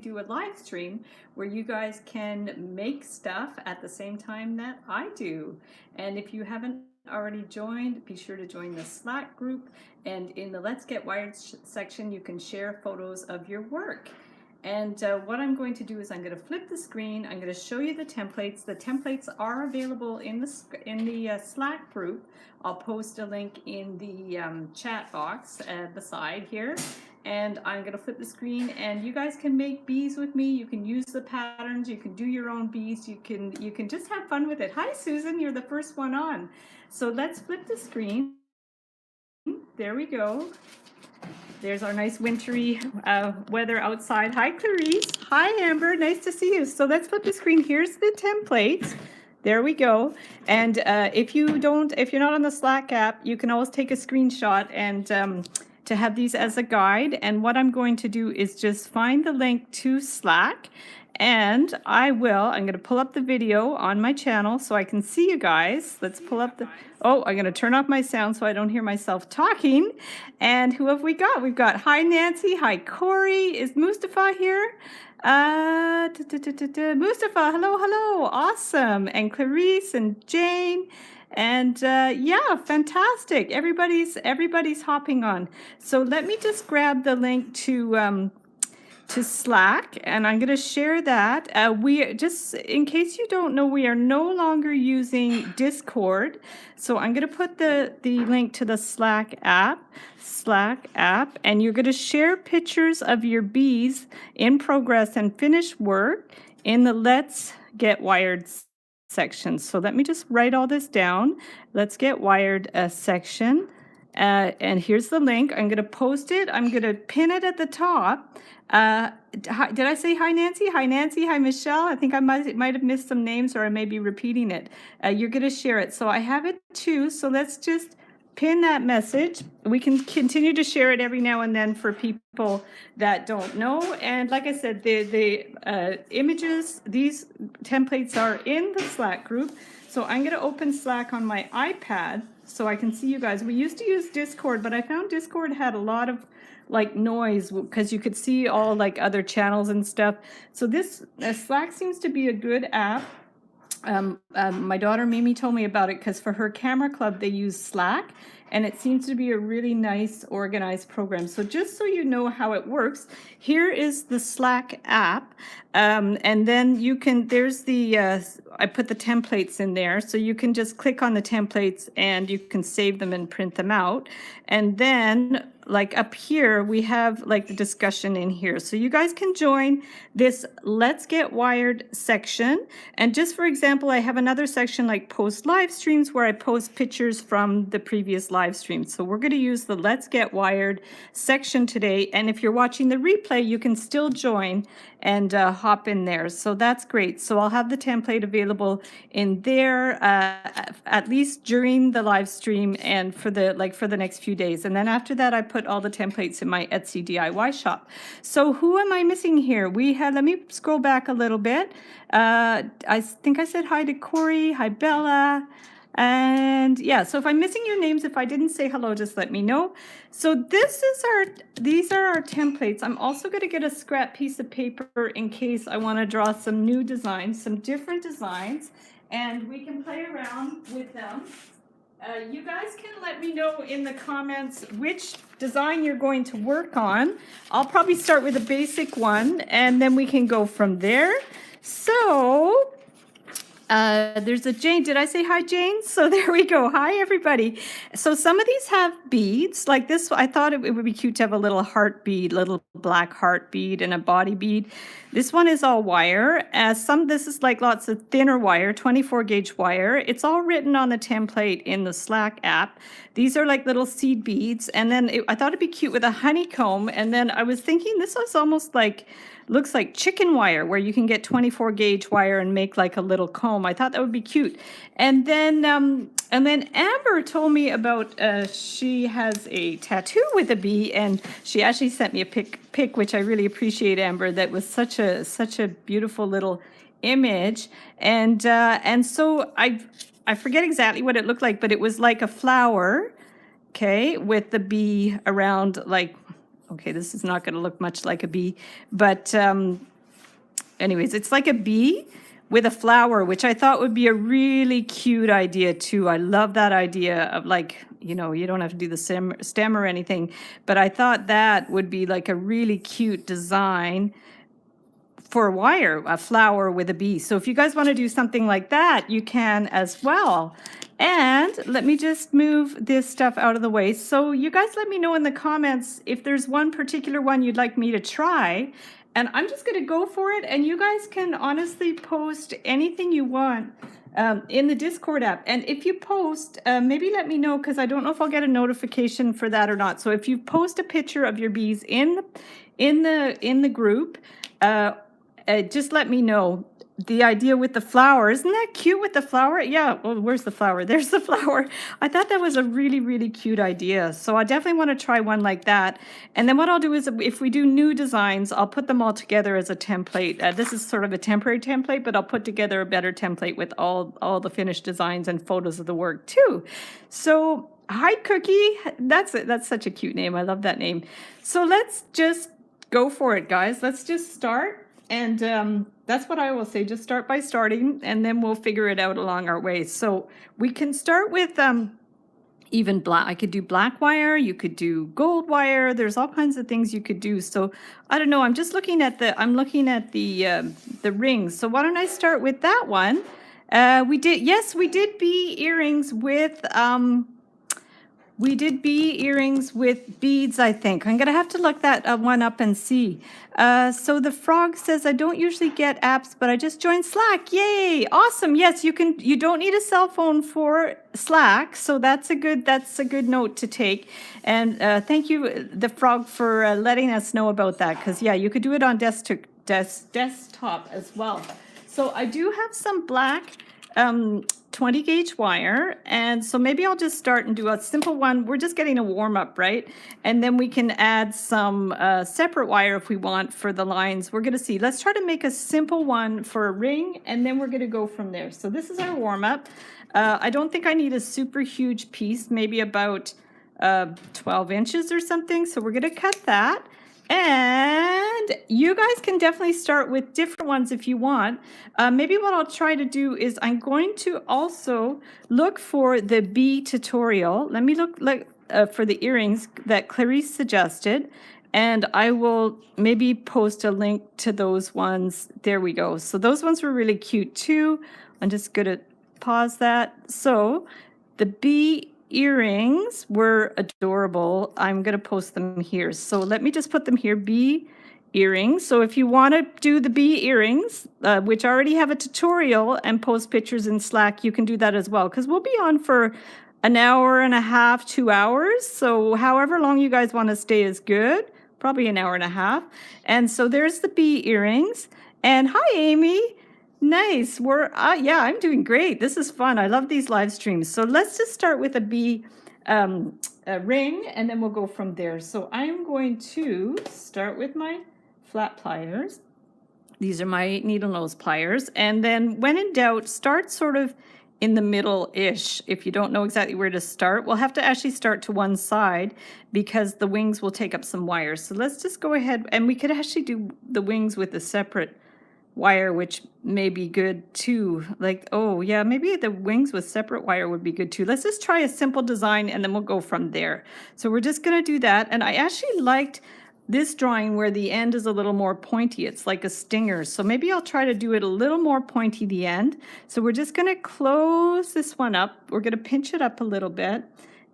do a live stream where you guys can make stuff at the same time that I do. And if you haven't already joined, be sure to join the Slack group. And in the Let's Get Wired section, you can share photos of your work. And what I'm going to do is I'm going to flip the screen. I'm going to show you the templates. The templates are available in the Slack group. I'll post a link in the chat box beside here. And I'm going to flip the screen, and you guys can make bees with me. You can use the patterns. You can do your own bees. You can just have fun with it. Hi, Susan. You're the first one on. So let's flip the screen. There we go. There's our nice wintry weather outside. Hi, Clarice. Hi, Amber. Nice to see you. So let's flip the screen. Here's the templates. There we go. And if you're not on the Slack app, you can always take a screenshot and to have these as a guide. And what I'm going to do is just find the link to Slack. And I'm going to pull up the video on my channel so I can see you guys. Let's pull up I'm going to turn off my sound so I don't hear myself talking. And who have we got? We've got, hi, Nancy. Hi, Corey. Is Mustafa here? Mustafa, hello. Awesome. And Clarice and Jane. And yeah, fantastic. Everybody's hopping on. So let me just grab the link to Slack, and I'm going to share that. We just, in case you don't know, we are no longer using Discord. So I'm going to put the link to the Slack app, and you're going to share pictures of your bees in progress and finished work in the Let's Get Wired section. So let me just write all this down. Let's Get Wired section. And here's the link. I'm going to post it. I'm going to pin it at the top. Did I say hi, Nancy? Hi, Nancy. Hi, Michelle. I think I might have missed some names, or I may be repeating it. You're going to share it. So I have it too. So let's just pin that message. We can continue to share it every now and then for people that don't know. And like I said, the images, these templates are in the Slack group. So I'm going to open Slack on my iPad so I can see you guys. We used to use Discord, but I found Discord had a lot of like noise because you could see all like other channels and stuff. So this Slack seems to be a good app. My daughter Mimi told me about it because for her camera club they use Slack, and it seems to be a really nice organized program. So just so you know how it works, here is the Slack app, and then you can, there's the I put the templates in there, so you can just click on the templates and you can save them and print them out. And then like up here, we have like the discussion in here. So you guys can join this Let's Get Wired section. And just for example, I have another section like post live streams where I post pictures from the previous live stream. So we're going to use the Let's Get Wired section today. And if you're watching the replay, you can still join and hop in there. So that's great. So I'll have the template available in there at least during the live stream and for the next few days. And then after that, I put all the templates in my Etsy DIY shop. So who am I missing here? Let me scroll back a little bit. I think I said hi to Corey. Hi, Bella. And yeah, so if I'm missing your names, if I didn't say hello, just let me know. So these are our templates. I'm also going to get a scrap piece of paper in case I want to draw some new designs, some different designs, and we can play around with them. You guys can let me know in the comments which design you're going to work on. I'll probably start with a basic one, and then we can go from there. So there's a Jane. Did I say hi, Jane? So there we go. Hi, everybody. So some of these have beads like this. I thought it would be cute to have a little heart bead, little black heart bead and a body bead. This one is all wire. This is like lots of thinner wire, 24 gauge wire. It's all written on the template in the Slack app. These are like little seed beads. And then I thought it'd be cute with a honeycomb. And then I was thinking this was almost like, looks like chicken wire, where you can get 24 gauge wire and make like a little comb. I thought that would be cute. And then Amber told me about she has a tattoo with a bee, and she actually sent me a pic, which I really appreciate, Amber. That was such a beautiful little image. And so I forget exactly what it looked like, but it was like a flower, okay, with the bee around like. Okay, this is not going to look much like a bee, but anyways, it's like a bee with a flower, which I thought would be a really cute idea too. I love that idea of like, you know, you don't have to do the stem or anything, but I thought that would be like a really cute design for a wire, a flower with a bee. So if you guys want to do something like that, you can as well. And let me just move this stuff out of the way. So you guys let me know in the comments if there's one particular one you'd like me to try. And I'm just going to go for it. And you guys can honestly post anything you want in the Discord app. And if you post, maybe let me know, because I don't know if I'll get a notification for that or not. So if you post a picture of your bees in the group, just let me know. The idea with the flower, isn't that cute with the flower? Yeah, well, where's the flower? There's the flower. I thought that was a really, really cute idea. So I definitely want to try one like that. And then what I'll do is if we do new designs, I'll put them all together as a template. This is sort of a temporary template, but I'll put together a better template with all the finished designs and photos of the work too. So hi, Cookie. That's it. That's such a cute name. I love that name. So let's just go for it, guys. Let's just start. And that's what I will say. Just start by starting, and then we'll figure it out along our way. So we can start with even black. I could do black wire. You could do gold wire. There's all kinds of things you could do. So I don't know. I'm just looking at the rings. So why don't I start with that one? We did bee earrings with beads, I think. I'm going to have to look that one up and see. So the frog says, I don't usually get apps, but I just joined Slack. Yay! Awesome. Yes, you can. You don't need a cell phone for Slack, so that's a good note to take. And thank you, the frog, for letting us know about that. Because yeah, you could do it on desktop as well. So I do have some black 20 gauge wire, and so maybe I'll just start and do a simple one. We're just getting a warm up, right? And then we can add some separate wire if we want for the lines. We're going to see. Let's try to make a simple one for a ring, and then we're going to go from there. So this is our warm up. I don't think I need a super huge piece, maybe about 12 inches or something. So we're going to cut that. And you guys can definitely start with different ones if you want. Maybe what I'll try to do is I'm going to also look for the bee tutorial. Let me look for the earrings that Clarice suggested, and I will maybe post a link to those ones. There we go. So those ones were really cute too. I'm just going to pause that. So the bee earrings were adorable. I'm going to post them here. So let me just put them here, bee earrings. So if you want to do the bee earrings, which already have a tutorial, and post pictures in Slack, you can do that as well, because we'll be on for an hour and a half, 2 hours. So however long you guys want to stay is good, probably an hour and a half. And so there's the bee earrings. And hi, Amy. Nice. Yeah, I'm doing great. This is fun. I love these live streams. So let's just start with a bee ring, and then we'll go from there. So I'm going to start with my flat pliers. These are my needle nose pliers. And then when in doubt, start sort of in the middle-ish. If you don't know exactly where to start, we'll have to actually start to one side because the wings will take up some wires. So let's just go ahead, and we could actually do the wings with a separate wire, which may be good too. Like, oh yeah, maybe the wings with separate wire would be good too. Let's just try a simple design, and then we'll go from there. So we're just going to do that. And I actually liked this drawing where the end is a little more pointy. It's like a stinger. So maybe I'll try to do it a little more pointy, the end. So we're just going to close this one up. We're going to pinch it up a little bit,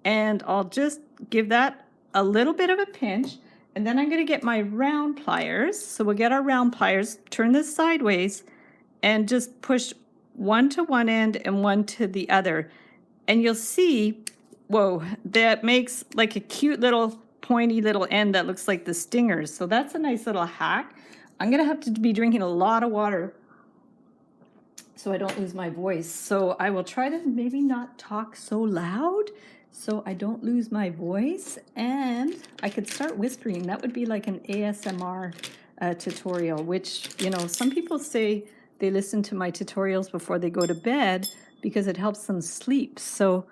and I'll just give that a little bit of a pinch. And then I'm going to get my round pliers. So we'll get our round pliers, turn this sideways, and just push one to one end and one to the other. And you'll see, whoa, that makes like a cute little pointy little end that looks like the stingers. So that's a nice little hack. I'm going to have to be drinking a lot of water so I don't lose my voice. So I will try to maybe not talk so loud so I don't lose my voice, and I could start whispering. That would be like an ASMR tutorial, which, you know, some people say they listen to my tutorials before they go to bed because it helps them sleep. So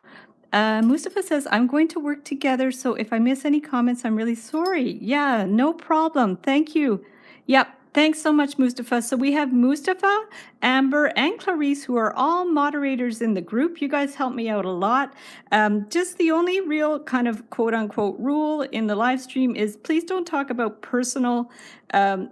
Mustafa says, I'm going to work together, so if I miss any comments, I'm really sorry. Yeah, no problem. Thank you. Yep, Thanks so much, Mustafa. So we have Mustafa, Amber, and Clarice, who are all moderators in the group. You guys help me out a lot. Just the only real kind of quote unquote rule in the live stream is please don't talk about personal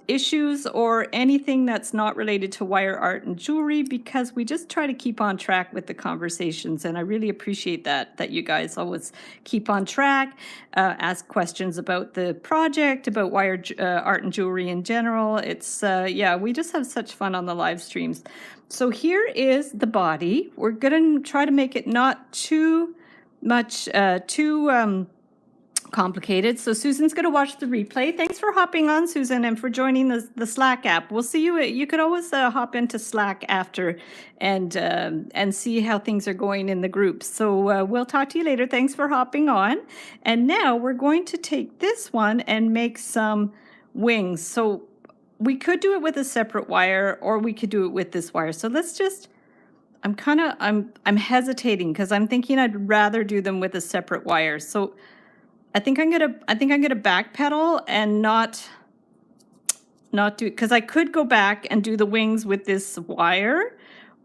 issues or anything that's not related to wire art and jewelry, because we just try to keep on track with the conversations. And I really appreciate that you guys always keep on track, ask questions about the project, about wire art and jewelry in general. It's, yeah, we just have such fun on the live streams. So here is the body. We're going to try to make it not too much, complicated. So Susan's going to watch the replay. Thanks for hopping on, Susan, and for joining the Slack app. We'll see you. You could always hop into Slack after and see how things are going in the group. So we'll talk to you later. Thanks for hopping on. And now we're going to take this one and make some wings. So we could do it with a separate wire, or we could do it with this wire. So let's just, I'm hesitating because I'm thinking I'd rather do them with a separate wire. So I think I'm gonna backpedal and not do, because I could go back and do the wings with this wire,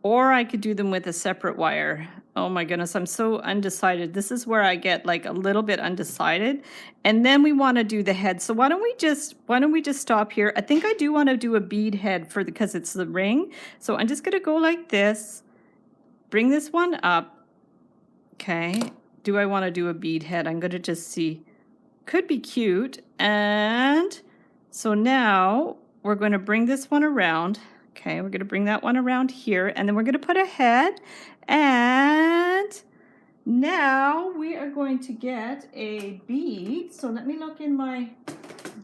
or I could do them with a separate wire. Oh my goodness, I'm so undecided. This is where I get like a little bit undecided. And then we want to do the head. So why don't we just stop here? I think I do want to do a bead head because it's the ring. So I'm just gonna go like this, bring this one up. Okay. Do I want to do a bead head? I'm going to just see. Could be cute. And so now we're going to bring this one around. Okay, we're going to bring that one around here. And then we're going to put a head. And now we are going to get a bead. So let me look in my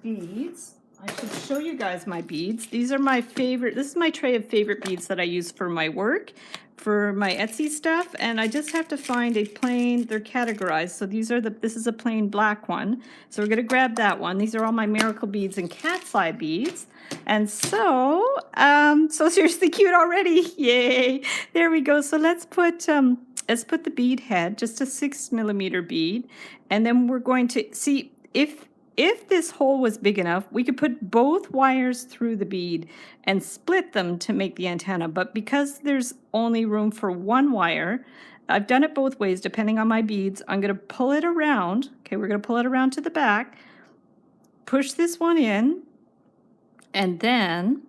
beads. I should show you guys my beads. These are my favorite. This is my tray of favorite beads that I use for my work, for my Etsy stuff. And I just have to find a plain, they're categorized. So this is a plain black one. So we're going to grab that one. These are all my miracle beads and cat's eye beads. And so seriously cute already. Yay. There we go. So let's put the bead head, just a 6mm bead. And then we're going to see if this hole was big enough, we could put both wires through the bead and split them to make the antenna. But because there's only room for one wire, I've done it both ways depending on my beads. I'm going to pull it around. Okay, we're going to pull it around to the back, push this one in, and then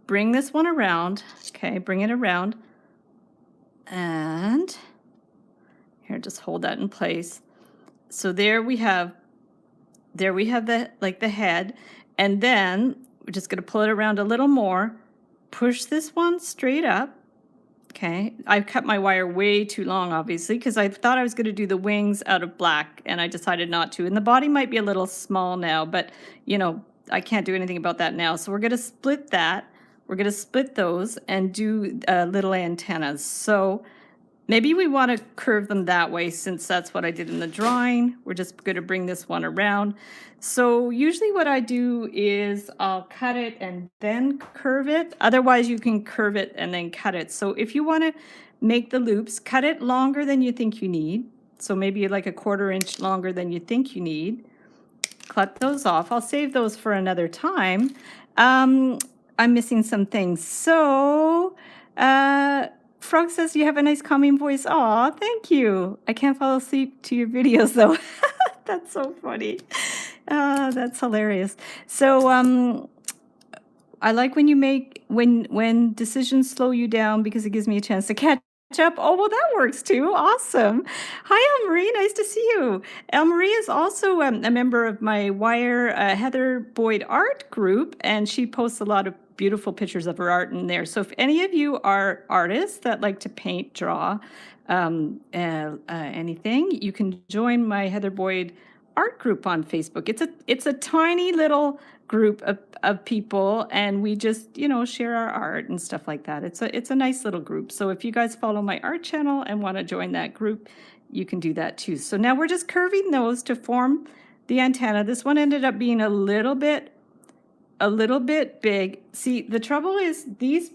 bring this one around. Okay, bring it around. And here, just hold that in place. So there we have the head, and then we're just going to pull it around a little more, push this one straight up. Okay, I cut my wire way too long, obviously, because I thought I was going to do the wings out of black, and I decided not to. And the body might be a little small now, but, you know, I can't do anything about that now. So we're going to split that. We're going to split those and do little antennas. So maybe we want to curve them that way, since that's what I did in the drawing. We're just going to bring this one around. So usually what I do is I'll cut it and then curve it. Otherwise, you can curve it and then cut it. So if you want to make the loops, cut it longer than you think you need. So maybe like a 1/4 inch longer than you think you need. Cut those off. I'll save those for another time. I'm missing some things. So, Frog says you have a nice calming voice. Aw, thank you. I can't fall asleep to your videos though. That's so funny. That's hilarious. So I like when you make when decisions slow you down, because it gives me a chance to catch up. Oh, well, that works too. Awesome. Hi, Elmarie. Nice to see you. Elmarie is also a member of my Wire Heather Boyd art group, and she posts a lot of beautiful pictures of her art in there. So if any of you are artists that like to paint, draw, anything, you can join my Heather Boyd art group on Facebook. It's a tiny little group of people, and we just, you know, share our art and stuff like that. It's a nice little group. So if you guys follow my art channel and want to join that group, you can do that too. So now we're just curving those to form the antenna. This one ended up being a little bit big. See, the trouble is these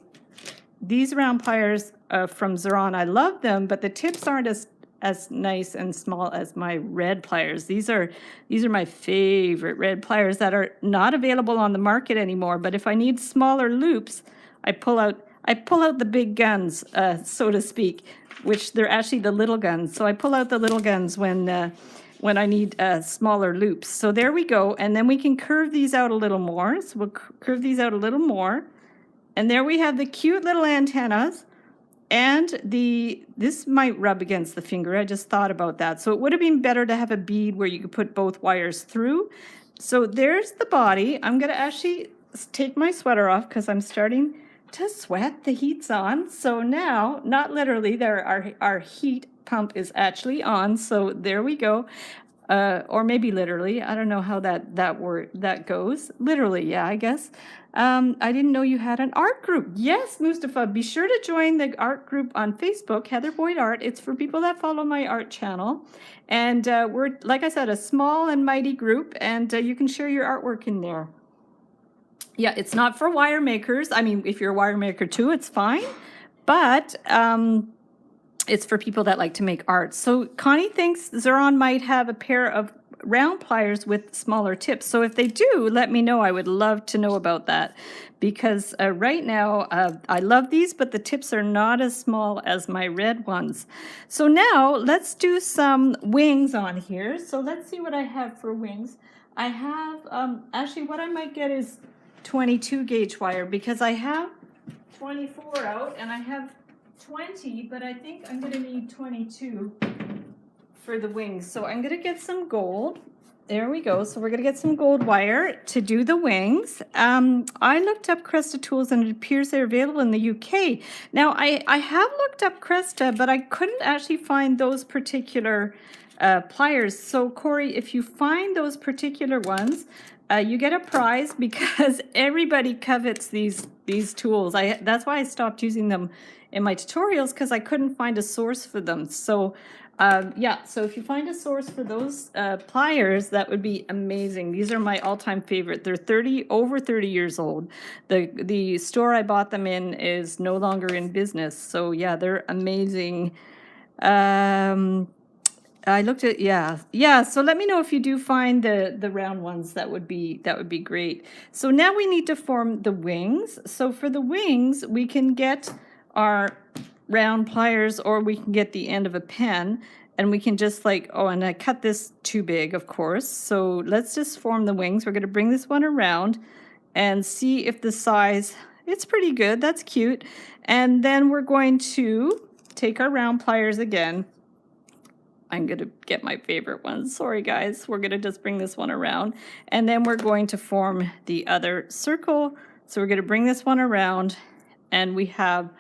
round pliers from Zeron, I love them, but the tips aren't as as nice and small as my red pliers. These are my favorite red pliers that are not available on the market anymore. But if I need smaller loops, I pull out the big guns, so to speak, which they're actually the little guns. So I pull out the little guns when I need smaller loops. So there we go. And then we can curve these out a little more. So we'll curve these out a little more. And there we have the cute little antennas. And this might rub against the finger. I just thought about that. So it would have been better to have a bead where you could put both wires through. So there's the body. I'm going to actually take my sweater off because I'm starting to sweat. The heat's on. So now, not literally, our heat pump is actually on. So there we go. Or maybe literally. I don't know how that goes. Literally, yeah, I guess. I didn't know you had an art group. Yes, Mustafa, be sure to join the art group on Facebook, Heather Boyd Art. It's for people that follow my art channel. And we're, like I said, a small and mighty group, and you can share your artwork in there. Yeah, it's not for wire makers. I mean, if you're a wire maker too, it's fine. But it's for people that like to make art. So Connie thinks Zeron might have a pair of round pliers with smaller tips. So if they do, let me know. I would love to know about that, because right now I love these, but the tips are not as small as my red ones. So now let's do some wings on here. So let's see what I have for wings. I have, actually what I might get is 22 gauge wire, because I have 24 out and I have 20, but I think I'm going to need 22 for the wings. So I'm going to get some gold. There we go. So we're going to get some gold wire to do the wings. I looked up Cresta tools and it appears they're available in the UK. Now I have looked up Cresta, but I couldn't actually find those particular pliers. So Corey, if you find those particular ones, you get a prize, because everybody covets these tools. That's why I stopped using them in my tutorials, because I couldn't find a source for them. So yeah, so if you find a source for those pliers, that would be amazing. These are my all-time favorite. They're over 30 years old. The store I bought them in is no longer in business. So yeah, they're amazing. I looked at, yeah. So let me know if you do find the round ones. That would be great. So now we need to form the wings. So for the wings, we can get our round pliers, or we can get the end of a pen, and we can just and I cut this too big, of course. So let's just form the wings. We're going to bring this one around and see if the size, it's pretty good. That's cute. And then we're going to take our round pliers again. I'm going to get my favorite ones. Sorry, guys. We're going to just bring this one around. And then we're going to form the other circle. So we're going to bring this one around, and we have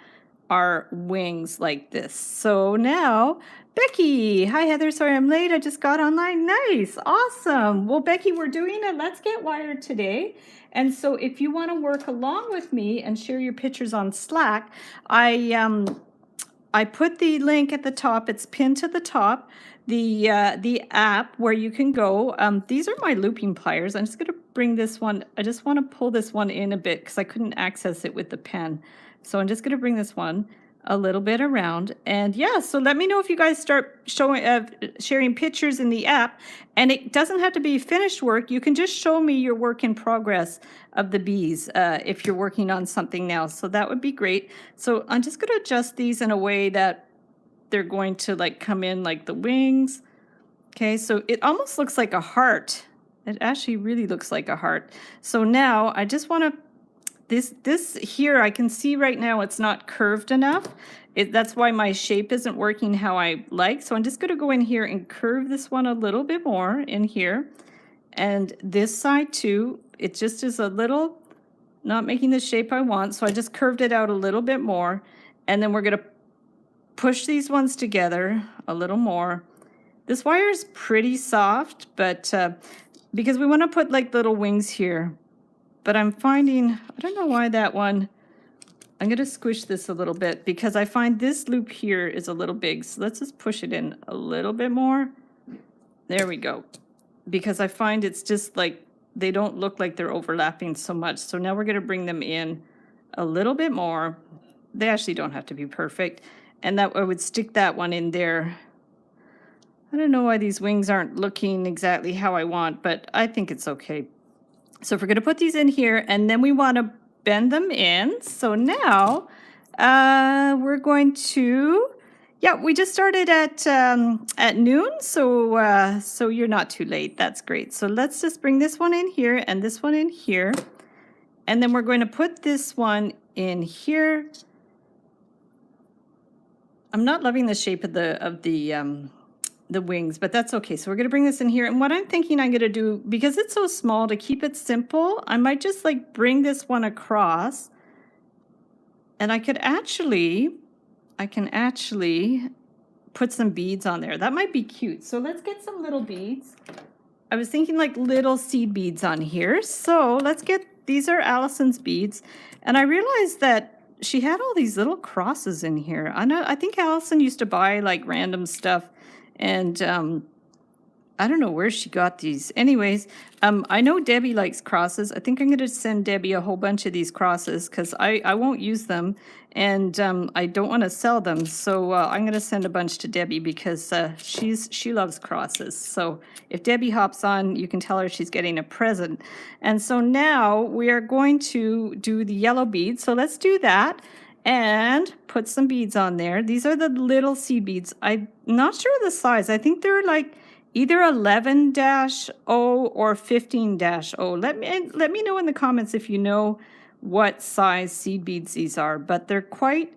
our wings like this. So now, Becky. Hi, Heather. Sorry I'm late. I just got online. Nice. Awesome. Well, Becky, we're doing a Let's Get Wired today. And so if you want to work along with me and share your pictures on Slack, I put the link at the top. It's pinned to the top. The app where you can go. These are my looping pliers. I'm just going to bring this one. I just want to pull this one in a bit because I couldn't access it with the pen. So I'm just going to bring this one a little bit around. And yeah, so let me know if you guys start sharing pictures in the app. And it doesn't have to be finished work. You can just show me your work in progress of the bees if you're working on something now. So that would be great. So I'm just going to adjust these in a way that they're going to come in like the wings. Okay, so it almost looks like a heart. It actually really looks like a heart. So now I just want to, this here, I can see right now it's not curved enough. That's why my shape isn't working how I like. So I'm just going to go in here and curve this one a little bit more in here. And this side too, it just is a little, not making the shape I want. So I just curved it out a little bit more. And then we're going to push these ones together a little more. This wire is pretty soft, but because we want to put little wings here. But I'm finding, I don't know why that one, I'm going to squish this a little bit because I find this loop here is a little big. So let's just push it in a little bit more. There we go. Because I find it's just they don't look like they're overlapping so much. So now we're going to bring them in a little bit more. They actually don't have to be perfect. And that I would stick that one in there I don't know why these wings aren't looking exactly how I want, but I think it's okay. So if we're going to put these in here, and then we want to bend them in. So now we're going to, yeah, we just started at noon, so so you're not too late. That's great. So let's just bring this one in here and this one in here, and then we're going to put this one in here. I'm not loving the shape of the wings, but that's okay. So we're going to bring this in here. And what I'm thinking I'm going to do, because it's so small, to keep it simple, I might just like bring this one across. And I can actually put some beads on there. That might be cute. So let's get some little beads. I was thinking like little seed beads on here. So let's get, these are Allison's beads. And I realized that she had all these little crosses in here. I think Allison used to buy like random stuff, and I don't know where she got these. Anyways, I know Debbie likes crosses. I think I'm going to send Debbie a whole bunch of these crosses because I won't use them, and I don't want to sell them. So I'm going to send a bunch to Debbie because she loves crosses. So if Debbie hops on, you can tell her she's getting a present. And so now we are going to do the yellow beads. So let's do that and put some beads on there. These are the little seed beads. I'm not sure the size. I think they're like either 11-0 or 15-0. Let me know in the comments if you know what size seed beads these are, but they're quite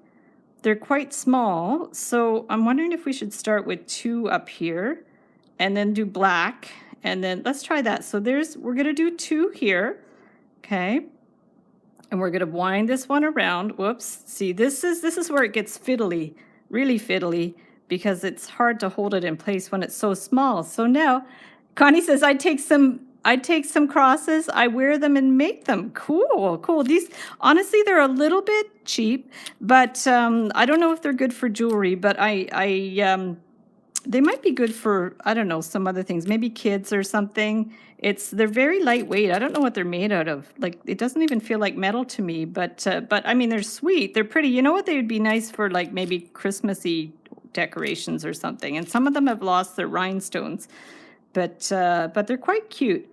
small. So I'm wondering if we should start with 2 up here and then do black, and then let's try that. So we're going to do 2 here. Okay. And we're going to wind this one around. Whoops. See, this is where it gets fiddly, really fiddly, because it's hard to hold it in place when it's so small. So now Connie says, I'd take some crosses, I wear them and make them. Cool. These, honestly, they're a little bit cheap, but I don't know if they're good for jewelry, but they might be good for, I don't know, some other things, maybe kids or something. They're very lightweight. I don't know what they're made out of. Like, it doesn't even feel like metal to me, but I mean, they're sweet. They're pretty. You know what? They would be nice for like maybe Christmassy decorations or something. And some of them have lost their rhinestones, but they're quite cute.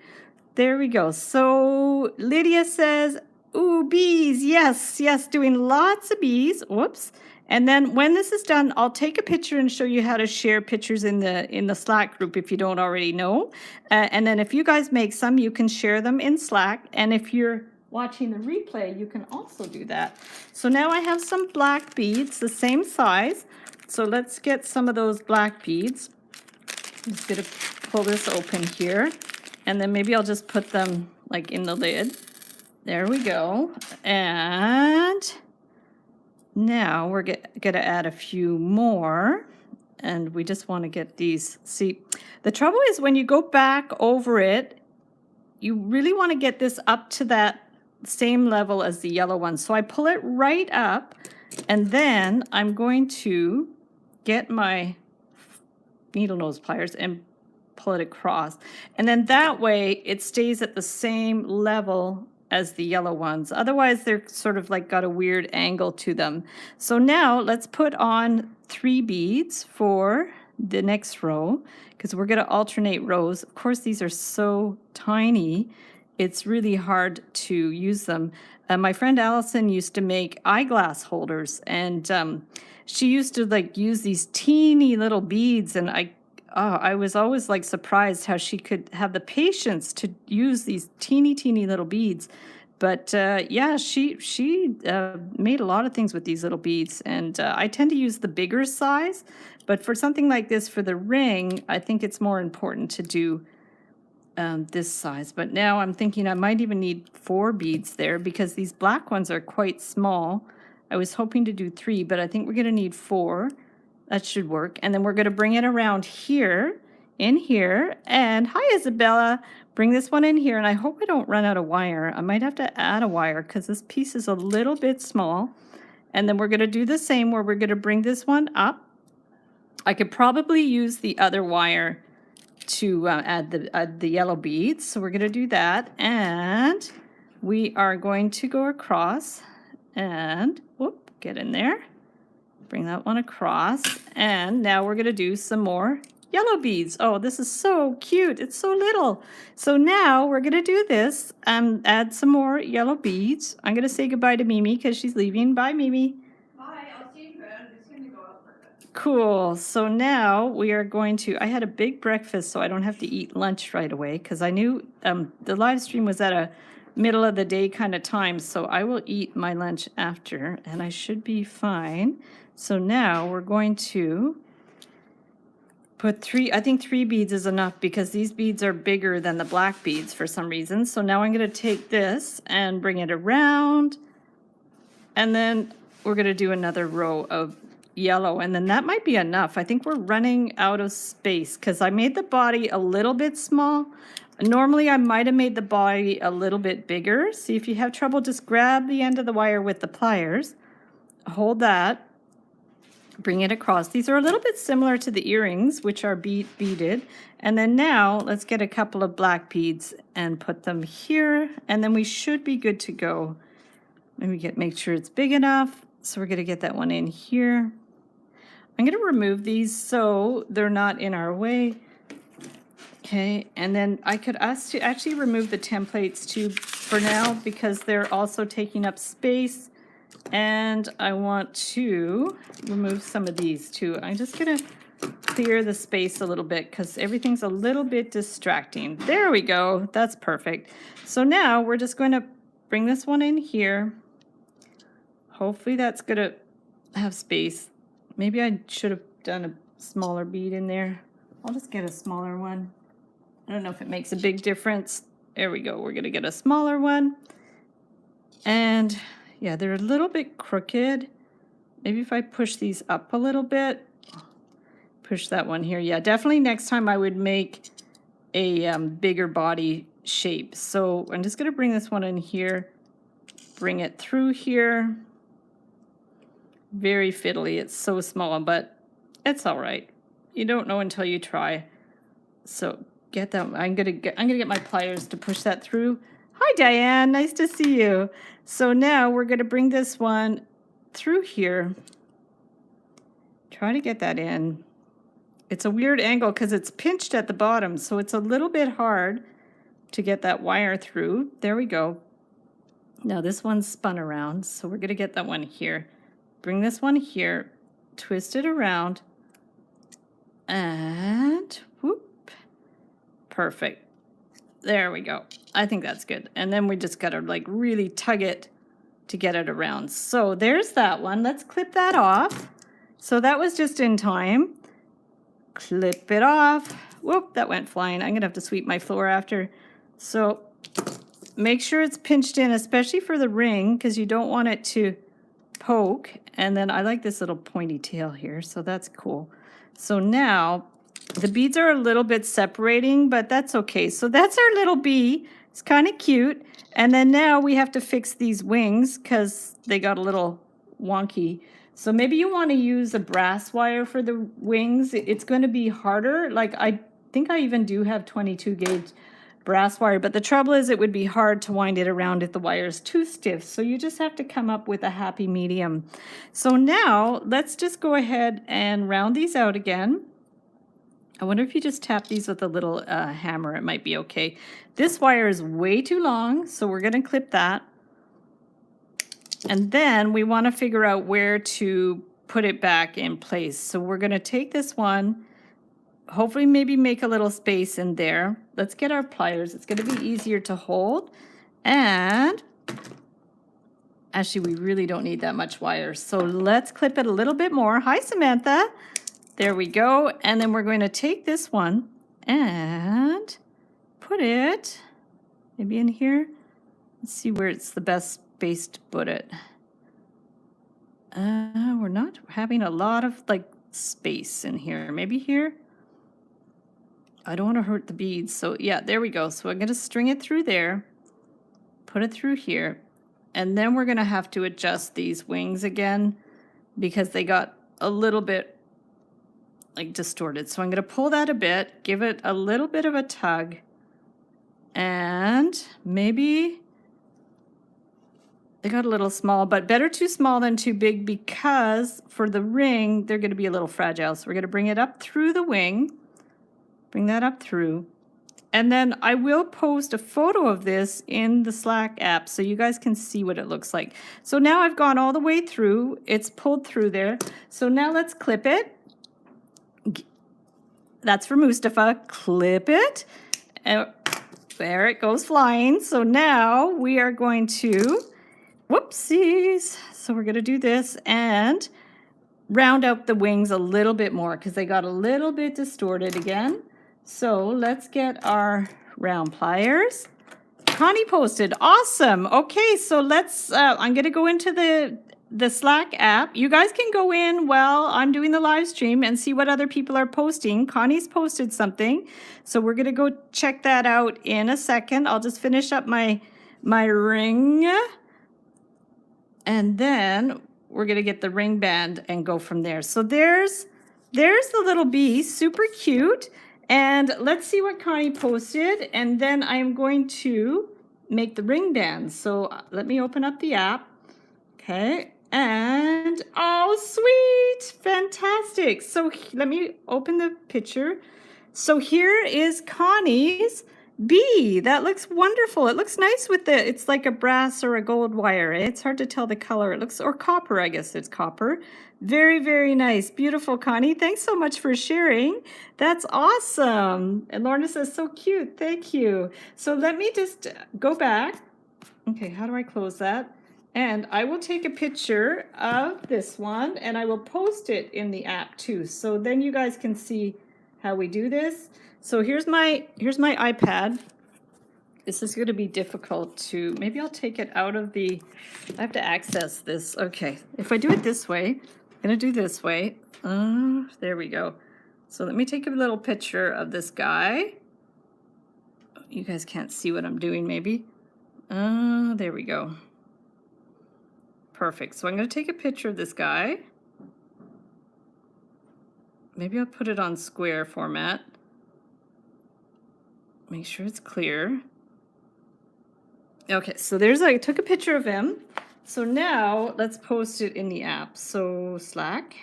There we go. So Lydia says, ooh, bees. Yes, doing lots of bees. Whoops. And then when this is done, I'll take a picture and show you how to share pictures in the Slack group if you don't already know. And then if you guys make some, you can share them in Slack. And if you're watching the replay, you can also do that. So now I have some black beads, the same size. So let's get some of those black beads. I'm just going to pull this open here. And then maybe I'll just put them like in the lid. There we go. And now we're going to add a few more. And we just want to get these. See, the trouble is when you go back over it, you really want to get this up to that same level as the yellow one. So I pull it right up, and then I'm going to get my needle nose pliers and pull it across. And then that way it stays at the same level as the yellow ones. Otherwise, they're sort of like got a weird angle to them. So now let's put on 3 beads for the next row, because we're going to alternate rows. Of course, these are so tiny, it's really hard to use them. My friend Allison used to make eyeglass holders, and she used to like use these teeny little beads, and I was always like surprised how she could have the patience to use these teeny little beads. But yeah, she made a lot of things with these little beads, and I tend to use the bigger size. But for something like this, for the ring, I think it's more important to do this size. But now I'm thinking I might even need 4 beads there, because these black ones are quite small. I was hoping to do 3, but I think we're going to need 4. That should work. And then we're going to bring it around here, in here. And hi, Isabella. Bring this one in here. And I hope I don't run out of wire. I might have to add a wire because this piece is a little bit small. And then we're going to do the same where we're going to bring this one up. I could probably use the other wire to add the yellow beads. So we're going to do that. And we are going to go across and get in there. Bring that one across. And now we're going to do some more yellow beads. Oh, this is so cute. It's so little. So now we're going to do this. Add some more yellow beads. I'm going to say goodbye to Mimi because she's leaving. Bye, Mimi. Bye. I'll see you in bed. I'm just going to go out for a bit. Cool. So now we are going to, I had a big breakfast so I don't have to eat lunch right away because I knew the live stream was at a middle of the day kind of time. So I will eat my lunch after and I should be fine. So now we're going to put I think 3 beads is enough because these beads are bigger than the black beads for some reason. So now I'm going to take this and bring it around. And then we're going to do another row of yellow. And then that might be enough. I think we're running out of space because I made the body a little bit small. Normally I might have made the body a little bit bigger. See, if you have trouble, just grab the end of the wire with the pliers. Hold that. Bring it across. These are a little bit similar to the earrings, which are beaded. And then now let's get a couple of black beads and put them here. And then we should be good to go. Let me make sure it's big enough. So we're going to get that one in here. I'm going to remove these so they're not in our way. Okay, and then I could ask to actually remove the templates too for now because they're also taking up space. And I want to remove some of these too. I'm just going to clear the space a little bit because everything's a little bit distracting. There we go. That's perfect. So now we're just going to bring this one in here. Hopefully that's going to have space. Maybe I should have done a smaller bead in there. I'll just get a smaller one. I don't know if it makes a big difference. There we go. We're going to get a smaller one. And yeah, they're a little bit crooked. Maybe if I push these up a little bit, push that one here. Yeah, definitely next time I would make a bigger body shape. So I'm just going to bring this one in here, bring it through here. Very fiddly. It's so small, but it's all right. You don't know until you try. So get that. I'm gonna get my pliers to push that through. Hi, Diane. Nice to see you. So now we're gonna bring this one through here. Try to get that in. It's a weird angle because it's pinched at the bottom, so it's a little bit hard to get that wire through. There we go. Now this one's spun around, so we're gonna get that one here. Bring this one here, twist it around, and whoop, perfect. There we go. I think that's good. And then we just gotta like really tug it to get it around. So there's that one. Let's clip that off. So that was just in time. Clip it off. Whoop, that went flying. I'm gonna have to sweep my floor after. So make sure it's pinched in, especially for the ring, because you don't want it to poke. And then I like this little pointy tail here, so that's cool. So now the beads are a little bit separating, but that's okay. So that's our little bee. It's kind of cute. And then now we have to fix these wings because they got a little wonky. So maybe you want to use a brass wire for the wings. It's going to be harder. Like I think I even do have 22 gauge brass wire, but the trouble is it would be hard to wind it around if the wire is too stiff. So you just have to come up with a happy medium. So now let's just go ahead and round these out again. I wonder if you just tap these with a little hammer, it might be okay. This wire is way too long, so we're going to clip that. And then we want to figure out where to put it back in place. So we're going to take this one, hopefully maybe make a little space in there. Let's get our pliers. It's going to be easier to hold. And actually, we really don't need that much wire. So let's clip it a little bit more. Hi, Samantha. There we go. And then we're going to take this one and put it maybe in here. Let's see where it's the best space to put it. We're not having a lot of like space in here. Maybe here. I don't want to hurt the beads. So yeah, there we go. So I'm going to string it through there, put it through here, and then we're going to have to adjust these wings again because they got a little bit like distorted. So I'm going to pull that a bit, give it a little bit of a tug, and maybe they got a little small, but better too small than too big because for the ring, they're going to be a little fragile. So we're going to bring it up through the wing. Bring that up through. And then I will post a photo of this in the Slack app so you guys can see what it looks like. So now I've gone all the way through. It's pulled through there. So now let's clip it. That's for Mustafa. Clip it. And there it goes flying. So now we are going to, whoopsies. So we're going to do this and round out the wings a little bit more because they got a little bit distorted again. So let's get our round pliers. Connie posted, awesome. Okay, so let's, I'm going to go into the Slack app. You guys can go in while I'm doing the live stream and see what other people are posting. Connie's posted something. So we're going to go check that out in a second. I'll just finish up my ring. And then we're going to get the ring band and go from there. So there's the little bee, super cute. And let's see what Connie posted. And then I'm going to make the ring band. So let me open up the app. Okay. And oh, sweet. Fantastic. So let me open the picture. So here is Connie's bee. That looks wonderful. It looks nice with it's like a brass or a gold wire. It's hard to tell the color. It looks, or copper, I guess it's copper. Very, very nice. Beautiful, Connie. Thanks so much for sharing. That's awesome. And Lorna says, so cute. Thank you. So let me just go back. Okay, how do I close that? And I will take a picture of this one and I will post it in the app too. So then you guys can see how we do this. So here's my iPad. This is going to be difficult to, maybe I'll take it out of the, I have to access this. Okay, if I do it this way, I'm going to do this way. There we go. So let me take a little picture of this guy. You guys can't see what I'm doing maybe. There we go. Perfect. So I'm going to take a picture of this guy. Maybe I'll put it on square format. Make sure it's clear. Okay, so I took a picture of him. So now let's post it in the app. So Slack.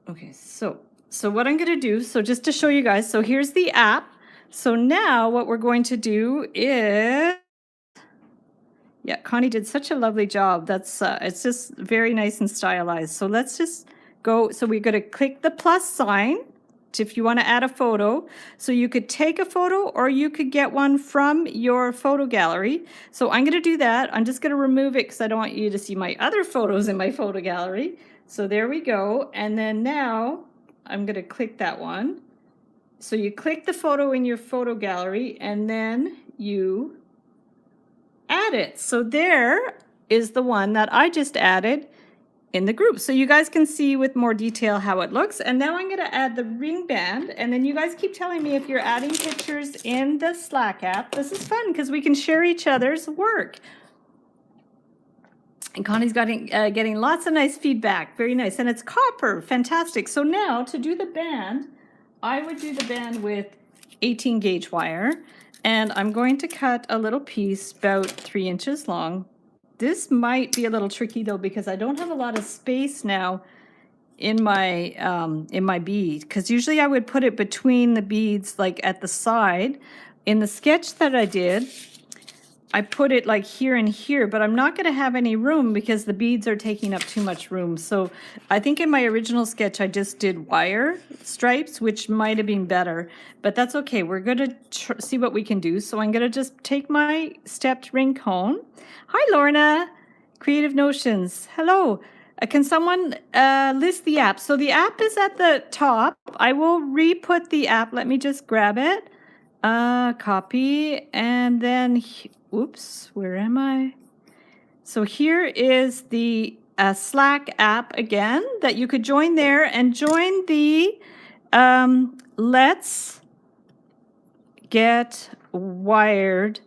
Okay, so what I'm going to do, so just to show you guys, so here's the app. So now what we're going to do is, yeah, Connie did such a lovely job. That's it's just very nice and stylized. So let's just go. So we're going to click the plus sign if you want to add a photo. So you could take a photo or you could get one from your photo gallery. So I'm going to do that. I'm just going to remove it because I don't want you to see my other photos in my photo gallery. So there we go. And then now I'm going to click that one. So you click the photo in your photo gallery and then you add it. So there is the one that I just added in the group. So you guys can see with more detail how it looks. And now I'm going to add the ring band. And then you guys keep telling me if you're adding pictures in the Slack app. This is fun because we can share each other's work. And Connie's getting lots of nice feedback. Very nice. And it's copper. Fantastic. So now to do the band, I would do the band with 18 gauge wire. And I'm going to cut a little piece about 3 inches long. This might be a little tricky though because I don't have a lot of space now in my bead, because usually I would put it between the beads, like at the side. In the sketch that I did, I put it like here and here, but I'm not going to have any room because the beads are taking up too much room. So I think in my original sketch I just did wire stripes, which might have been better, but that's okay. We're going to see what we can do. So I'm going to just take my stepped ring cone. Hi, Lorna. Creative Notions. Hello. Can someone list the app? So the app is at the top. I will re-put the app. Let me just grab it. Copy. And then, oops, where am I? So here is the Slack app again that you could join there and join the Let's Get Wired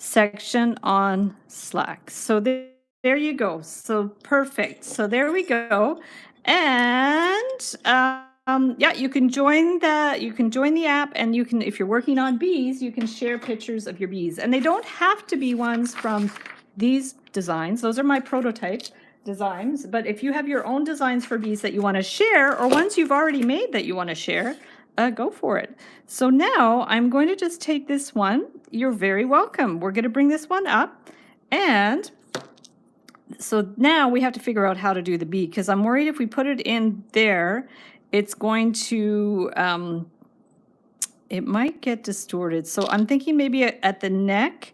section on Slack. So there you go. So perfect. So there we go. And yeah, you can join the app, and you can, if you're working on bees, you can share pictures of your bees. And they don't have to be ones from these designs. Those are my prototype designs. But if you have your own designs for bees that you want to share, or ones you've already made that you want to share, go for it. So now I'm going to just take this one. You're very welcome. We're going to bring this one up. And so now we have to figure out how to do the bee, because I'm worried if we put it in there, it's going to, it might get distorted. So I'm thinking maybe at the neck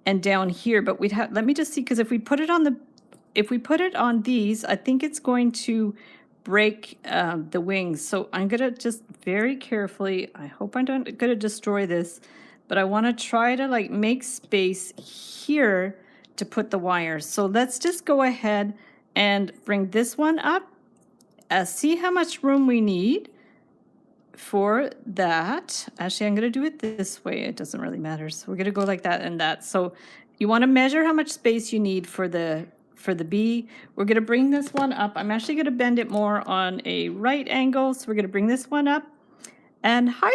and down here, but we'd have, let me just see, because if we put it on these, I think it's going to break the wings. So I'm gonna just very carefully, I hope I'm not gonna destroy this, but I wanna try to like make space here to put the wires. So let's just go ahead and bring this one up. See how much room we need for that. Actually, I'm going to do it this way. It doesn't really matter. So we're going to go like that and that. So you want to measure how much space you need for the bee. We're going to bring this one up. I'm actually going to bend it more on a right angle. So we're going to bring this one up. And hi,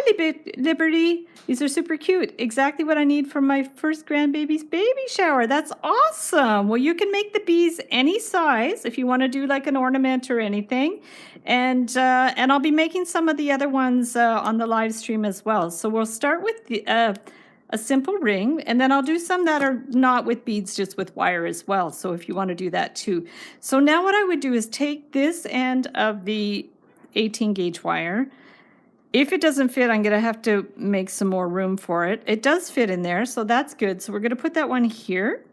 Liberty. These are super cute. Exactly what I need for my first grandbaby's baby shower. That's awesome. Well, you can make the bees any size if you want to do like an ornament or anything. And I'll be making some of the other ones on the live stream as well. So we'll start with the, a simple ring, and then I'll do some that are not with beads, just with wire as well. So if you want to do that too. So now what I would do is take this end of the 18 gauge wire. If it doesn't fit, I'm going to have to make some more room for it. It does fit in there, so that's good. So we're going to put that one here.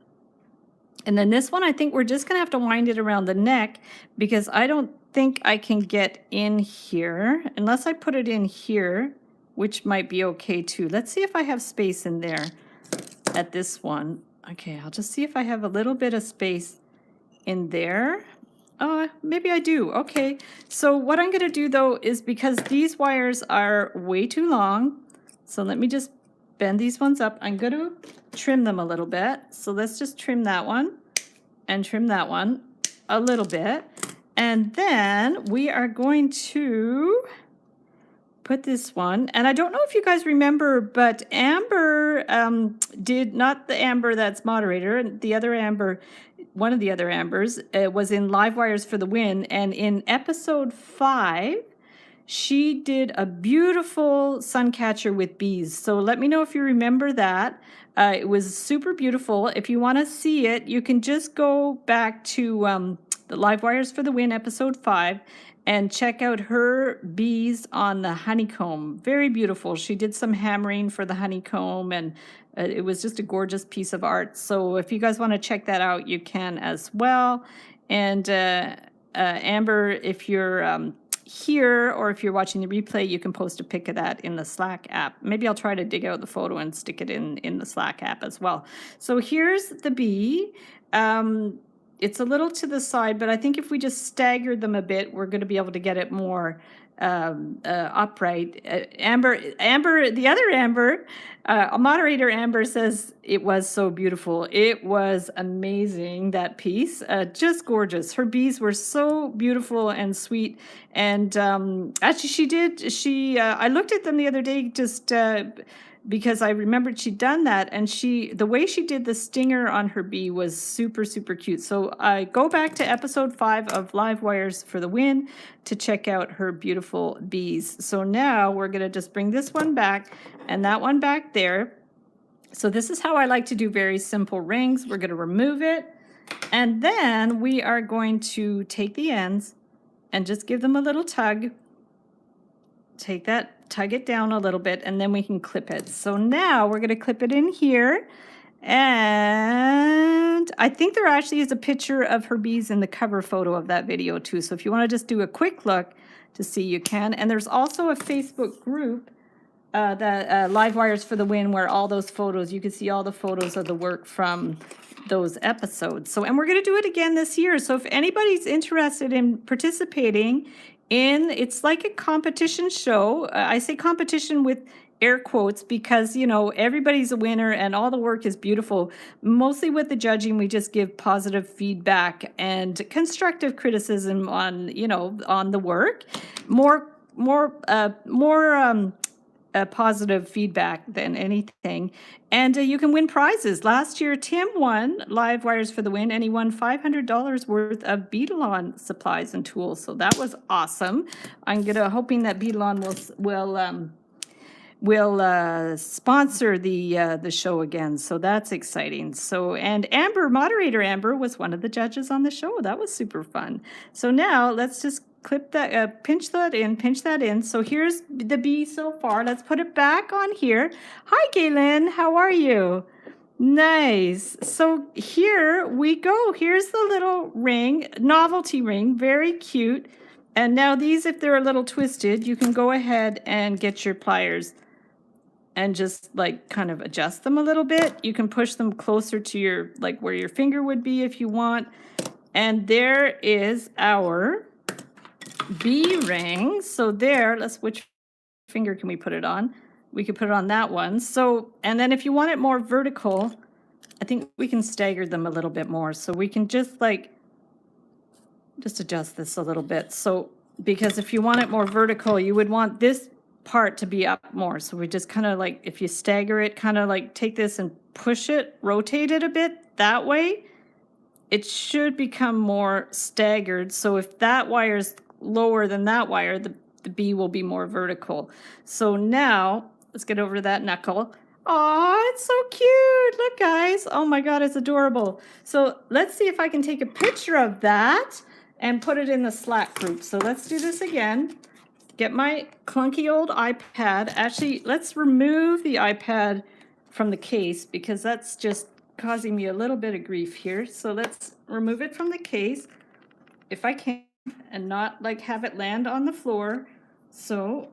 And then this one, I think we're just going to have to wind it around the neck, because I don't think I can get in here unless I put it in here, which might be okay too. Let's see if I have space in there at this one. Okay, I'll just see if I have a little bit of space in there. Maybe I do. Okay. So what I'm going to do though is, because these wires are way too long, so let me just bend these ones up. I'm going to trim them a little bit. So let's just trim that one and trim that one a little bit. And then we are going to put this one, and I don't know if you guys remember, but Amber did, not the Amber that's moderator, the other Amber, one of the other Ambers, was in Live Wires for the Win, and in episode 5, she did a beautiful sun catcher with bees. So let me know if you remember that. It was super beautiful. If you want to see it, you can just go back to the Live Wires for the Win, episode 5, and check out her bees on the honeycomb. Very beautiful. She did some hammering for the honeycomb, and it was just a gorgeous piece of art. So if you guys want to check that out, you can as well. And Amber, if you're here, or if you're watching the replay, you can post a pic of that in the Slack app. Maybe I'll try to dig out the photo and stick it in the Slack app as well. So here's the bee. It's a little to the side, but I think if we just stagger them a bit, we're going to be able to get it more upright. Amber, the other Amber, moderator Amber, says it was so beautiful. It was amazing, that piece. Just gorgeous. Her bees were so beautiful and sweet. And actually I looked at them the other day just because I remembered she'd done that, and the way she did the stinger on her bee was super, super cute. So I go back to episode 5 of Live Wires for the Win to check out her beautiful bees. So now we're going to just bring this one back and that one back there. So this is how I like to do very simple rings. We're going to remove it, and then we are going to take the ends and just give them a little tug. Take that, tug it down a little bit, and then we can clip it. So now we're going to clip it in here. And I think there actually is a picture of her bees in the cover photo of that video too. So if you want to just do a quick look to see, you can. And there's also a Facebook group, that Live Wires for the Win, where all those photos, you can see all the photos of the work from those episodes. So, and we're going to do it again this year. So if anybody's interested in participating in, it's like a competition show. I say competition with air quotes because, you know, everybody's a winner and all the work is beautiful. Mostly with the judging, we just give positive feedback and constructive criticism on, you know, on the work. More positive feedback than anything. And you can win prizes. Last year, Tim won Live Wires for the Win, and he won $500 worth of Beading supplies and tools. So that was awesome. I'm hoping that Beading will sponsor the show again. So that's exciting. So, and Amber, moderator Amber, was one of the judges on the show. That was super fun. So now let's just clip that, pinch that in. So here's the bee so far. Let's put it back on here. Hi, Galen. How are you? Nice. So here we go. Here's the little ring, novelty ring, very cute. And now these, if they're a little twisted, you can go ahead and get your pliers and just like kind of adjust them a little bit. You can push them closer to your, like where your finger would be if you want. And there is our bee ring. So there, which finger can we put it on? We could put it on that one. So, and then if you want it more vertical, I think we can stagger them a little bit more. So we can just adjust this a little bit. So, because if you want it more vertical, you would want this part to be up more. So we just kind of like, if you stagger it, kind of like take this and push it, rotate it a bit that way, it should become more staggered. So if that wire is lower than that wire, the bee will be more vertical. So now let's get over that knuckle. Oh, it's so cute. Look, guys. Oh my God, it's adorable. So let's see if I can take a picture of that and put it in the Slack group. So let's do this again. Get my clunky old iPad. Actually, let's remove the iPad from the case because that's just causing me a little bit of grief here. So let's remove it from the case if I can and not like have it land on the floor. So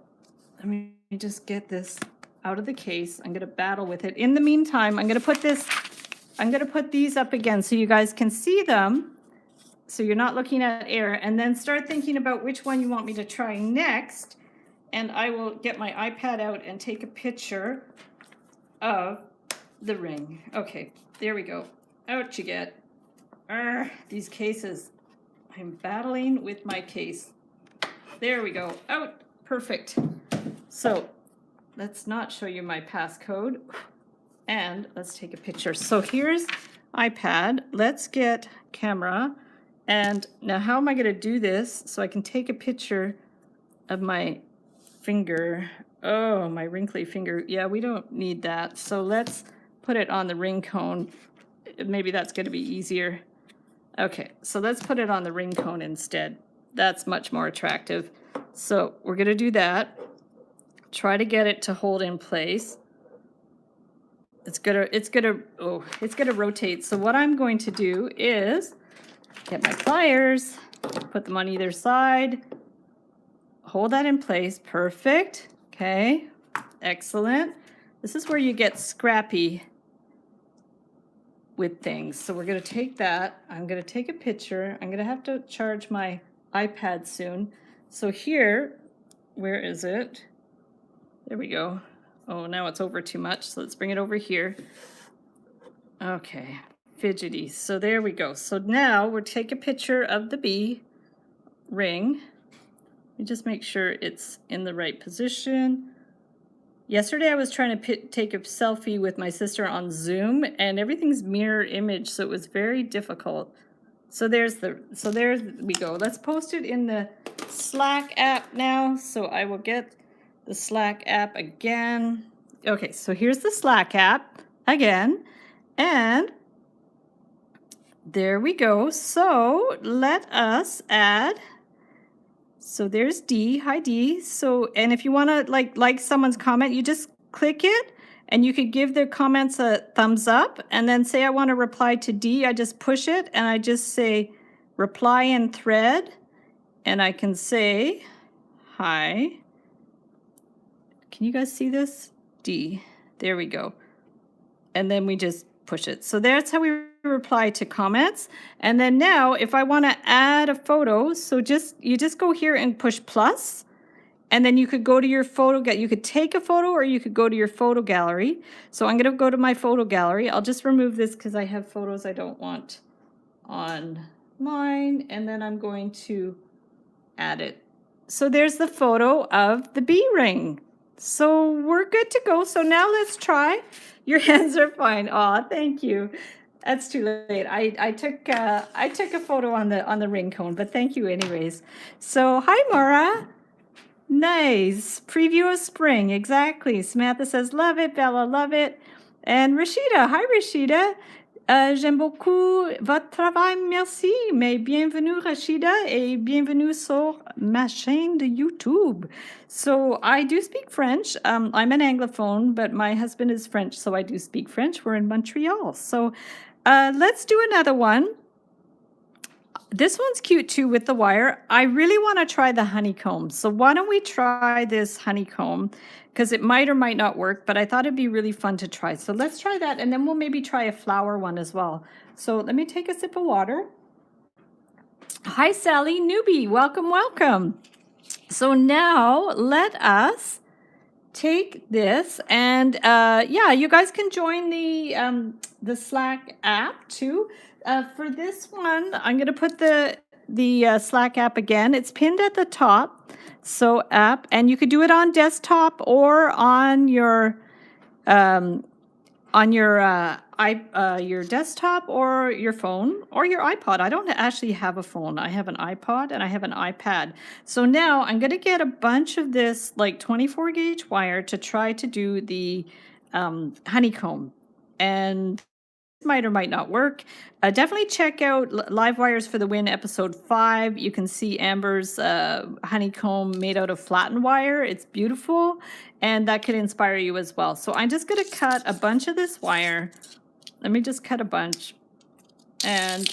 let me just get this out of the case. I'm going to battle with it. In the meantime, I'm going to put these up again so you guys can see them. So you're not looking at air, and then start thinking about which one you want me to try next. And I will get my iPad out and take a picture of the ring. Okay, there we go. Out you get. These cases. I'm battling with my case. There we go. Out. Perfect. So let's not show you my passcode. And let's take a picture. So here's iPad. Let's get camera. And now how am I going to do this so I can take a picture of my finger? Oh, my wrinkly finger. Yeah, we don't need that. So let's put it on the ring cone. Maybe that's going to be easier. Okay, so let's put it on the ring cone instead. That's much more attractive. So we're going to do that. Try to get it to hold in place. It's gonna rotate. So what I'm going to do is get my pliers, put them on either side, hold that in place. Perfect. Okay, excellent. This is where you get scrappy with things. So we're going to take that. I'm going to take a picture. I'm going to have to charge my iPad soon. So here, where is it? There we go. Oh, now it's over too much. So let's bring it over here. Okay. Fidgety. So there we go. So now we'll take a picture of the bee ring. Let me just make sure it's in the right position. Yesterday I was trying to take a selfie with my sister on Zoom and everything's mirror image, so it was very difficult. So there we go. Let's post it in the Slack app now. So I will get the Slack app again. Okay, so here's the Slack app again. And there we go. So let us add. So there's D. Hi, D. So, and if you want to like someone's comment, you just click it and you could give their comments a thumbs up and then say, I want to reply to D. I just push it and I just say reply in thread and I can say, hi. Can you guys see this? D. There we go. And then we just push it. So that's how we reply to comments. And then now if I want to add a photo, so you just go here and push plus, and then you could go to your photo, you could take a photo or you could go to your photo gallery. So I'm going to go to my photo gallery. I'll just remove this because I have photos I don't want on mine, and then I'm going to add it. So there's the photo of the bee ring. So we're good to go. So now let's try. Your hands are fine. Aw, thank you. That's too late. I took a photo on the ring cone, but thank you anyways. So hi Mara. Nice. Preview of spring. Exactly. Samantha says love it. Bella love it. And Rashida. Hi Rashida. J'aime beaucoup votre travail, merci. Mais bienvenue Rashida et bienvenue sur ma chaîne de YouTube. So I do speak French. I'm an Anglophone, but my husband is French, so I do speak French. We're in Montreal. So let's do another one. This one's cute too with the wire. I really want to try the honeycomb. So why don't we try this honeycomb? Because it might or might not work, but I thought it'd be really fun to try. So let's try that, and then we'll maybe try a flower one as well. So let me take a sip of water. Hi, Sally Newbie. Welcome, welcome. So now let us take this, and yeah, you guys can join the Slack app too. For this one, I'm going to put the Slack app again. It's pinned at the top. So app, and you could do it on desktop or on your your desktop or your phone or your iPod. I don't actually have a phone. I have an iPod and I have an iPad. So now I'm going to get a bunch of this like 24 gauge wire to try to do the honeycomb, and might or might not work. Definitely check out Live Wires for the Win episode 5. You can see Amber's honeycomb made out of flattened wire. It's beautiful, and that could inspire you as well. So I'm just going to cut a bunch of this wire. Let me just cut a bunch, and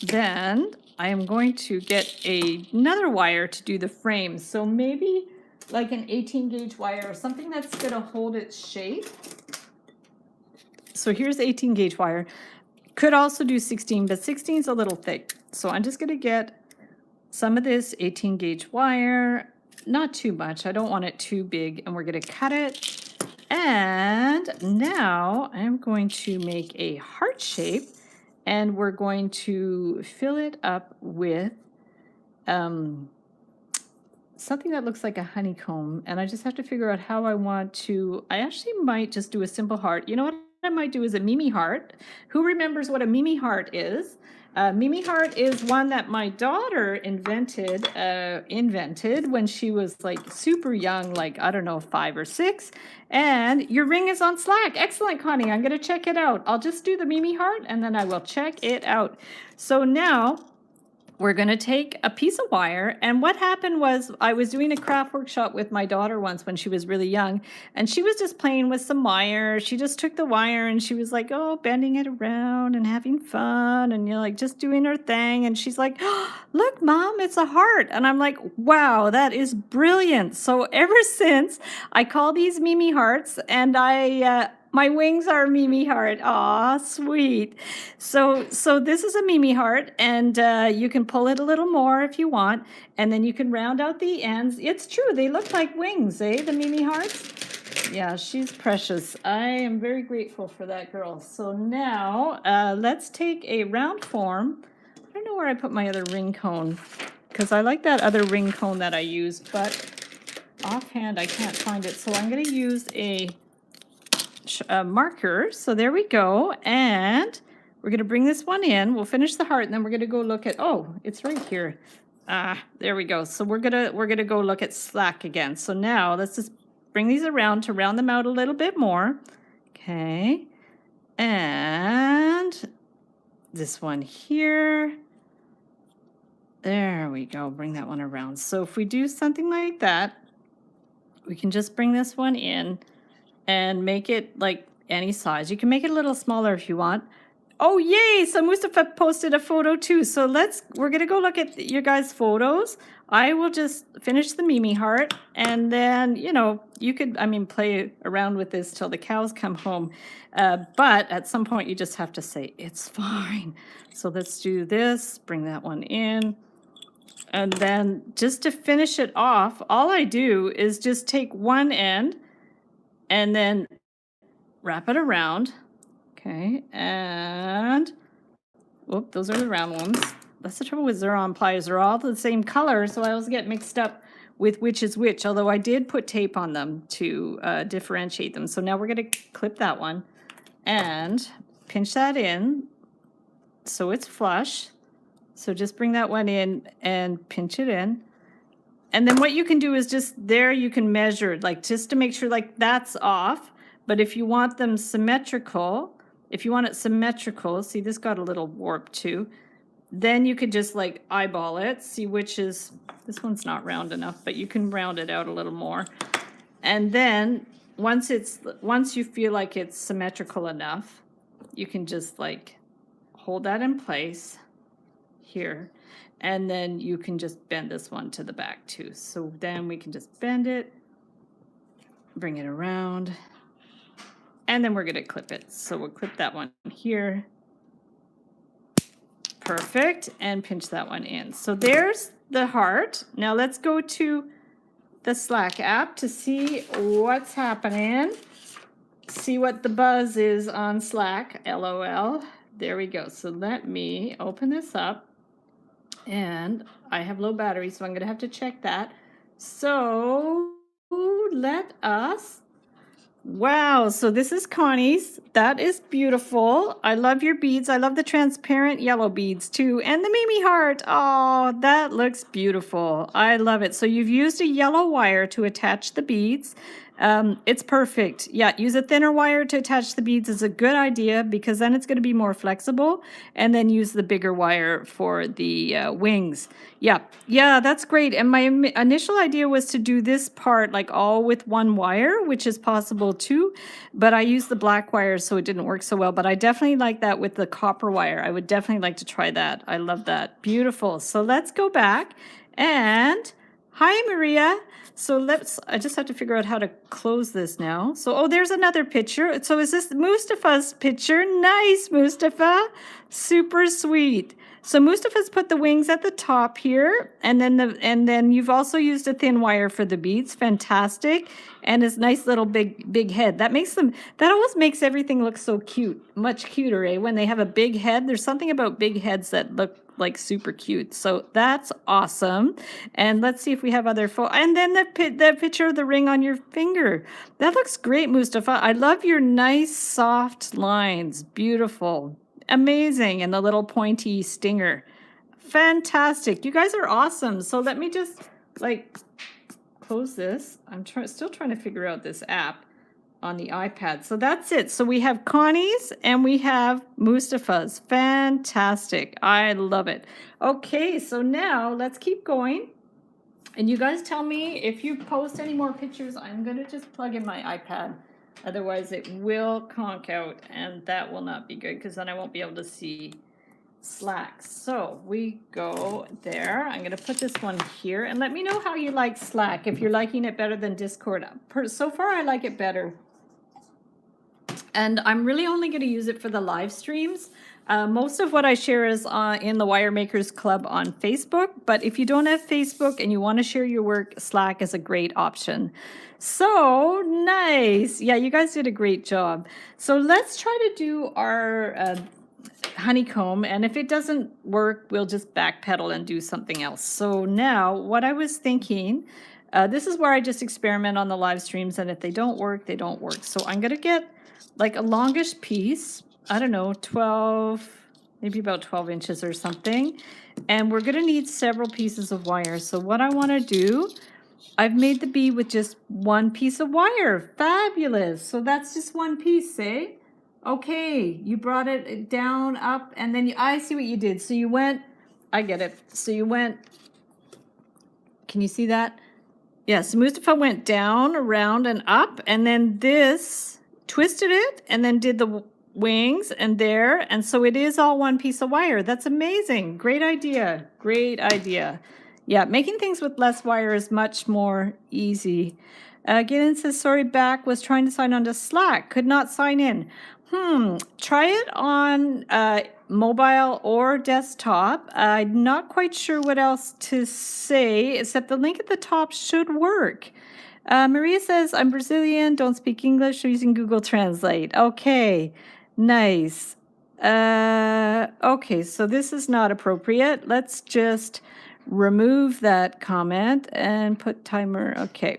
then I am going to get another wire to do the frame. So maybe like an 18 gauge wire or something that's going to hold its shape. So here's 18 gauge wire. Could also do 16, but 16 is a little thick. So I'm just going to get some of this 18 gauge wire, not too much. I don't want it too big, and we're going to cut it. And now I'm going to make a heart shape, and we're going to fill it up with something that looks like a honeycomb. And I just have to figure out how I want to. I actually might just do a simple heart. You know what I might do is a Mimi heart. Who remembers what a Mimi heart is? Mimi heart is one that my daughter invented when she was like super young, like, I don't know, 5 or 6. And your ring is on Slack. Excellent, Connie. I'm going to check it out. I'll just do the Mimi heart and then I will check it out. So now we're going to take a piece of wire, and what happened was I was doing a craft workshop with my daughter once when she was really young, and she was just playing with some wire. She just took the wire and she was like, oh, bending it around and having fun, and like just doing her thing. And she's like, oh, look, Mom, it's a heart. And I'm like, wow, that is brilliant. So ever since, I call these Mimi hearts, and my wings are Mimi heart. Aw, sweet. So this is a Mimi heart, and you can pull it a little more if you want, and then you can round out the ends. It's true, they look like wings, eh, the Mimi hearts? Yeah, she's precious. I am very grateful for that girl. So now let's take a round form. I don't know where I put my other ring cone, because I like that other ring cone that I used, but offhand I can't find it. So I'm going to use a marker. So there we go, and we're going to bring this one in. We'll finish the heart, and then we're going to go look at, oh, it's right here. There we go. So we're gonna go look at Slack again. So now let's just bring these around to round them out a little bit more. Okay, and this one here. There we go. Bring that one around. So if we do something like that, we can just bring this one in and make it like any size. You can make it a little smaller if you want. Oh, yay! So Mustafa posted a photo too. So we're going to go look at your guys' photos. I will just finish the Mimi heart, and then, you could, play around with this till the cows come home. But at some point you just have to say, it's fine. So let's do this, bring that one in. And then just to finish it off, all I do is just take one end and then wrap it around. Okay, and whoop, those are the round ones. That's the trouble with Xeron pliers. They're all the same color, so I always get mixed up with which is which, although I did put tape on them to differentiate them. So now we're going to clip that one and pinch that in so it's flush. So just bring that one in and pinch it in. And then what you can do is just there you can measure, like just to make sure like that's off. But if you want them symmetrical, if you want it symmetrical, see this got a little warp too, then you could just like eyeball it, see which is, this one's not round enough, but you can round it out a little more. And then once you feel like it's symmetrical enough, you can just like hold that in place here. And then you can just bend this one to the back too. So then we can just bend it, bring it around, and then we're going to clip it. So we'll clip that one here. Perfect. And pinch that one in. So there's the heart. Now let's go to the Slack app to see what's happening. See what the buzz is on Slack. LOL. There we go. So let me open this up. And I have low battery, so I'm going to have to check that. So let us. Wow, so this is Connie's. That is beautiful. I love your beads. I love the transparent yellow beads too. And the Mimi heart. Oh, that looks beautiful. I love it. So you've used a yellow wire to attach the beads. It's perfect. Yeah, use a thinner wire to attach the beads is a good idea because then it's going to be more flexible. And then use the bigger wire for the wings. Yeah, that's great. And my initial idea was to do this part like all with one wire, which is possible too. But I used the black wire, so it didn't work so well. But I definitely like that with the copper wire. I would definitely like to try that. I love that. Beautiful. So let's go back and hi, Maria. So I just have to figure out how to close this now. So, oh, there's another picture. So is this Mustafa's picture? Nice, Mustafa. Super sweet. So Mustafa's put the wings at the top here, and then you've also used a thin wire for the beads. Fantastic. And his nice little big head. That always makes everything look so cute. Much cuter, eh? When they have a big head. There's something about big heads that look like super cute. So that's awesome. And let's see if we have other photos. And then the picture of the ring on your finger. That looks great, Mustafa. I love your nice soft lines. Beautiful. Amazing. And the little pointy stinger. Fantastic. You guys are awesome. So let me just like close this. I'm still trying to figure out this app on the iPad. So that's it. So we have Connie's and we have Mustafa's. Fantastic. I love it. Okay, so now let's keep going. And you guys tell me if you post any more pictures. I'm going to just plug in my iPad. Otherwise it will conk out and that will not be good because then I won't be able to see Slack. So we go there. I'm going to put this one here and let me know how you like Slack. If you're liking it better than Discord. So far I like it better. And I'm really only going to use it for the live streams. Most of what I share is in the Wire Makers Club on Facebook. But if you don't have Facebook and you want to share your work, Slack is a great option. So nice. Yeah, you guys did a great job. So let's try to do our honeycomb. And if it doesn't work, we'll just backpedal and do something else. So now what I was thinking, this is where I just experiment on the live streams. And if they don't work, they don't work. So I'm going to get like a longish piece, I don't know, 12, maybe about 12 inches or something. And we're going to need several pieces of wire. So what I want to do, I've made the bead with just one piece of wire. Fabulous. So that's just one piece, eh? Okay, you brought it down, up, and then I see what you did. So you went, I get it. So you went, can you see that? Yeah, so Mustafa went down, around, and up, and then this twisted it, and then did the wings, and there, and so it is all one piece of wire. That's amazing. Great idea. Great idea. Yeah, making things with less wire is much more easy. Gideon says, sorry, back, was trying to sign on to Slack. Could not sign in. Try it on mobile or desktop. I'm not quite sure what else to say, except the link at the top should work. Maria says, I'm Brazilian, don't speak English, using Google Translate. Okay, nice. Okay, so this is not appropriate. Let's just remove that comment and put timer. Okay.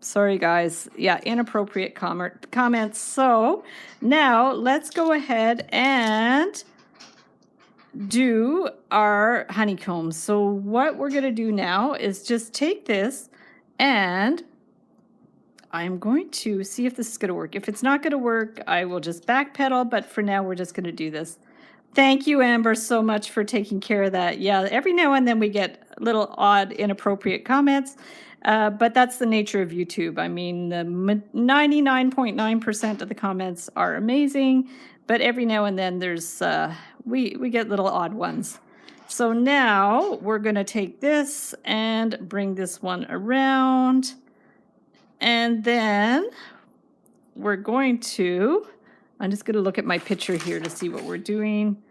Sorry, guys. Yeah, inappropriate comments. So now let's go ahead and do our honeycomb. So what we're going to do now is just take this, and I'm going to see if this is going to work. If it's not going to work, I will just backpedal, but for now we're just going to do this. Thank you, Amber, so much for taking care of that. Yeah, every now and then we get little odd, inappropriate comments, but that's the nature of YouTube. I mean, 99.9% of the comments are amazing, but every now and then there's we get little odd ones. So now we're going to take this and bring this one around, and then we're going to, I'm just going to look at my picture here to see what we're doing.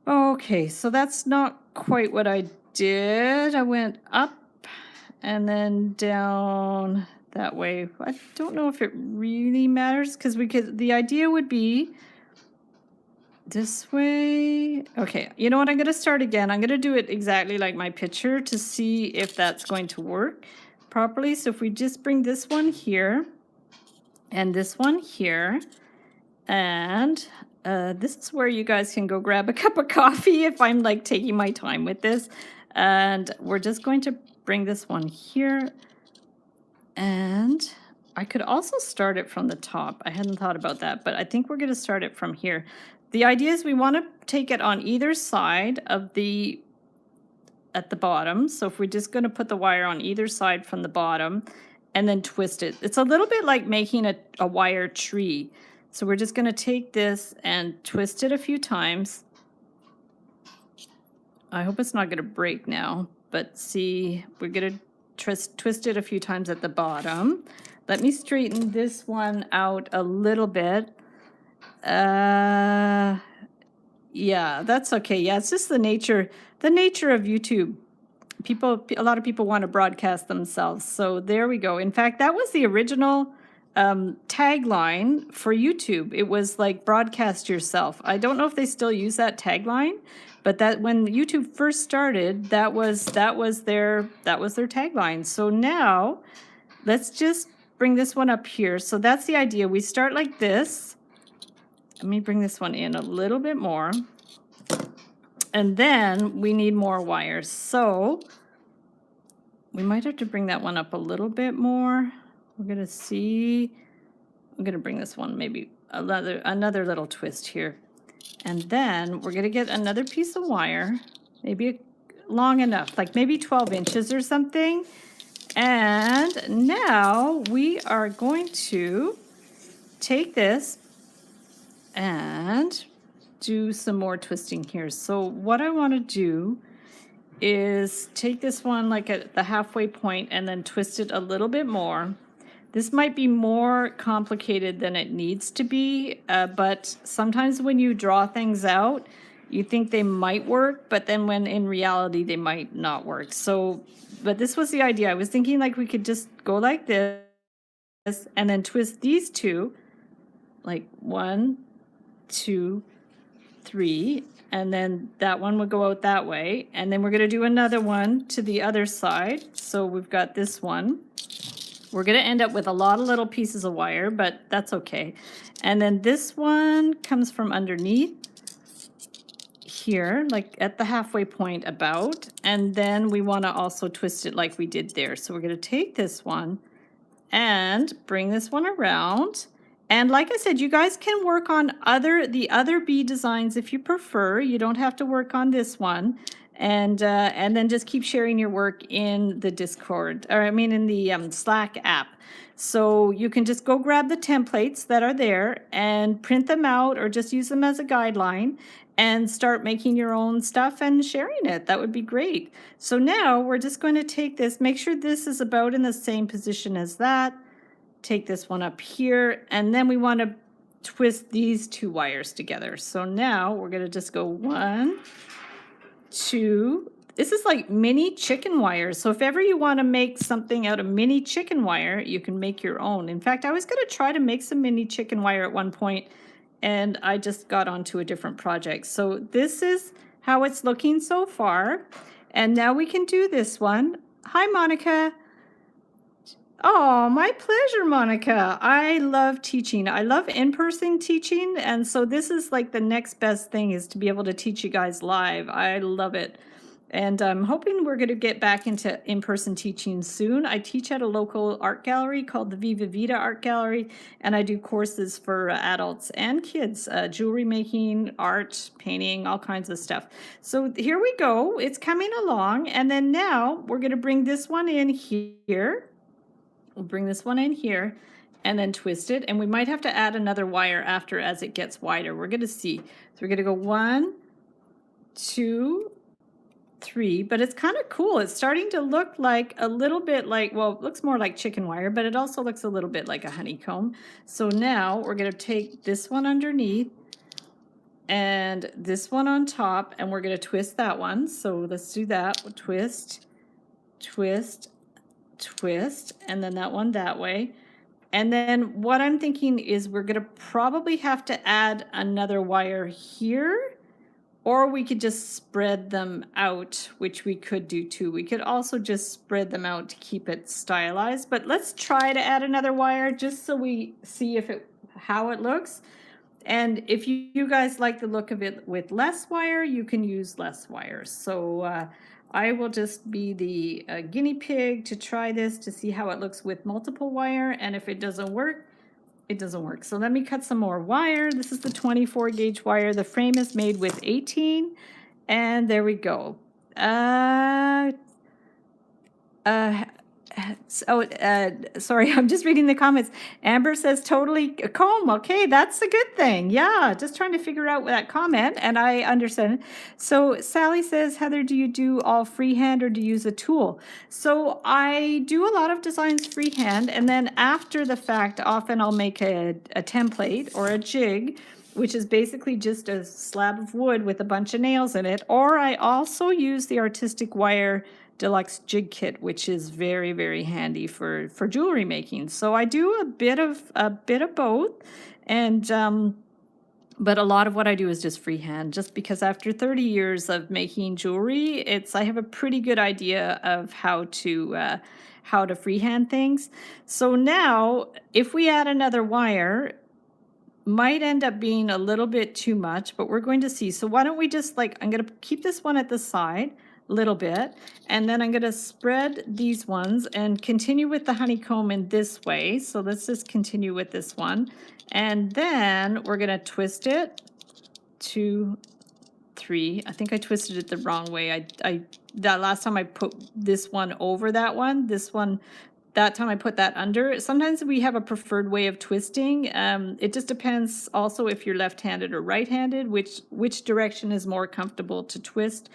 Okay, so that's not quite what I did. I went up and then down that way. I don't know if it really matters because the idea would be this way. Okay, you know what? I'm going to start again. I'm going to do it exactly like my picture to see if that's going to work properly. So if we just bring this one here and this one here, and this is where you guys can go grab a cup of coffee if I'm like taking my time with this. And we're just going to bring this one here. And I could also start it from the top. I hadn't thought about that, but I think we're going to start it from here. The idea is we want to take it on either side of at the bottom. So if we're just going to put the wire on either side from the bottom and then twist it. It's a little bit like making a wire tree. So we're just going to take this and twist it a few times. I hope it's not going to break now, but see, we're going to twist it a few times at the bottom. Let me straighten this one out a little bit. Yeah, that's okay. Yeah, it's just the nature of YouTube. A lot of people want to broadcast themselves. So there we go. In fact, that was the original tagline for YouTube. It was like broadcast yourself. I don't know if they still use that tagline, but that when YouTube first started, that was their tagline. So now let's just bring this one up here. So that's the idea. We start like this. Let me bring this one in a little bit more. And then we need more wires. So we might have to bring that one up a little bit more. We're going to see. I'm going to bring this one maybe another little twist here. And then we're going to get another piece of wire, maybe long enough, like maybe 12 inches or something. And now we are going to take this and do some more twisting here. So what I want to do is take this one like at the halfway point and then twist it a little bit more. This might be more complicated than it needs to be, but sometimes when you draw things out, you think they might work, but then when in reality they might not work. So, but this was the idea. I was thinking like we could just go like this and then twist these two, like 1, 2, 3, and then that one would go out that way. And then we're going to do another one to the other side. So we've got this one. We're going to end up with a lot of little pieces of wire, but that's okay. And then this one comes from underneath here, like at the halfway point about. And then we want to also twist it like we did there. So we're going to take this one and bring this one around. And like I said, you guys can work on the other bead designs if you prefer. You don't have to work on this one. And then just keep sharing your work in the Discord, or I mean in the Slack app. So you can just go grab the templates that are there and print them out or just use them as a guideline and start making your own stuff and sharing it. That would be great. So now we're just going to take this, make sure this is about in the same position as that. Take this one up here, and then we want to twist these two wires together. So now we're going to just go 1, 2. This is like mini chicken wires. So if ever you want to make something out of mini chicken wire, you can make your own. In fact, I was going to try to make some mini chicken wire at one point, and I just got onto a different project. So this is how it's looking so far. And now we can do this one. Hi, Monica. Oh, my pleasure, Monica. I love teaching. I love in-person teaching. And so this is like the next best thing is to be able to teach you guys live. I love it. And I'm hoping we're going to get back into in-person teaching soon. I teach at a local art gallery called the Viva Vita Art Gallery, and I do courses for adults and kids, jewelry making, art, painting, all kinds of stuff. So here we go. It's coming along. And then now we're going to bring this one in here. We'll bring this one in here and then twist it. And we might have to add another wire after as it gets wider. We're going to see. So we're going to go 1, 2, 3, but it's kind of cool. It's starting to look like a little bit like, well, it looks more like chicken wire, but it also looks a little bit like a honeycomb. So now we're going to take this one underneath and this one on top, and we're going to twist that one. So let's do that. We'll twist, twist, twist, and then that one that way. And then what I'm thinking is we're going to probably have to add another wire here, or we could just spread them out, which we could do too. We could also just spread them out to keep it stylized, but let's try to add another wire just so we see how it looks. And if you guys like the look of it with less wire, you can use less wire. So I will just be the guinea pig to try this to see how it looks with multiple wire. And if it doesn't work, it doesn't work. So let me cut some more wire. This is the 24 gauge wire. The frame is made with 18. And there we go. Sorry, I'm just reading the comments. Amber says totally comb. Okay, that's a good thing. Yeah, just trying to figure out that comment, and I understand. So Sally says, Heather, do you do all freehand or do you use a tool? So I do a lot of designs freehand, and then after the fact, often I'll make a template or a jig, which is basically just a slab of wood with a bunch of nails in it. Or I also use the Artistic Wire Deluxe Jig Kit, which is very, very handy for jewelry making. So I do a bit of both, and but a lot of what I do is just freehand, just because after 30 years of making jewelry, I have a pretty good idea of how to freehand things. So now, if we add another wire, might end up being a little bit too much, but we're going to see. So why don't we just I'm going to keep this one at the side a little bit, and then I'm going to spread these ones and continue with the honeycomb in this way. So let's just continue with this one, and then we're going to twist it 2, 3. I think I twisted it the wrong way. That last time I put this one over that one, that time I put that under. Sometimes we have a preferred way of twisting. It just depends also if you're left-handed or right-handed, which direction is more comfortable to twist.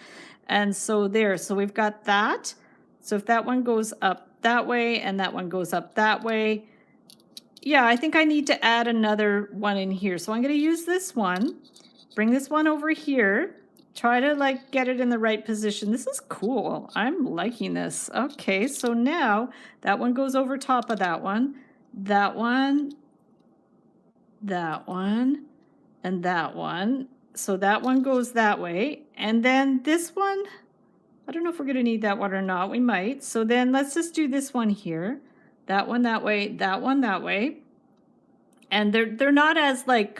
And so so we've got that. So if that one goes up that way and that one goes up that way, yeah, I think I need to add another one in here. So I'm going to use this one, bring this one over here, try to get it in the right position. This is cool. I'm liking this. Okay, so now that one goes over top of that one, that one, that one, and that one. So that one goes that way. And then this one, I don't know if we're going to need that one or not. We might. So then let's just do this one here. That one that way, that one that way. And they're not as it's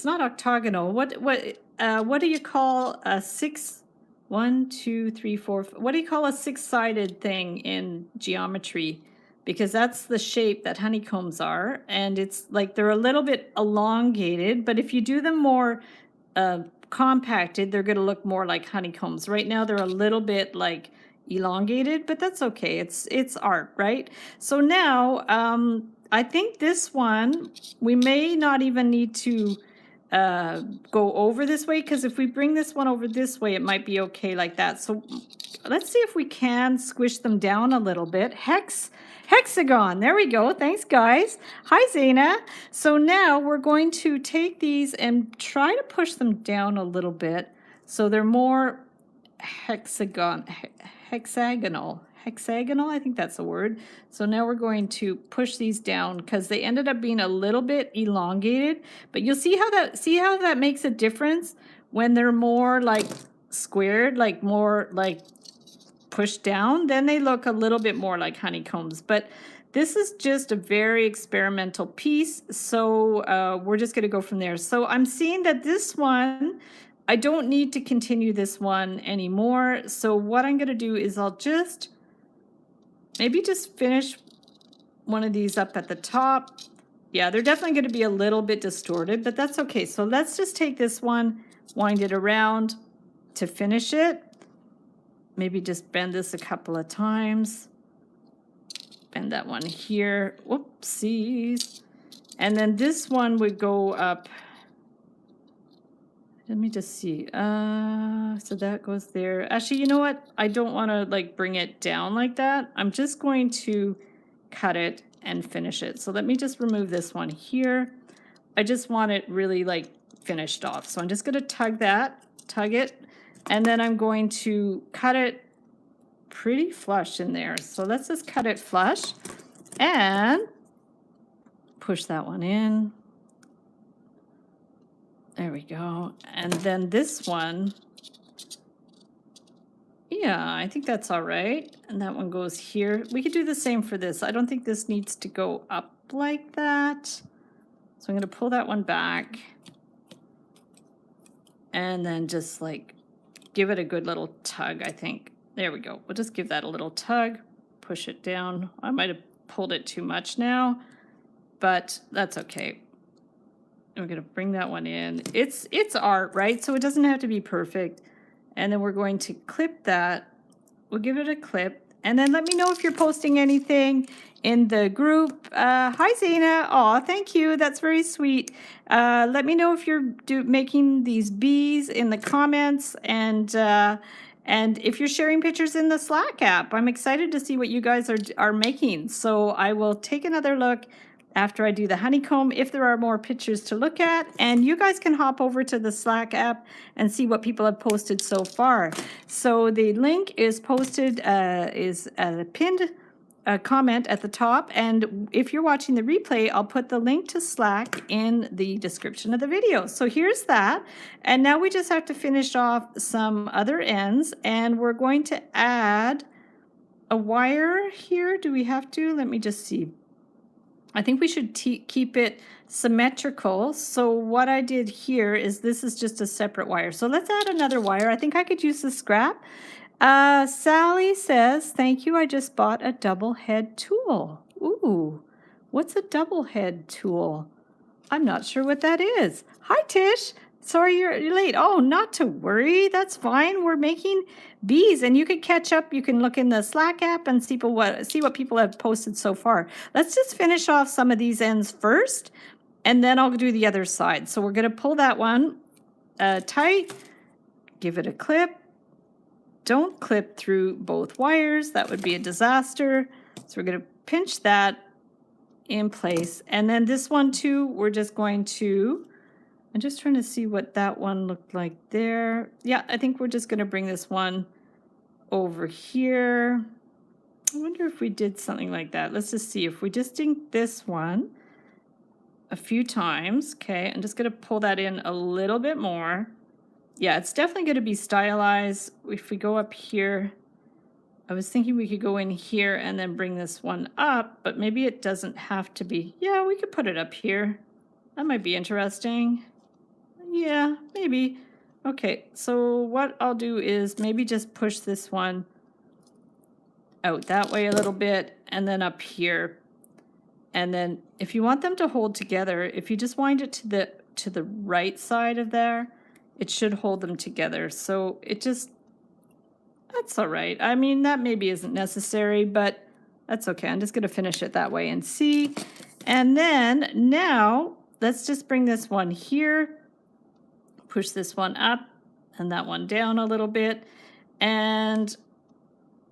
not octagonal. What do you call a 6? 1, 2, 3, 4. What do you call a 6-sided thing in geometry? Because that's the shape that honeycombs are, and it's they're a little bit elongated. But if you do them more compacted, they're going to look more like honeycombs. Right now, they're a little bit elongated, but that's okay. It's art, right? So now I think this one we may not even need to go over this way, because if we bring this one over this way, it might be okay like that. So let's see if we can squish them down a little bit. Hexagon, there we go. Thanks, guys. Hi, Zaina. So now we're going to take these and try to push them down a little bit so they're more hexagonal. I think that's the word. So now we're going to push these down because they ended up being a little bit elongated. But you'll see how that makes a difference when they're more squared, like more like pushed down, then they look a little bit more like honeycombs. But this is just a very experimental piece, so we're just going to go from there. So I'm seeing that this one, I don't need to continue this one anymore. So what I'm going to do is I'll just maybe just finish one of these up at the top. Yeah, they're definitely going to be a little bit distorted, but that's okay. So let's just take this one, wind it around to finish it. Maybe just bend this a couple of times. Bend that one here. Whoopsies. And then this one would go up. Let me just see. So that goes there. Actually, you know what? I don't want to like bring it down like that. I'm just going to cut it and finish it. So let me just remove this one here. I just want it really like finished off. So I'm just going to tug it, and then I'm going to cut it pretty flush in there. So let's just cut it flush and push that one in. There we go. And then this one, yeah, I think that's all right. And that one goes here. We could do the same for this. I don't think this needs to go up like that. So I'm going to pull that one back and then just like give it a good little tug, I think. There we go. We'll just give that a little tug, push it down. I might have pulled it too much now, but that's okay. We're going to bring that one in. It's art, right? So it doesn't have to be perfect. And then we're going to clip that. We'll give it a clip. And then let me know if you're posting anything in the group. Hi, Zaina. Aw, thank you. That's very sweet. Let me know if you're making these bees in the comments. And if you're sharing pictures in the Slack app. I'm excited to see what you guys are making. So I will take another look after I do the honeycomb, if there are more pictures to look at. And you guys can hop over to the Slack app and see what people have posted so far. So the link is posted, is a pinned comment at the top. And if you're watching the replay, I'll put the link to Slack in the description of the video. So here's that. And now we just have to finish off some other ends. And we're going to add a wire here. Do we have to? Let me just see. I think we should keep it symmetrical. So what I did here is this is just a separate wire. So let's add another wire. I think I could use the scrap. Sally says, thank you. I just bought a double head tool. Ooh, what's a double head tool? I'm not sure what that is. Hi, Tish. Sorry you're late. Oh, not to worry. That's fine. We're making bees, and you can catch up. You can look in the Slack app and see what people have posted so far. Let's just finish off some of these ends first, and then I'll do the other side. So we're going to pull that one tight, give it a clip. Don't clip through both wires. That would be a disaster. So we're going to pinch that in place. And then this one too, we're just going to... I'm just trying to see what that one looked like there. Yeah, I think we're just going to bring this one over here. I wonder if we did something like that. Let's just see if we just dink this one a few times. Okay, I'm just going to pull that in a little bit more. Yeah, it's definitely going to be stylized. If we go up here, I was thinking we could go in here and then bring this one up, but maybe it doesn't have to be. Yeah, we could put it up here. That might be interesting. Yeah, maybe. Okay, so what I'll do is maybe just push this one out that way a little bit and then up here. And then if you want them to hold together, if you just wind it to the right side of there, it should hold them together. So it just, that's all right. I mean, that maybe isn't necessary, but that's okay. I'm just going to finish it that way and see. And then now let's just bring this one here. Push this one up and that one down a little bit. And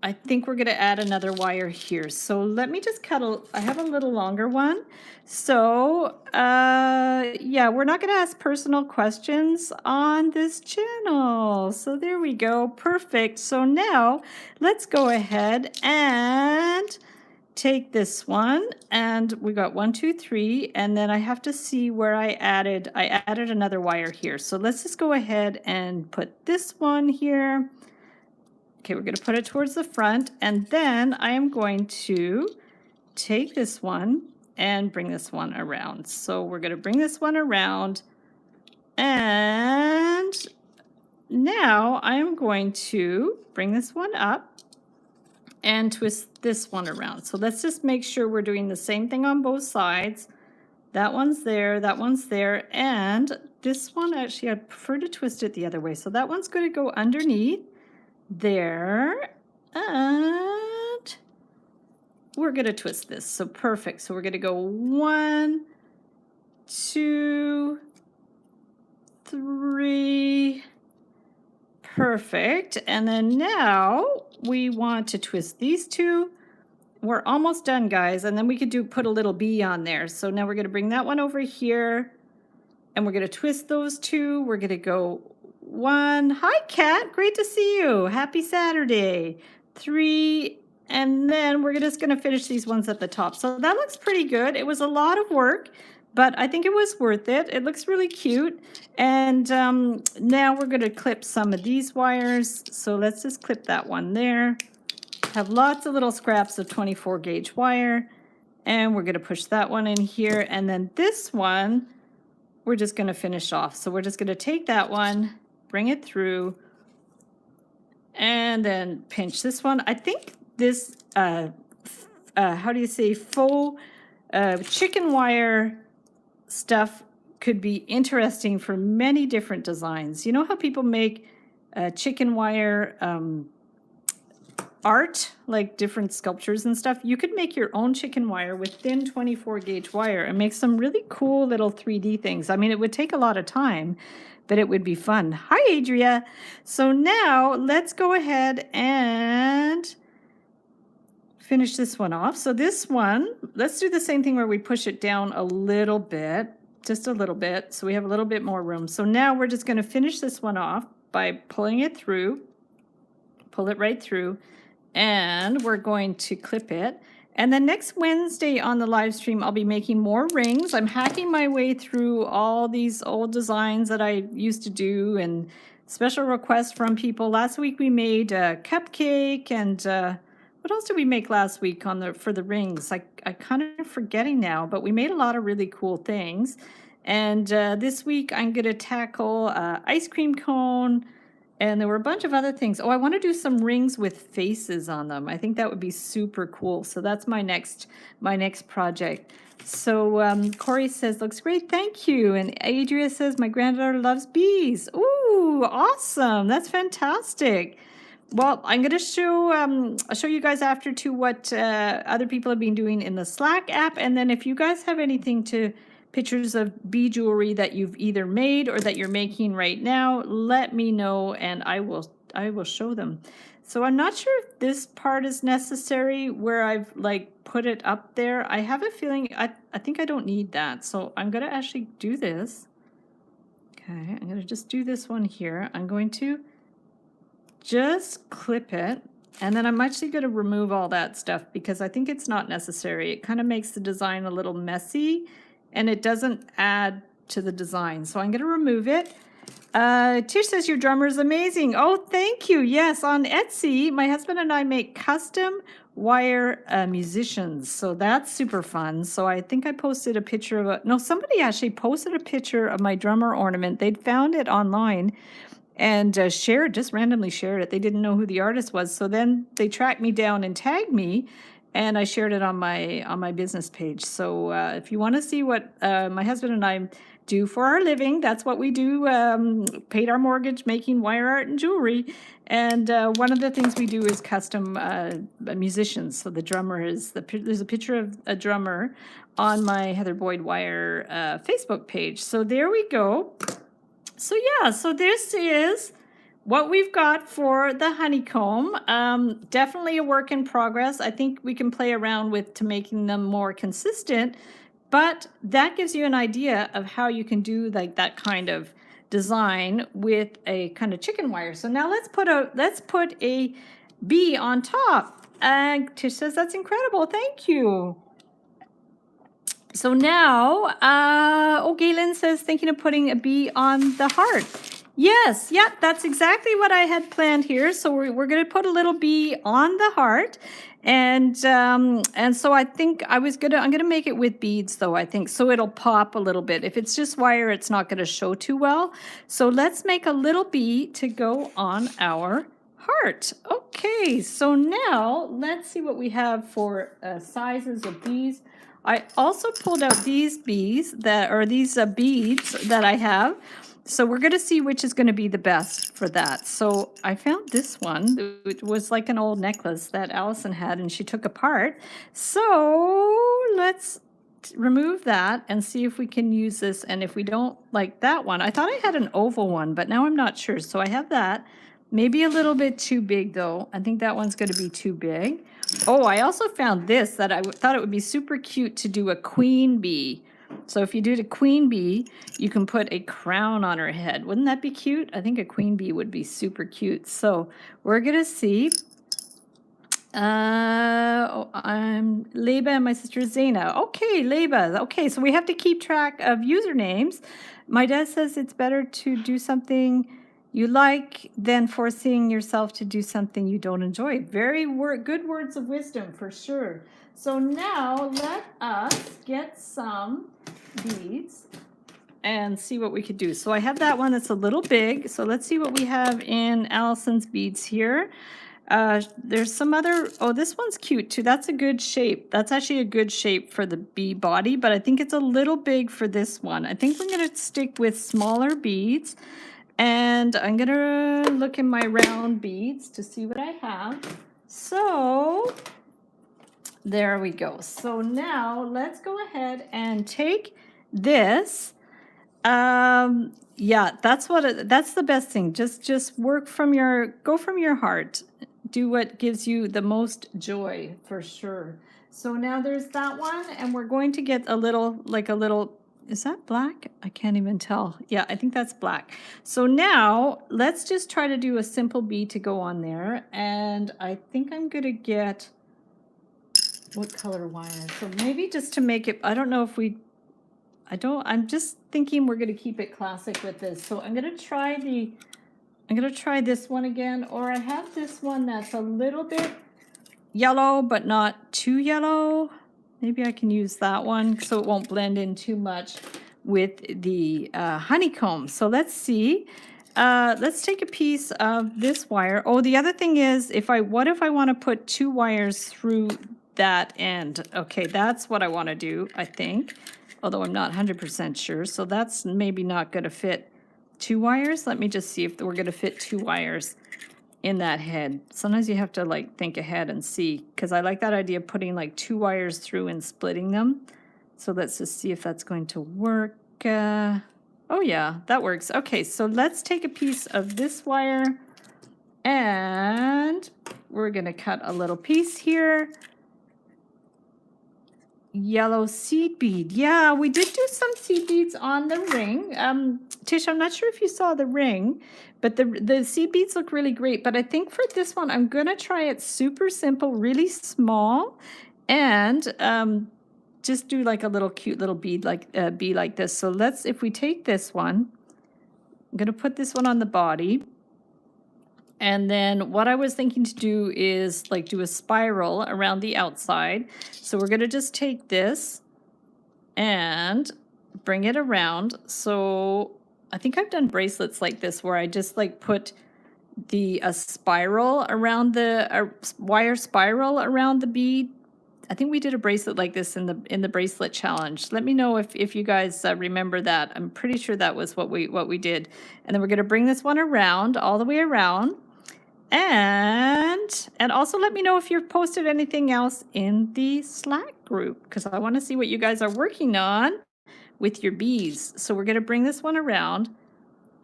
I think we're going to add another wire here. So let me just I have a little longer one. So yeah, we're not going to ask personal questions on this channel. So there we go. Perfect. So now let's go ahead and take this one, and we got 1, 2, 3, and then I have to see where I added another wire here. So let's just go ahead and put this one here. Okay, we're going to put it towards the front, and then I am going to take this one and bring this one around. So we're going to bring this one around, and now I am going to bring this one up and twist this one around. So let's just make sure we're doing the same thing on both sides. That one's there, and this one, actually, I prefer to twist it the other way. So that one's going to go underneath there, and we're going to twist this. So perfect. So we're going to go 1, 2, 3. Perfect. And then now we want to twist these two. We're almost done, guys. And then we could put a little bee on there. So now we're going to bring that one over here, and we're going to twist those two. We're going to go 1. Hi, Kat. Great to see you. Happy Saturday. 3. And then we're just going to finish these ones at the top. So that looks pretty good. It was a lot of work, but I think it was worth it. It looks really cute. And now we're going to clip some of these wires. So let's just clip that one there. Have lots of little scraps of 24 gauge wire. And we're going to push that one in here. And then this one, we're just going to finish off. So we're just going to take that one, bring it through, and then pinch this one. I think this, how do you say, faux chicken wire stuff could be interesting for many different designs. You know how people make chicken wire art, like different sculptures and stuff? You could make your own chicken wire with thin 24 gauge wire and make some really cool little 3D things. I mean, it would take a lot of time, but it would be fun. Hi, Adria. So now let's go ahead and finish this one off. So this one, let's do the same thing where we push it down a little bit, just a little bit, so we have a little bit more room. So now we're just going to finish this one off by pulling it through, pull it right through, and we're going to clip it. And then next Wednesday on the live stream, I'll be making more rings. I'm hacking my way through all these old designs that I used to do and special requests from people. Last week we made a cupcake, and what else did we make last week for the rings? I kind of forgetting now, but we made a lot of really cool things. And this week I'm going to tackle ice cream cone, and there were a bunch of other things. Oh, I want to do some rings with faces on them. I think that would be super cool. So that's my next project. So Corey says, looks great, thank you. And Adria says, my granddaughter loves bees. Ooh, awesome. That's fantastic. Well, I'm going to show you guys after to what other people have been doing in the Slack app. And then if you guys have anything pictures of bee jewelry that you've either made or that you're making right now, let me know and I will show them. So I'm not sure if this part is necessary where I've like put it up there. I have a feeling I think I don't need that. So I'm going to actually do this. Okay, I'm going to just do this one here. I'm going to just clip it, and then I'm actually going to remove all that stuff because I think it's not necessary. It kind of makes the design a little messy and it doesn't add to the design. So I'm going to remove it. Tish says your drummer is amazing. Oh, thank you. Yes, on Etsy, my husband and I make custom wire musicians. So that's super fun. So I think I posted a picture of somebody actually posted a picture of my drummer ornament. They'd found it online and just randomly shared it. They didn't know who the artist was. So then they tracked me down and tagged me, and I shared it on my business page. So if you want to see what my husband and I do for our living, that's what we do. Paid our mortgage making wire art and jewelry. And one of the things we do is custom musicians. So the drummer there's a picture of a drummer on my Heather Boyd Wire Facebook page. So there we go. So yeah, so this is what we've got for the honeycomb. Definitely a work in progress. I think we can play around to making them more consistent, but that gives you an idea of how you can do like that kind of design with a kind of chicken wire. So now let's put a bee on top. Tish says, that's incredible. Thank you. So now, Galen says, thinking of putting a bee on the heart. Yes, yeah, that's exactly what I had planned here. So we're going to put a little bee on the heart. And so I think I'm gonna make it with beads though, I think, so it'll pop a little bit. If it's just wire, it's not gonna show too well. So let's make a little bee to go on our heart. Okay, so now let's see what we have for sizes of bees. I also pulled out these beads these beads that I have. So we're going to see which is going to be the best for that. So I found this one. It was like an old necklace that Allison had and she took apart. So let's remove that and see if we can use this. And if we don't like that one, I thought I had an oval one, but now I'm not sure. So I have that. Maybe a little bit too big though. I think that one's going to be too big. Oh, I also found this that I thought it would be super cute to do a queen bee. So if you do the queen bee, you can put a crown on her head. Wouldn't that be cute? I think a queen bee would be super cute. So we're going to see. I'm Leba and my sister Zaina. Okay, Leba. Okay, so we have to keep track of usernames. My dad says it's better to do something you like than forcing yourself to do something you don't enjoy. Very good words of wisdom for sure. So now let us get some beads and see what we could do. So I have that one that's a little big. So let's see what we have in Allison's beads here. There's some other, this one's cute too. That's a good shape. That's actually a good shape for the bee body, but I think it's a little big for this one. I think we're going to stick with smaller beads. And I'm going to look in my round beads to see what I have. So there we go. So now let's go ahead and take this. Yeah, that's the best thing. Just work go from your heart. Do what gives you the most joy for sure. So now there's that one, and we're going to get a little, is that black? I can't even tell. Yeah, I think that's black. So now let's just try to do a simple bee to go on there. And I think I'm going to get, what color wire? So maybe just to make it, I don't know if I'm just thinking we're going to keep it classic with this. So I'm going to try this one again, or I have this one that's a little bit yellow, but not too yellow. Maybe I can use that one so it won't blend in too much with the honeycomb. So let's see. Let's take a piece of this wire. Oh, the other thing is, what if I want to put 2 wires through that end? Okay, that's what I want to do, I think, although I'm not 100% sure. So that's maybe not going to fit 2 wires. Let me just see if we're going to fit 2 wires in that head. Sometimes you have to think ahead and see, because I like that idea of putting 2 wires through and splitting them. So let's just see if that's going to work. Oh yeah, that works. Okay, so let's take a piece of this wire and we're going to cut a little piece here. Yellow seed bead. Yeah, we did do some seed beads on the ring. Tish, I'm not sure if you saw the ring, but the seed beads look really great. But I think for this one, I'm going to try it super simple, really small, and just do a little cute little bead like this. So if we take this one, I'm going to put this one on the body. And then what I was thinking to do is do a spiral around the outside. So we're going to just take this and bring it around. So I think I've done bracelets like this where I just put a spiral around wire spiral around the bead. I think we did a bracelet like this in the bracelet challenge. Let me know if you guys remember that. I'm pretty sure that was what we did. And then we're going to bring this one around, all the way around. And also let me know if you've posted anything else in the Slack group, because I want to see what you guys are working on with your bees. So we're going to bring this one around,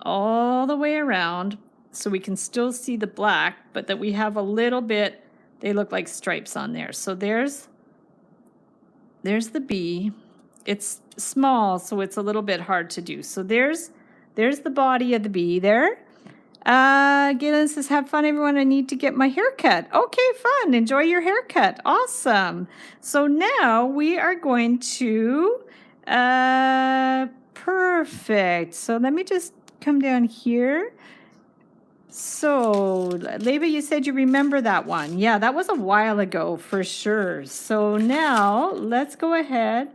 all the way around, so we can still see the black, but that we have a little bit, they look like stripes on there. So there's the bee. It's small, so it's a little bit hard to do. So there's the body of the bee there. Galen says, have fun, everyone. I need to get my haircut. Okay, fun. Enjoy your haircut. Awesome. So now we are going to, perfect. So let me just come down here. So, Leva, you said you remember that one. Yeah, that was a while ago for sure. So now let's go ahead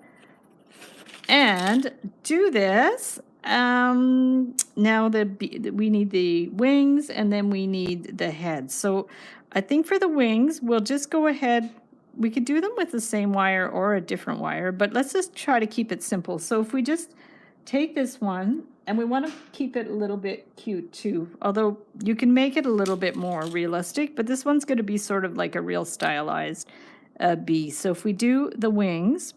and do this. Now we need the wings and then we need the head. So I think for the wings, we'll just go ahead. We could do them with the same wire or a different wire, but let's just try to keep it simple. So if we just take this one, and we want to keep it a little bit cute too, although you can make it a little bit more realistic, but this one's going to be sort of like a real stylized bee. So if we do the wings,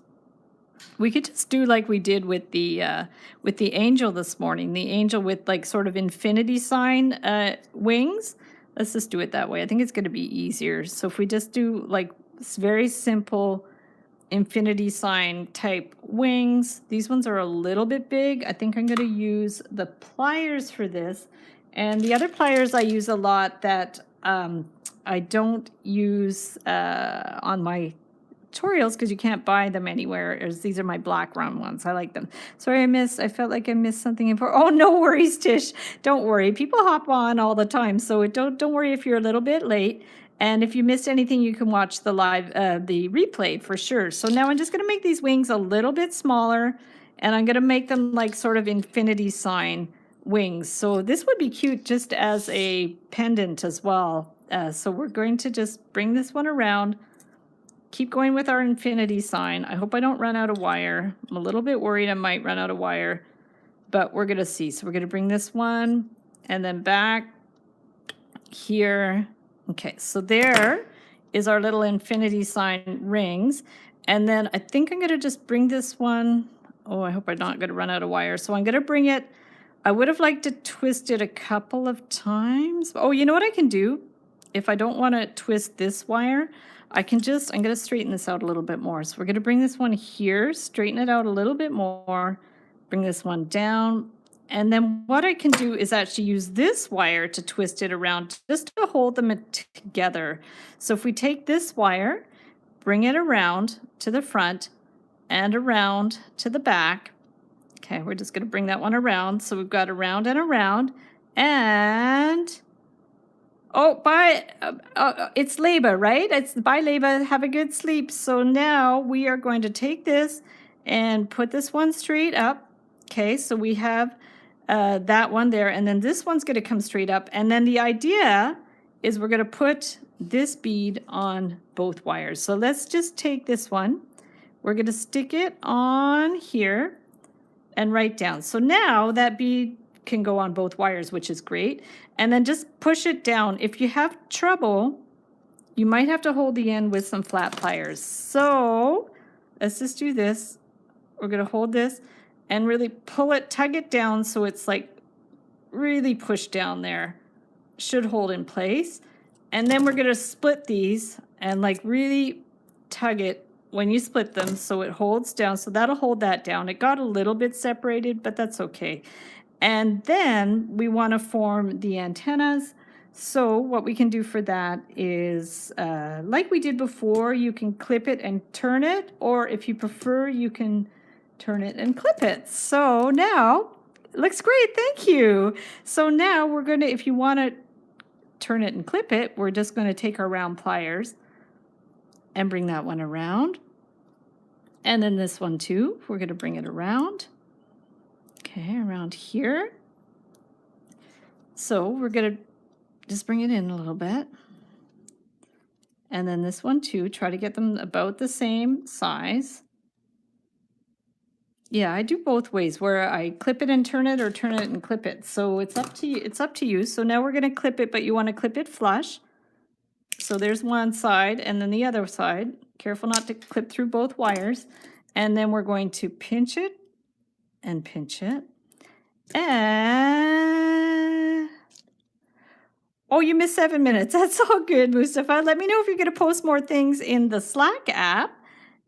we could just do like we did with the angel this morning, the angel with like sort of infinity sign wings. Let's just do it that way. I think it's going to be easier. So if we just do like very simple infinity sign type wings. These ones are a little bit big. I think I'm going to use the pliers for this. And the other pliers I use a lot that I don't use on my tutorials because you can't buy them anywhere. These are my black round ones. I like them. Sorry, I felt like I missed something important. Oh, no worries, Tish. Don't worry. People hop on all the time. So don't worry if you're a little bit late. And if you missed anything, you can watch the live, the replay for sure. So now I'm just going to make these wings a little bit smaller, and I'm going to make them like sort of infinity sign wings. So this would be cute just as a pendant as well. So we're going to just bring this one around, keep going with our infinity sign. I hope I don't run out of wire. I'm a little bit worried I might run out of wire, but we're going to see. So we're going to bring this one and then back here. Okay, so there is our little infinity sign rings. And then I think I'm going to just bring this one. Oh, I hope I'm not going to run out of wire. So I'm going to bring it. I would have liked to twist it a couple of times. Oh, you know what I can do? If I don't want to twist this wire, I'm going to straighten this out a little bit more. So we're going to bring this one here, straighten it out a little bit more, bring this one down. And then what I can do is actually use this wire to twist it around just to hold them together. So if we take this wire, bring it around to the front and around to the back. Okay, we're just going to bring that one around. So we've got around and around. And, oh, bye. It's Leba, right? It's bye, Leba. Have a good sleep. So now we are going to take this and put this one straight up. Okay, so we have that one there, and then this one's going to come straight up. And then the idea is we're going to put this bead on both wires. So let's just take this one. We're going to stick it on here and right down. So now that bead can go on both wires, which is great. And then just push it down. If you have trouble, you might have to hold the end with some flat pliers. So let's just do this. We're going to hold this and really pull it, tug it down so it's like really pushed down there. Should hold in place. And then we're going to split these and like really tug it when you split them so it holds down. So that'll hold that down. It got a little bit separated, but that's okay. And then we want to form the antennas. So what we can do for that is, like we did before, you can clip it and turn it, or if you prefer, you can turn it and clip it. So now, it looks great, thank you. So now we're going to, if you want to turn it and clip it, we're just going to take our round pliers and bring that one around. And then this one too, we're going to bring it around. Okay, around here. So we're going to just bring it in a little bit. And then this one too, try to get them about the same size. Yeah, I do both ways, where I clip it and turn it, or turn it and clip it. So it's up to you. It's up to you. So now we're going to clip it, but you want to clip it flush. So there's one side and then the other side. Careful not to clip through both wires. And then we're going to pinch it and pinch it. And oh, you missed 7 minutes. That's all good, Mustafa. Let me know if you're going to post more things in the Slack app.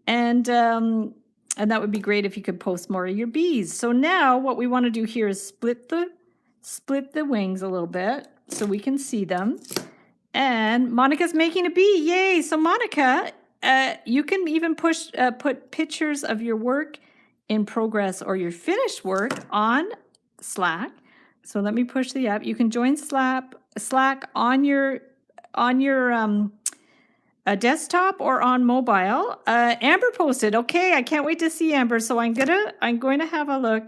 And that would be great if you could post more of your bees. So now what we want to do here is split the wings a little bit. so we can see them. And Monica's making a bee. Yay! So Monica, you can even put pictures of your work in progress or your finished work on Slack. So let me push the app. You can join Slack on your desktop or on mobile. Amber posted. Okay, I can't wait to see Amber. So I'm going to have a look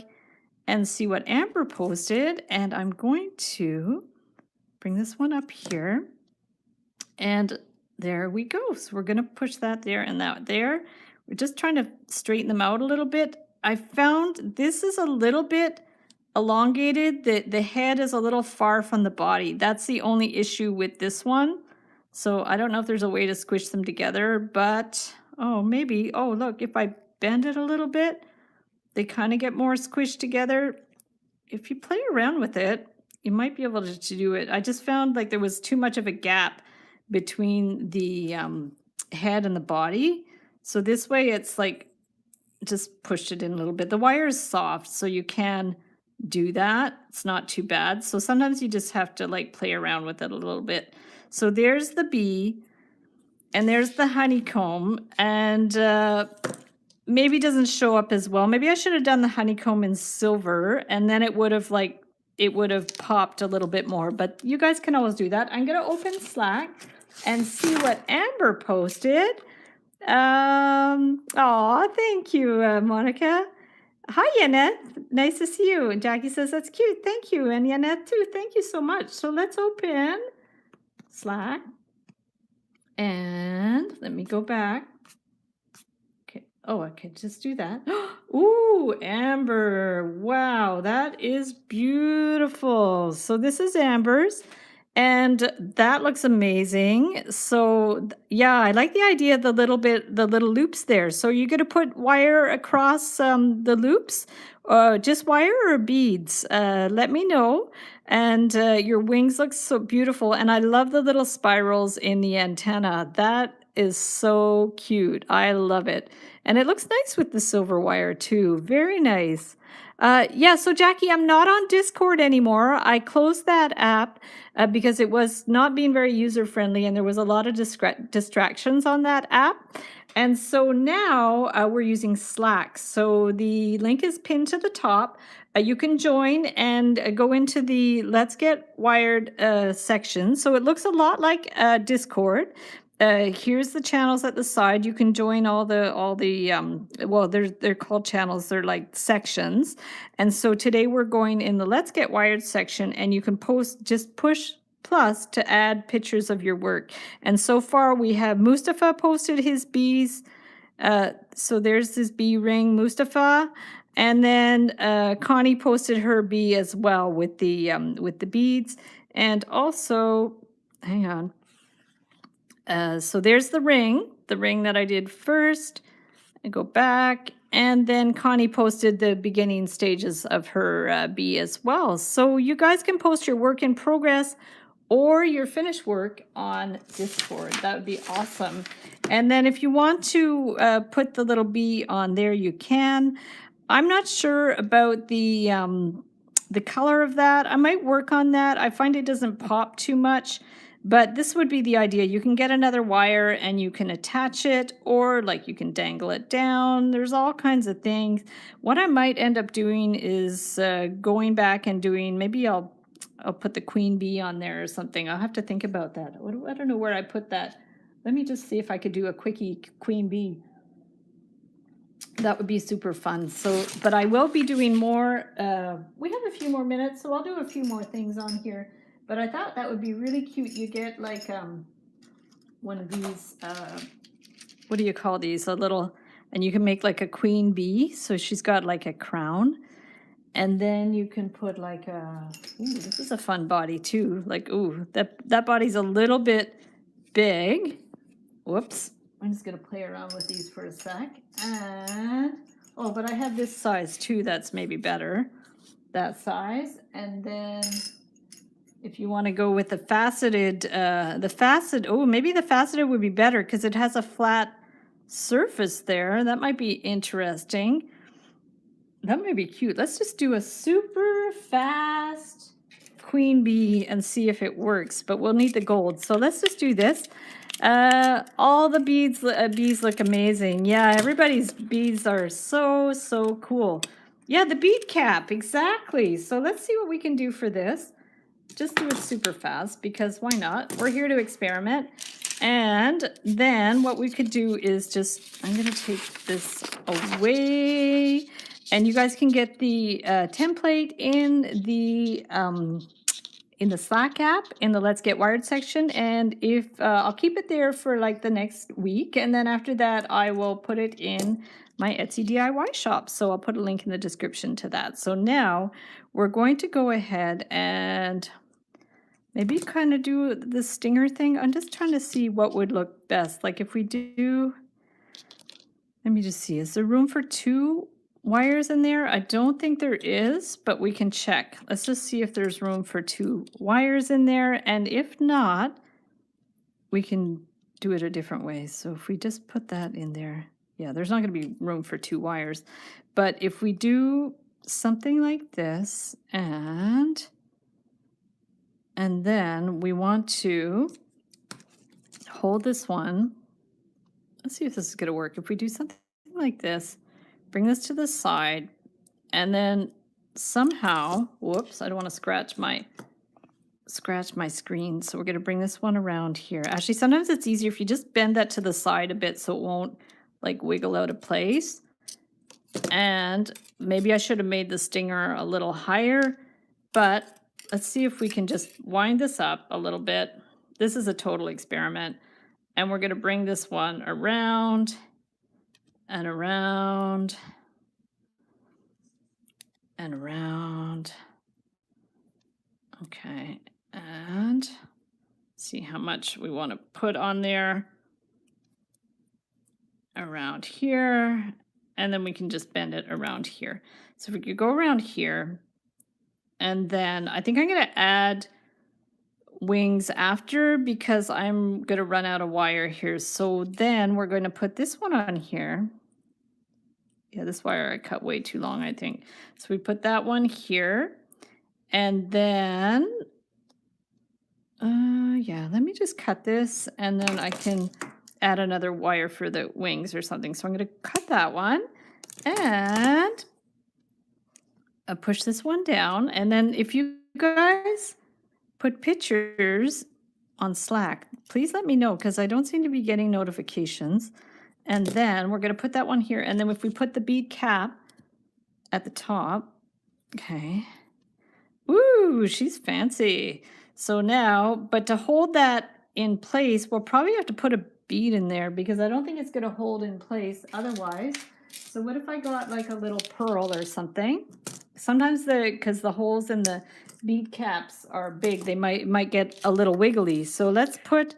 and see what Amber posted, and I'm going to bring this one up here. And there we go. So we're going to push that there and that there. We're just trying to straighten them out a little bit. I found this is a little bit elongated. The head is a little far from the body. That's the only issue with this one. So I don't know if there's a way to squish them together, but oh, maybe. Oh, look, if I bend it a little bit, they kind of get more squished together. If you play around with it, you might be able to do it. I just found like there was too much of a gap between the head and the body. So this way it's like just pushed it in a little bit. The wire is soft, so you can do that. It's not too bad. So sometimes you just have to like play around with it a little bit. So there's the bee and there's the honeycomb, and maybe doesn't show up as well. Maybe I should have done the honeycomb in silver, and then it would have popped a little bit more, but you guys can always do that. I'm going to open Slack and see what Amber posted. Oh, thank you, Monica. Hi, Yanette. Nice to see you. And Jackie says, that's cute. Thank you. And Yanette, too. Thank you so much. So let's open Slack. And let me go back. Okay. Oh, I could just do that. Ooh, Amber. Wow, that is beautiful. So this is Amber's. And that looks amazing. So yeah, I like the idea of the little loops there. So you're going to put wire across the loops, just wire or beads? Let me know. And your wings look so beautiful. And I love the little spirals in the antenna. That is so cute. I love it. And it looks nice with the silver wire too. Very nice. Yeah, so Jackie, I'm not on Discord anymore. I closed that app because it was not being very user-friendly and there was a lot of distractions on that app. And so now we're using Slack. So the link is pinned to the top. You can join and go into the Let's Get Wired section. So it looks a lot like Discord. Here's the channels at the side. You can join all the well, they're called channels. They're like sections. And so today we're going in the Let's Get Wired section, and you can just push plus to add pictures of your work. And so far we have Mustafa posted his bees. So there's this bee ring, Mustafa. And then Connie posted her bee as well with the beads. And also, hang on. So there's the ring that I did first. I go back, and then Connie posted the beginning stages of her bee as well. So you guys can post your work in progress or your finished work on Discord. That would be awesome. And then if you want to put the little bee on there, you can. I'm not sure about the color of that. I might work on that. I find it doesn't pop too much. But this would be the idea. You can get another wire and you can attach it, or like you can dangle it down. There's all kinds of things. What I might end up doing is going back and doing, maybe I'll put the queen bee on there or something. I'll have to think about that. I don't know where I put that. Let me just see if I could do a quickie queen bee. That would be super fun. So, but I will be doing more. We have a few more minutes, so I'll do a few more things on here. But I thought that would be really cute. You get like one of these, what do you call these? A little, and you can make like a queen bee. So she's got like a crown. And then you can put like a, ooh, this is a fun body too. Like, ooh, that body's a little bit big. Whoops. I'm just going to play around with these for a sec. And, oh, but I have this size too. That's maybe better. That size. And then if you want to go with the faceted, oh, maybe the faceted would be better because it has a flat surface there. That might be interesting. That might be cute. Let's just do a super fast queen bee and see if it works, but we'll need the gold. So let's just do this. All the bees look amazing. Yeah, everybody's beads are so, so cool. Yeah, the bead cap, exactly. So let's see what we can do for this. Just do it super fast because why not? We're here to experiment. And then what we could do is just, I'm going to take this away. And you guys can get the template in the Slack app in the Let's Get Wired section. And if I'll keep it there for like the next week. And then after that, I will put it in my Etsy DIY shop. So I'll put a link in the description to that. So now we're going to go ahead and maybe kind of do the stinger thing. I'm just trying to see what would look best. Like if we do, let me just see, is there room for 2 wires in there? I don't think there is, but we can check. Let's just see if there's room for 2 wires in there. And if not, we can do it a different way. So if we just put that in there, yeah, there's not going to be room for 2 wires. But if we do something like this and then we want to hold this one. Let's see if this is going to work. If we do something like this, bring this to the side, and then somehow, whoops, I don't want to scratch my screen. So we're going to bring this one around here. Actually, sometimes it's easier if you just bend that to the side a bit so it won't like wiggle out of place. And maybe I should have made the stinger a little higher, but let's see if we can just wind this up a little bit. This is a total experiment. And we're going to bring this one around and around and around. Okay. And see how much we want to put on there. Around here. And then we can just bend it around here. So if we could go around here. And then I think I'm going to add wings after because I'm going to run out of wire here. So then we're going to put this one on here. Yeah, this wire I cut way too long, I think. So we put that one here. And then, yeah, let me just cut this and then I can add another wire for the wings or something. So I'm going to cut that one and push this one down. And then if you guys put pictures on Slack, please let me know because I don't seem to be getting notifications. And then we're going to put that one here. And then if we put the bead cap at the top, okay. Ooh, she's fancy. So now, but to hold that in place, we'll probably have to put a bead in there because I don't think it's going to hold in place otherwise. So what if I got like a little pearl or something? Sometimes because the holes in the bead caps are big, they might get a little wiggly. So let's put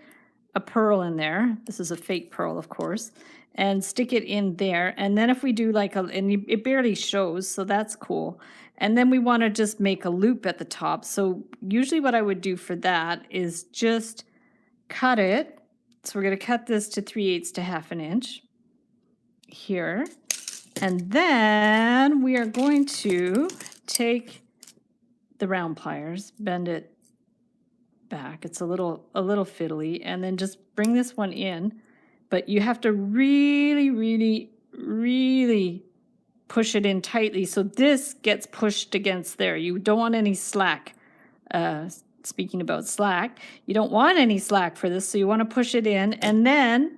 a pearl in there. This is a fake pearl, of course, and stick it in there. And then if we do like and it barely shows, so that's cool. And then we want to just make a loop at the top. So usually what I would do for that is just cut it. So we're going to cut this to 3/8 to 1/2 inch here. And then we are going to take the round pliers, bend it back. It's a little fiddly, and then just bring this one in. But you have to really, really, really push it in tightly so this gets pushed against there. You don't want any slack. Speaking about slack, you don't want any slack for this, so you want to push it in, and then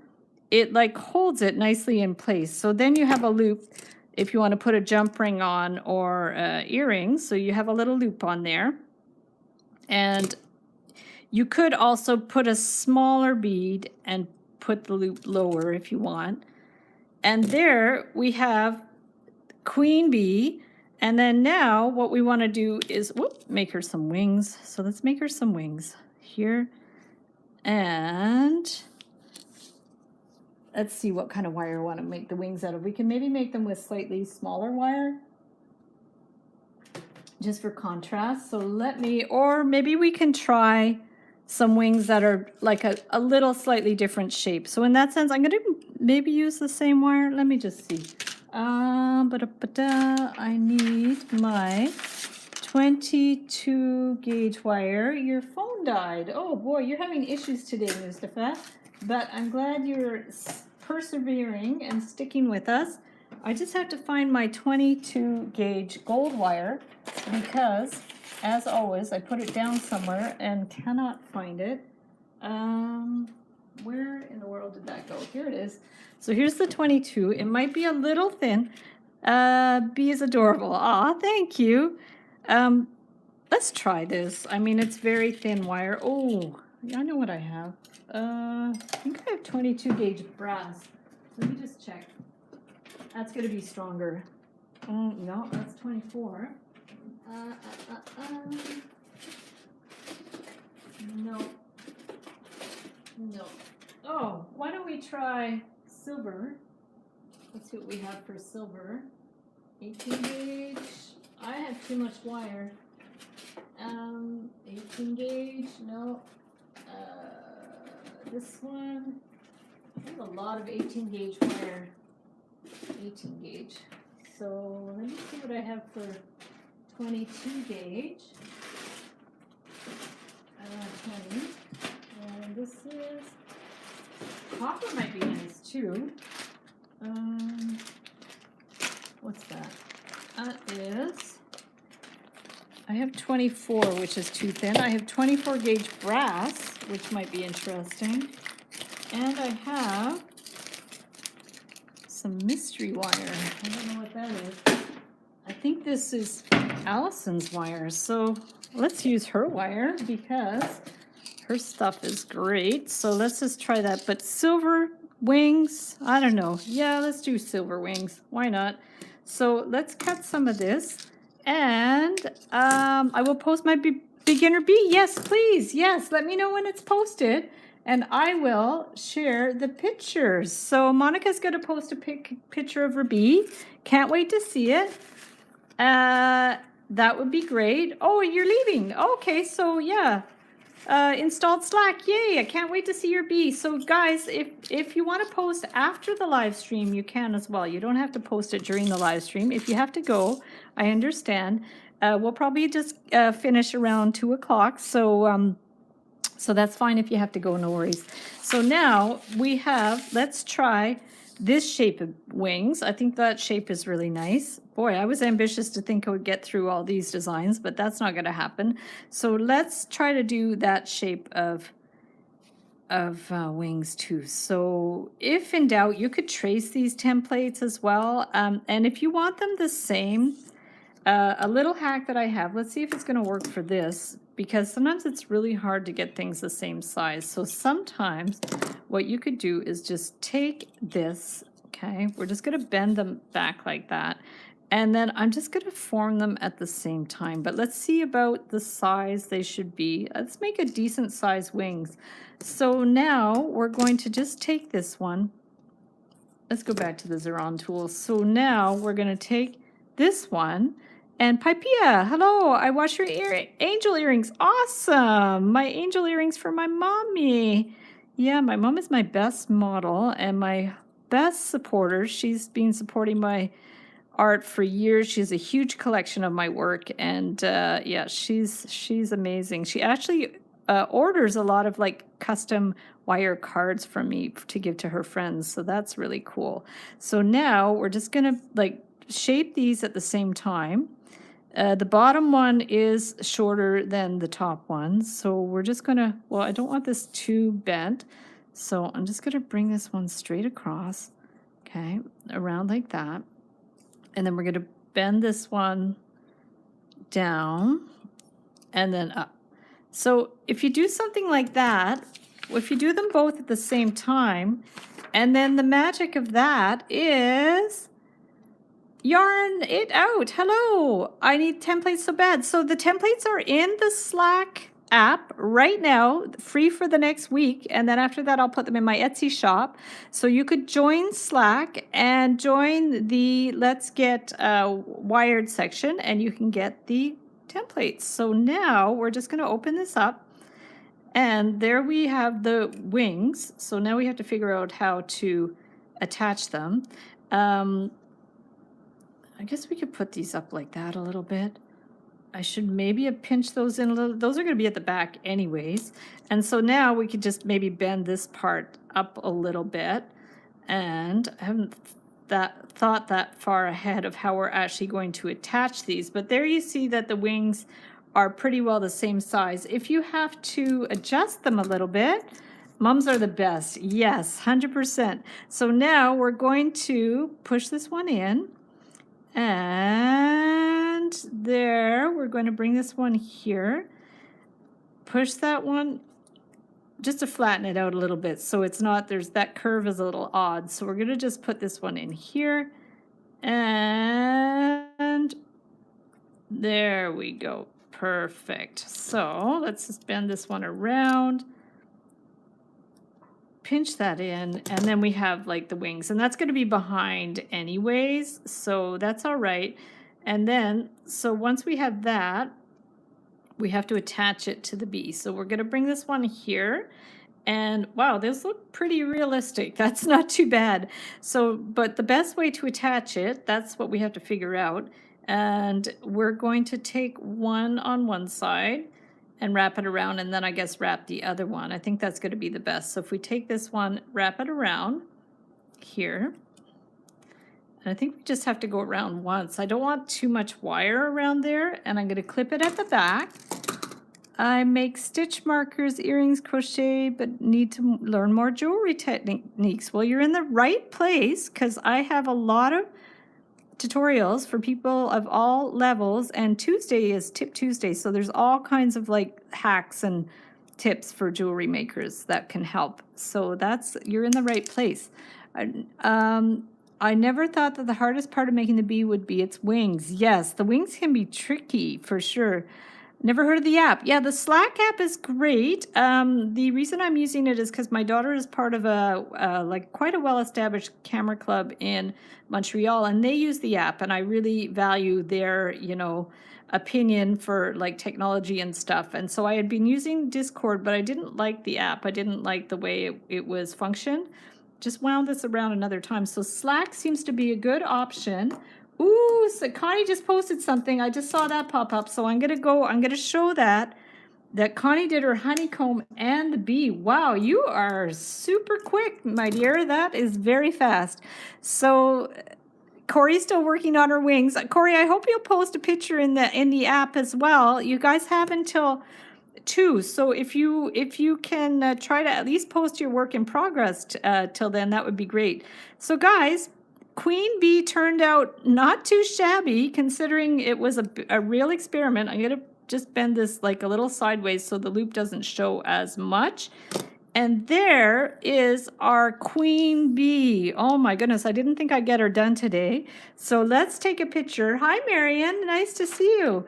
it like holds it nicely in place. So then you have a loop if you want to put a jump ring on or earrings. So you have a little loop on there. And you could also put a smaller bead and put the loop lower if you want. And there we have Queen Bee. And then now what we want to do is make her some wings. So let's make her some wings here. And let's see what kind of wire I want to make the wings out of. We can maybe make them with slightly smaller wire just for contrast. So or maybe we can try some wings that are like a little slightly different shape. So in that sense, I'm going to maybe use the same wire. Let me just see. I need my 22 gauge wire. Your phone died. Oh boy, you're having issues today, Mustafa. But I'm glad you're persevering and sticking with us. I just have to find my 22 gauge gold wire because, as always, I put it down somewhere and cannot find it. Where in the world did that go? Here it is. So here's the 22. It might be a little thin. B is adorable. Aw, thank you. Let's try this. I mean, it's very thin wire. Oh, I know what I have. I think I have 22 gauge brass. Let me just check. That's going to be stronger. No, that's 24. No. No. Oh, why don't we try silver? Let's see what we have for silver. 18 gauge. I have too much wire. 18 gauge. No. This one. I have a lot of 18 gauge wire. 18 gauge. So let me see what I have for 22 gauge. 20. And this is copper might be nice too. What's that? That is, I have 24, which is too thin. I have 24 gauge brass, which might be interesting. And I have some mystery wire. I don't know what that is. I think this is Allison's wire. So let's use her wire because her stuff is great. So let's just try that. But silver wings, I don't know. Yeah, let's do silver wings. Why not? So let's cut some of this. And I will post my beginner bee. Yes, please. Yes, let me know when it's posted. And I will share the pictures. So Monica's going to post a picture of her bee. Can't wait to see it. That would be great. Oh, you're leaving. Okay, so yeah. Installed Slack. Yay, I can't wait to see your bee. So guys, if you want to post after the live stream, you can as well. You don't have to post it during the live stream. If you have to go, I understand. We'll probably just finish around 2 o'clock. So so that's fine if you have to go, no worries. So now we have, let's try this shape of wings. I think that shape is really nice. Boy, I was ambitious to think I would get through all these designs, but that's not going to happen. So let's try to do that shape of wings too. So if in doubt, you could trace these templates as well. And if you want them the same, a little hack that I have, let's see if it's going to work for this, because sometimes it's really hard to get things the same size. So sometimes what you could do is just take this, okay, we're just going to bend them back like that, and then I'm just going to form them at the same time. But let's see about the size they should be. Let's make a decent size wings. So now we're going to just take this one. Let's go back to the Xeron tool. So now we're going to take this one. And Pipea, hello, I watched your angel earrings. Awesome. My angel earrings for my mommy. Yeah, my mom is my best model and my best supporter. She's been supporting my art for years. She has a huge collection of my work. And yeah, she's amazing. She actually orders a lot of like custom wire cards from me to give to her friends. So that's really cool. So now we're just going to like shape these at the same time. The bottom one is shorter than the top one. So we're just going to, well, I don't want this too bent. So I'm just going to bring this one straight across, okay, around like that. And then we're going to bend this one down and then up. So if you do something like that, if you do them both at the same time, and then the magic of that is yarn it out. Hello, I need templates so bad. So the templates are in the Slack app right now, free for the next week. And then after that, I'll put them in my Etsy shop. So you could join Slack and join the Let's Get Wired section, and you can get the templates. So now we're just going to open this up. And there we have the wings. So now we have to figure out how to attach them. I guess we could put these up like that a little bit. I should maybe have pinched those in a little. Those are going to be at the back anyways. And so now we could just maybe bend this part up a little bit. And I haven't thought that far ahead of how we're actually going to attach these. But there you see that the wings are pretty well the same size. If you have to adjust them a little bit, mums are the best. Yes, 100%. So now we're going to push this one in. And there, we're going to bring this one here. Push that one just to flatten it out a little bit so it's not, there's that curve is a little odd. So we're going to just put this one in here. And there we go. Perfect. So let's just bend this one around. Pinch that in, and then we have like the wings, and that's going to be behind anyways, so that's all right. And then, so once we have that, we have to attach it to the bee. So we're going to bring this one here, and wow, those look pretty realistic. That's not too bad. So, but the best way to attach it, that's what we have to figure out. And we're going to take one on one side and wrap it around, and then I guess wrap the other one. I think that's going to be the best. So if we take this one, wrap it around here, and I think we just have to go around once. I don't want too much wire around there, and I'm going to clip it at the back. I make stitch markers, earrings, crochet, but need to learn more jewelry techniques. Well, you're in the right place, because I have a lot of tutorials for people of all levels, and Tuesday is Tip Tuesday, so there's all kinds of like hacks and tips for jewelry makers that can help. So that's, you're in the right place. I never thought that the hardest part of making the bee would be its wings. Yes, the wings can be tricky for sure. Never heard of the app. Yeah, the Slack app is great. The reason I'm using it is because my daughter is part of a like quite a well-established camera club in Montreal, and they use the app, and I really value their, you know, opinion for like technology and stuff. And so I had been using Discord, but I didn't like the app. I didn't like the way it was functioned. Just wound this around another time. So Slack seems to be a good option. Ooh, so Connie just posted something. I just saw that pop up. So I'm going to show that Connie did her honeycomb and the bee. Wow, you are super quick, my dear. That is very fast. So Corey's still working on her wings. Corey, I hope you'll post a picture in the app as well. You guys have until 2. So if you can try to at least post your work in progress till then, that would be great. So guys, Queen Bee turned out not too shabby considering it was a real experiment. I'm going to just bend this like a little sideways so the loop doesn't show as much. And there is our Queen Bee. Oh my goodness, I didn't think I'd get her done today. So let's take a picture. Hi, Marion. Nice to see you.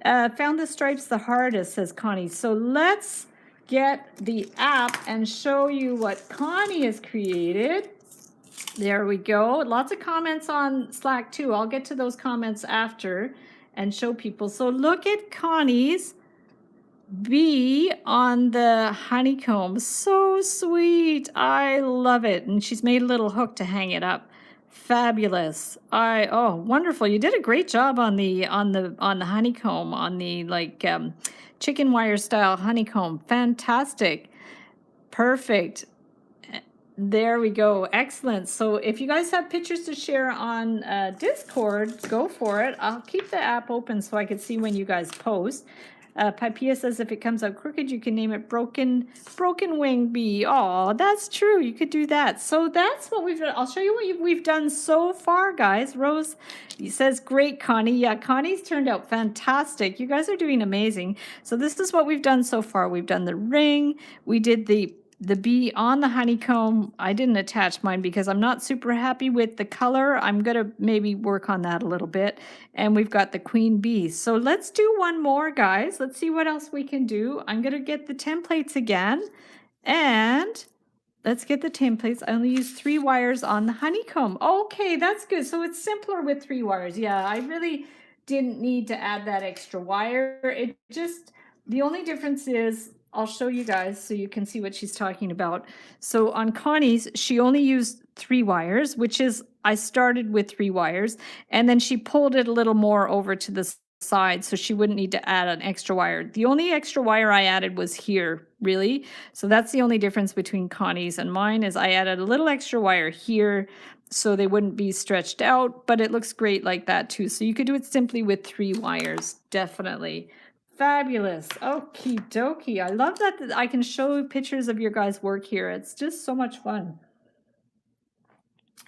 Found the stripes the hardest, says Connie. So let's get the app and show you what Connie has created. There we go. Lots of comments on Slack too. I'll get to those comments after and show people. So look at Connie's bee on the honeycomb. So sweet. I love it. And she's made a little hook to hang it up. Fabulous. Oh, wonderful. You did a great job on the honeycomb, on the like chicken wire style honeycomb. Fantastic. Perfect. There we go. Excellent. So if you guys have pictures to share on Discord, go for it. I'll keep the app open so I can see when you guys post. Pipea says if it comes out crooked, you can name it Broken Wing Bee. Oh, that's true. You could do that. So that's what we've done. I'll show you what we've done so far, guys. Rose says, great, Connie. Yeah, Connie's turned out fantastic. You guys are doing amazing. So this is what we've done so far. We've done the ring. We did the bee on the honeycomb. I didn't attach mine because I'm not super happy with the color. I'm going to maybe work on that a little bit. And we've got the queen bee. So let's do one more, guys. Let's see what else we can do. I'm going to get the templates again. And let's get the templates. I only use 3 wires on the honeycomb. Okay, that's good. So it's simpler with 3 wires. Yeah, I really didn't need to add that extra wire. It just, the only difference is, I'll show you guys so you can see what she's talking about. So on Connie's, she only used 3 wires, which is, I started with 3 wires, and then she pulled it a little more over to the side, so she wouldn't need to add an extra wire. The only extra wire I added was here, really. So that's the only difference between Connie's and mine, is I added a little extra wire here so they wouldn't be stretched out, but it looks great like that too. So you could do it simply with 3 wires, definitely. Fabulous. Okie dokie. I love that I can show pictures of your guys' work here. It's just so much fun.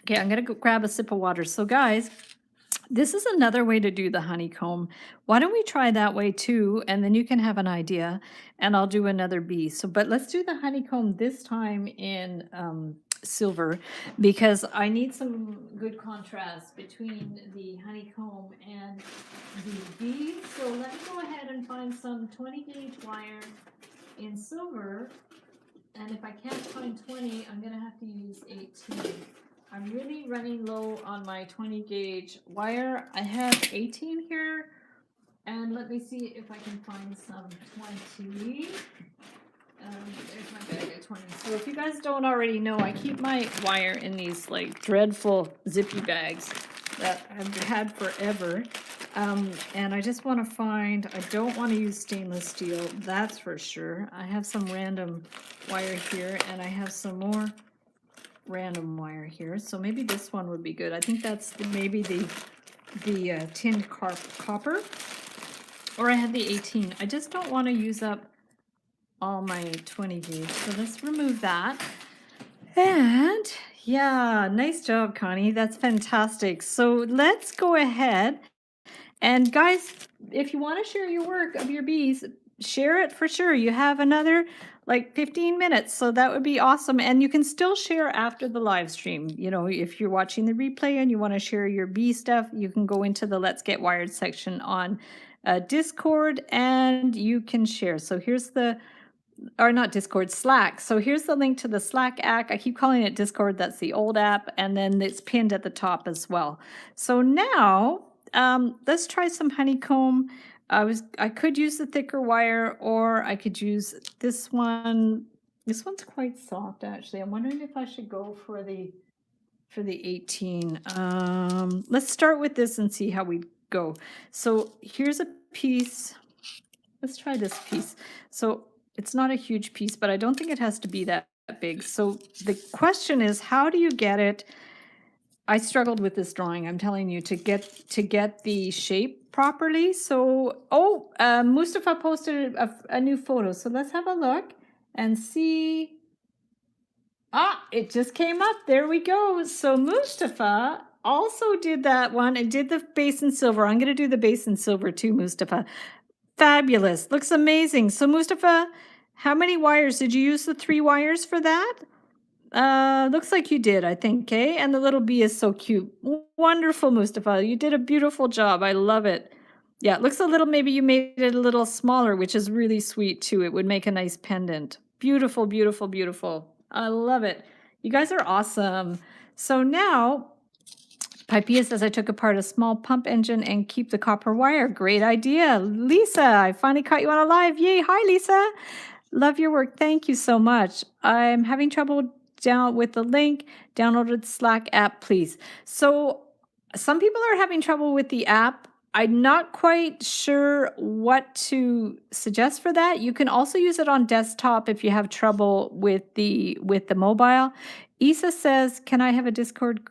Okay, I'm going to go grab a sip of water. So guys, this is another way to do the honeycomb. Why don't we try that way too, and then you can have an idea, and I'll do another bee. So, but let's do the honeycomb this time in silver, because I need some good contrast between the honeycomb and the bees. So let me go ahead and find some 20 gauge wire in silver, and if I can't find 20, I'm gonna have to use 18. I'm really running low on my 20 gauge wire. I have 18 here, and let me see if I can find some 20. There's my bag of 20. So if you guys don't already know, I keep my wire in these like dreadful zippy bags that I've had forever. And I just want to find, I don't want to use stainless steel, that's for sure. I have some random wire here, and I have some more random wire here. So maybe this one would be good. I think that's maybe the tinned copper. Or I have the 18. I just don't want to use up all my 20 gauge. So let's remove that. And yeah, nice job, Connie. That's fantastic. So let's go ahead. And guys, if you want to share your work of your bees, share it for sure. You have another like 15 minutes, so that would be awesome. And you can still share after the live stream. You know, if you're watching the replay and you want to share your bee stuff, you can go into the Let's Get Wired section on Discord, and you can share. So here's the, or not Discord, Slack. So here's the link to the Slack app. I keep calling it Discord. That's the old app. And then it's pinned at the top as well. So now let's try some honeycomb. I could use the thicker wire, or I could use this one. This one's quite soft, actually. I'm wondering if I should go for the 18. Let's start with this and see how we go. So here's a piece. Let's try this piece. So it's not a huge piece, but I don't think it has to be that big. So the question is, how do you get it? I struggled with this drawing, I'm telling you, to get the shape properly. So, Mustafa posted a new photo. So let's have a look and see. It just came up. There we go. So Mustafa also did that one and did the base in silver. I'm going to do the base in silver too, Mustafa. Fabulous. Looks amazing. So Mustafa, how many wires? Did you use the 3 wires for that? Looks like you did, I think, okay? And the little bee is so cute. Wonderful, Mustafa. You did a beautiful job. I love it. Yeah, it looks a little, maybe you made it a little smaller, which is really sweet too. It would make a nice pendant. Beautiful, beautiful, beautiful. I love it. You guys are awesome. So now, Pipea says, I took apart a small pump engine and keep the copper wire. Great idea. Lisa, I finally caught you on a live. Yay. Hi, Lisa. Love your work. Thank you so much. I'm having trouble down with the link. Downloaded Slack app, please. So some people are having trouble with the app. I'm not quite sure what to suggest for that. You can also use it on desktop if you have trouble with the mobile. Isa says, can I have a Discord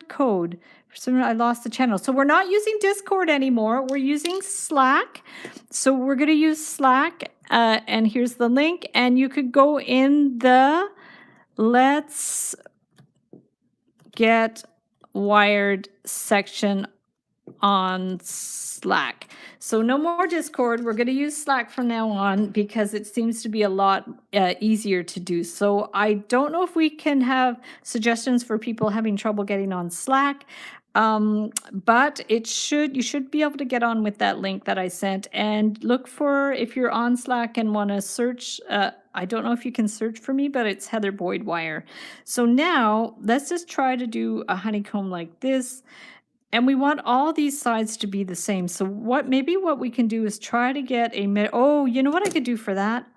code? For some reason, I lost the channel. So we're not using Discord anymore. We're using Slack. So we're going to use Slack. And here's the link. And you could go in the Let's Get Wired section on Slack. So no more Discord. We're going to use Slack from now on because it seems to be a lot easier to do. So I don't know if we can have suggestions for people having trouble getting on Slack. But you should be able to get on with that link that I sent, and look for, if you're on Slack and want to search, I don't know if you can search for me, but it's Heather Boyd Wire. So now let's just try to do a honeycomb like this. And we want all these sides to be the same. So maybe what we can do is try to get oh, you know what I could do for that?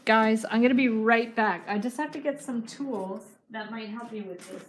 Guys, I'm going to be right back. I just have to get some tools that might help me with this.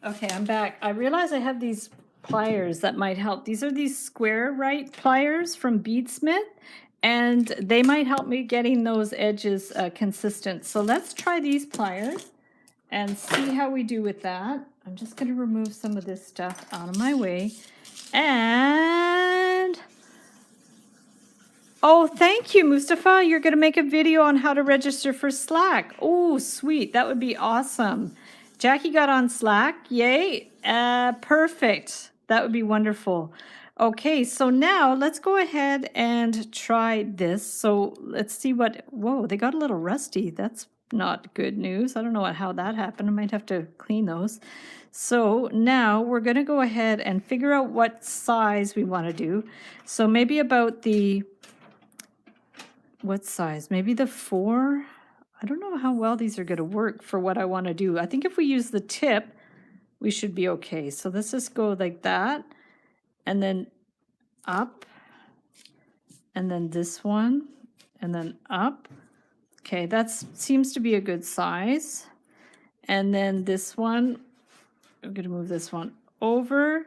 Okay, I'm back. I realize I have these pliers that might help. These are these square right pliers from Beadsmith, and they might help me getting those edges consistent. So let's try these pliers and see how we do with that. I'm just going to remove some of this stuff out of my way. And oh, thank you, Mustafa. You're going to make a video on how to register for Slack. Oh, sweet. That would be awesome. Jackie got on Slack. Yay. Perfect. That would be wonderful. Okay, so now let's go ahead and try this. So let's see what, whoa, they got a little rusty. That's not good news. I don't know how that happened. I might have to clean those. So now we're going to go ahead and figure out what size we want to do. So maybe about the, what size? Maybe the 4? I don't know how well these are going to work for what I want to do. I think if we use the tip, we should be okay. So let's just go like that, and then up, and then this one, and then up. Okay, that seems to be a good size. And then this one, I'm going to move this one over,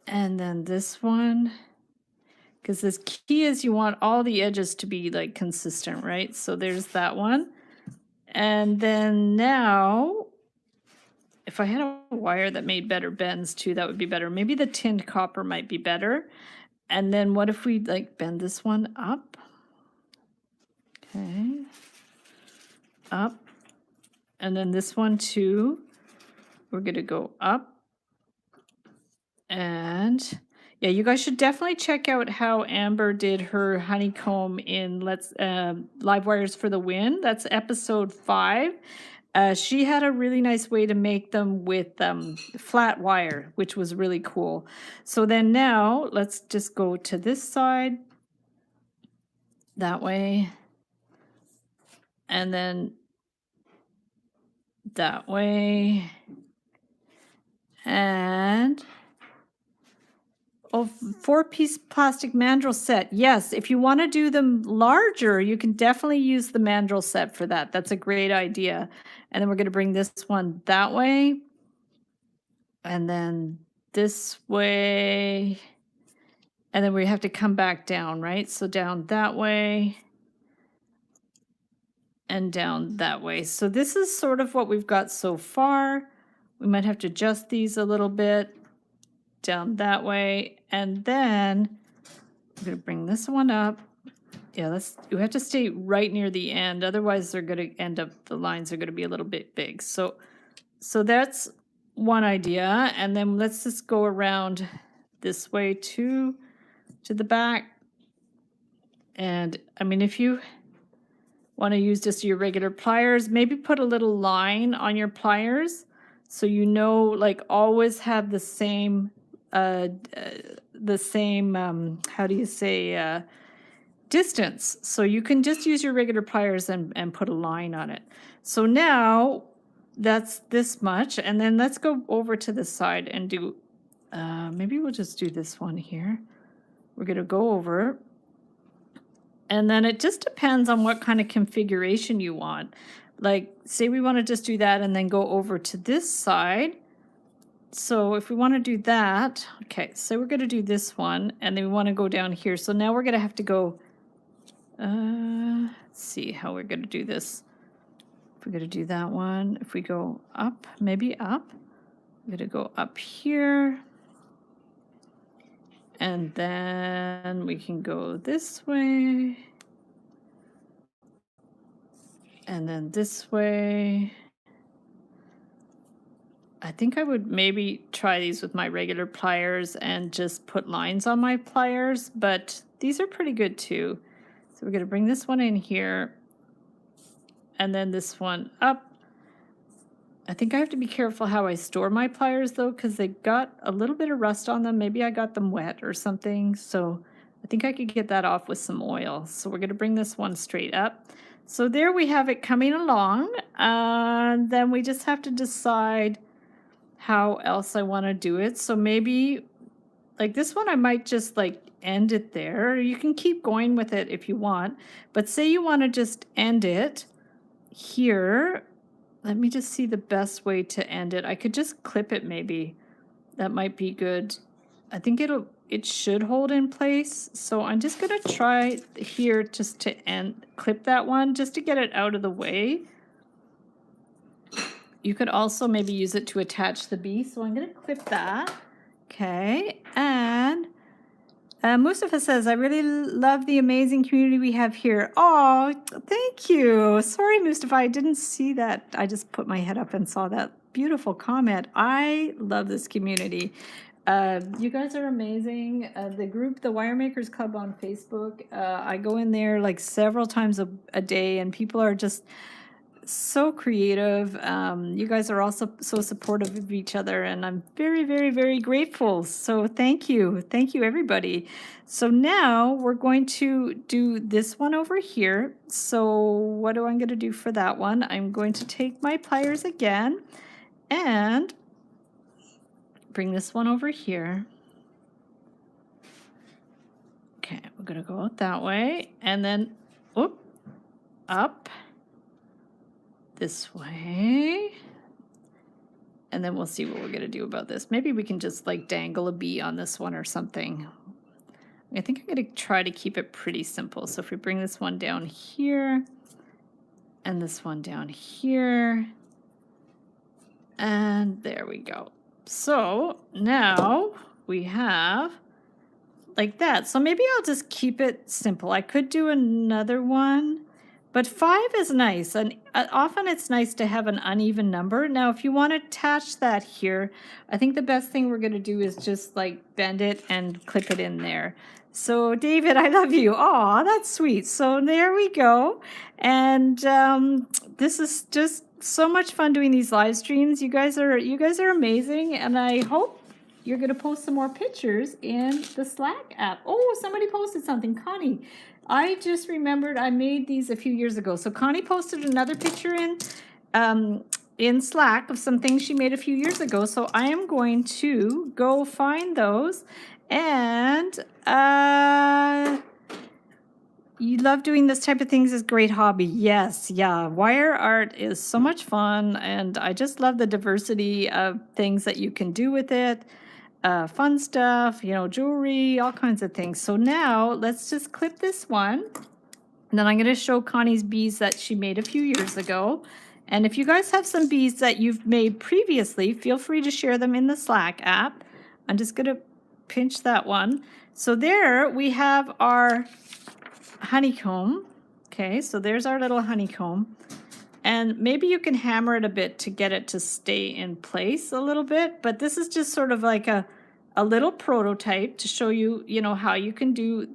and then this one, because this key is you want all the edges to be like consistent, right? So there's that one. And then now, if I had a wire that made better bends too, that would be better. Maybe the tinned copper might be better. And then what if we like bend this one up? Okay. Up. And then this one too. We're going to go up. And yeah, you guys should definitely check out how Amber did her honeycomb in Live Wires for the Win. That's episode 5. She had a really nice way to make them with flat wire, which was really cool. So then now let's just go to this side, that way, and then that way, and oh, 4-piece plastic mandrel set. Yes, if you want to do them larger, you can definitely use the mandrel set for that. That's a great idea. And then we're going to bring this one that way. And then this way. And then we have to come back down, right? So down that way. And down that way. So this is sort of what we've got so far. We might have to adjust these a little bit. Down that way, and then I'm going to bring this one up. Yeah, you have to stay right near the end, otherwise they're going to end up, the lines are going to be a little bit big. So that's one idea, and then let's just go around this way to the back. And I mean, if you want to use just your regular pliers, maybe put a little line on your pliers so you know, like always have the same how do you say, distance. So you can just use your regular pliers and put a line on it. So now that's this much. And then let's go over to the side and do, maybe we'll just do this one here. We're going to go over. And then it just depends on what kind of configuration you want. Like, say we want to just do that and then go over to this side. So if we want to do that, okay, so we're going to do this one, and then we want to go down here. So now we're going to have to go, let's see how we're going to do this. If we're going to do that one, if we go up, maybe up, we're going to go up here. And then we can go this way. And then this way. I think I would maybe try these with my regular pliers and just put lines on my pliers, but these are pretty good too. So we're going to bring this one in here and then this one up. I think I have to be careful how I store my pliers though, because they got a little bit of rust on them. Maybe I got them wet or something. So I think I could get that off with some oil. So we're going to bring this one straight up. So there we have it coming along. And then we just have to decide how else I want to do it. So maybe like this one, I might just like end it there. You can keep going with it if you want, but say you want to just end it here let me just see the best way to end it. I could just clip it maybe. That might be good. I think it should hold in place. So I'm just gonna try here just to clip that one just to get it out of the way. You could also maybe use it to attach the bee. So I'm gonna clip that. Okay, and Mustafa says, I really love the amazing community we have here. Oh, thank you. Sorry, Mustafa, I didn't see that. I just put my head up and saw that beautiful comment. I love this community. You guys are amazing. The group, the Wiremakers Club on Facebook, I go in there like several times a day, and people are just so creative. You guys are also so supportive of each other, and I'm very, very, very grateful. So thank you. Thank you, everybody. So now we're going to do this one over here. So what am I going to do for that one? I'm going to take my pliers again and bring this one over here. Okay, we're going to go out that way, and then up this way, and then we'll see what we're going to do about this. Maybe we can just like dangle a bee on this one or something. I think I'm going to try to keep it pretty simple. So if we bring this one down here and this one down here, and there we go. So now we have like that. So maybe I'll just keep it simple. I could do another one, but 5 is nice. And often it's nice to have an uneven number. Now, if you want to attach that here, I think the best thing we're going to do is just like bend it and clip it in there. So David, I love you. Oh, that's sweet. So there we go. And this is just so much fun doing these live streams. You guys are amazing, and I hope you're going to post some more pictures in the Slack app. Oh, somebody posted something. Connie, I just remembered I made these a few years ago. So Connie posted another picture in Slack of some things she made a few years ago. So I am going to go find those. And you love doing this type of things, is great hobby. Yes, yeah. Wire art is so much fun, and I just love the diversity of things that you can do with it. Fun stuff, you know, jewelry, all kinds of things. So now let's just clip this one. And then I'm going to show Connie's bees that she made a few years ago. And if you guys have some bees that you've made previously, feel free to share them in the Slack app. I'm just going to pinch that one. So there we have our honeycomb. Okay, so there's our little honeycomb. And maybe you can hammer it a bit to get it to stay in place a little bit. But this is just sort of like a little prototype to show you, you know, how you can do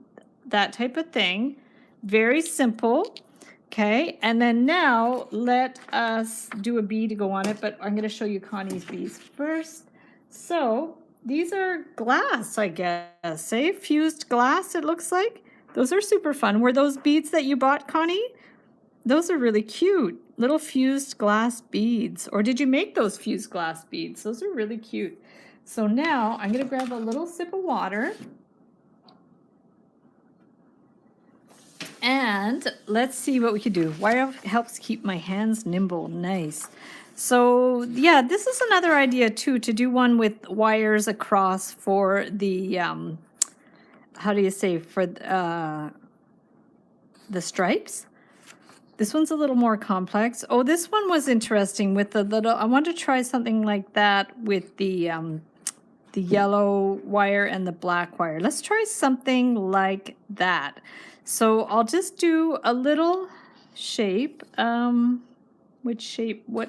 that type of thing. Very simple. Okay, and then now let us do a bee to go on it. But I'm going to show you Connie's bees first. So these are glass, I guess. Eh? Fused glass, it looks like. Those are super fun. Were those beads that you bought, Connie? Those are really cute. Little fused glass beads. Or did you make those fused glass beads? Those are really cute. So now I'm going to grab a little sip of water. And let's see what we can do. Wire helps keep my hands nimble. Nice. So yeah, this is another idea too, to do one with wires across for the, how do you say, for the stripes. This one's a little more complex. Oh, this one was interesting with the little, I want to try something like that with the yellow wire and the black wire. Let's try something like that. So I'll just do a little shape. Which shape, we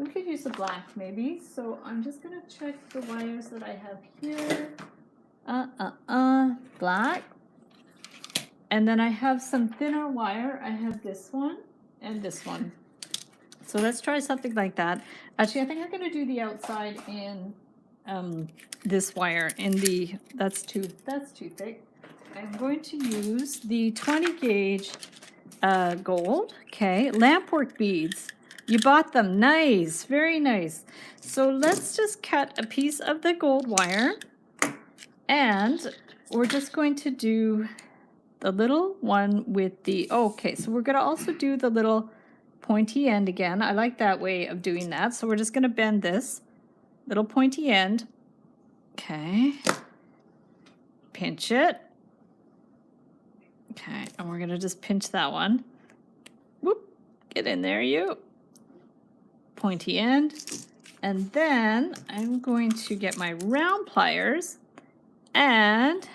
could use the black maybe. So I'm just gonna check the wires that I have here. Black. And then I have some thinner wire. I have this one and this one. So let's try something like that. Actually, I think I'm going to do the outside in this wire. In the that's too thick. I'm going to use the 20 gauge gold. Okay, lampwork beads. You bought them. Nice, very nice. So let's just cut a piece of the gold wire, and we're just going to do the little one with the, okay, so we're going to also do the little pointy end again. I like that way of doing that. So we're just going to bend this little pointy end. Okay. Pinch it. Okay, and we're going to just pinch that one. Whoop. Get in there, you. Pointy end. And then I'm going to get my round pliers and...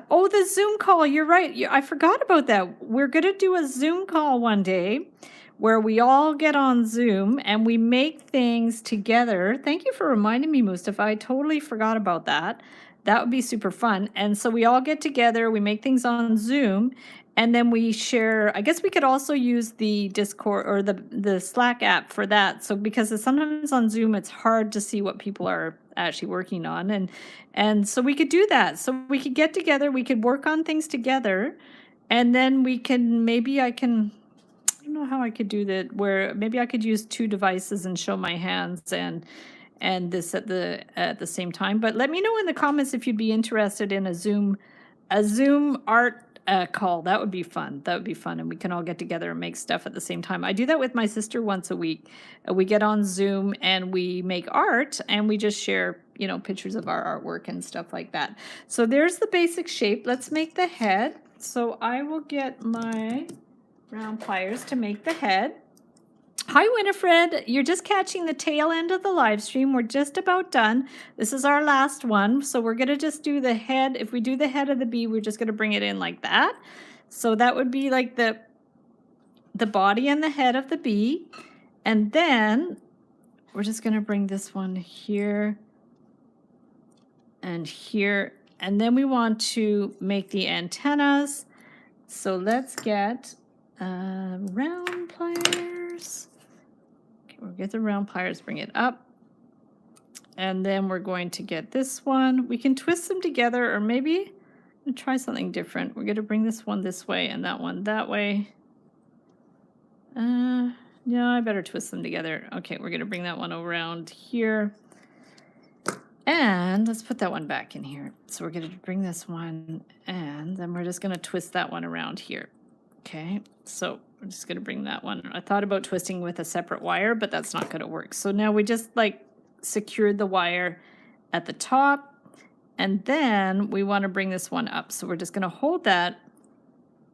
Oh, the Zoom call. You're right. I forgot about that. We're going to do a Zoom call one day where we all get on Zoom and we make things together. Thank you for reminding me, Mustafa. I totally forgot about that. That would be super fun. And so we all get together, we make things on Zoom, and then we share. I guess we could also use the Discord or the Slack app for that. So because sometimes on Zoom it's hard to see what people are actually working on, and so we could do that. So we could get together, we could work on things together, and then we can I don't know how I could do that, where maybe I could use 2 devices and show my hands and this at the same time. But let me know in the comments if you'd be interested in a Zoom art call. That would be fun. That would be fun, and we can all get together and make stuff at the same time. I do that with my sister once a week. We get on Zoom and we make art, and we just share, you know, pictures of our artwork and stuff like that. So there's the basic shape. Let's make the head. So I will get my round pliers to make the head. Hi, Winifred. You're just catching the tail end of the live stream. We're just about done. This is our last one. So we're going to just do the head. If we do the head of the bee, we're just going to bring it in like that. So that would be like the body and the head of the bee. And then we're just going to bring this one here and here. And then we want to make the antennas. So let's get round pliers. Okay, we'll get the round pliers, bring it up. And then we're going to get this one. We can twist them together, or maybe try something different. We're going to bring this one this way and that one that way. Yeah, I better twist them together. Okay, we're going to bring that one around here. And let's put that one back in here. So we're going to bring this one, and then we're just going to twist that one around here. Okay, so I'm just going to bring that one. I thought about twisting with a separate wire, but that's not going to work. So now we just like secured the wire at the top, and then we want to bring this one up. So we're just going to hold that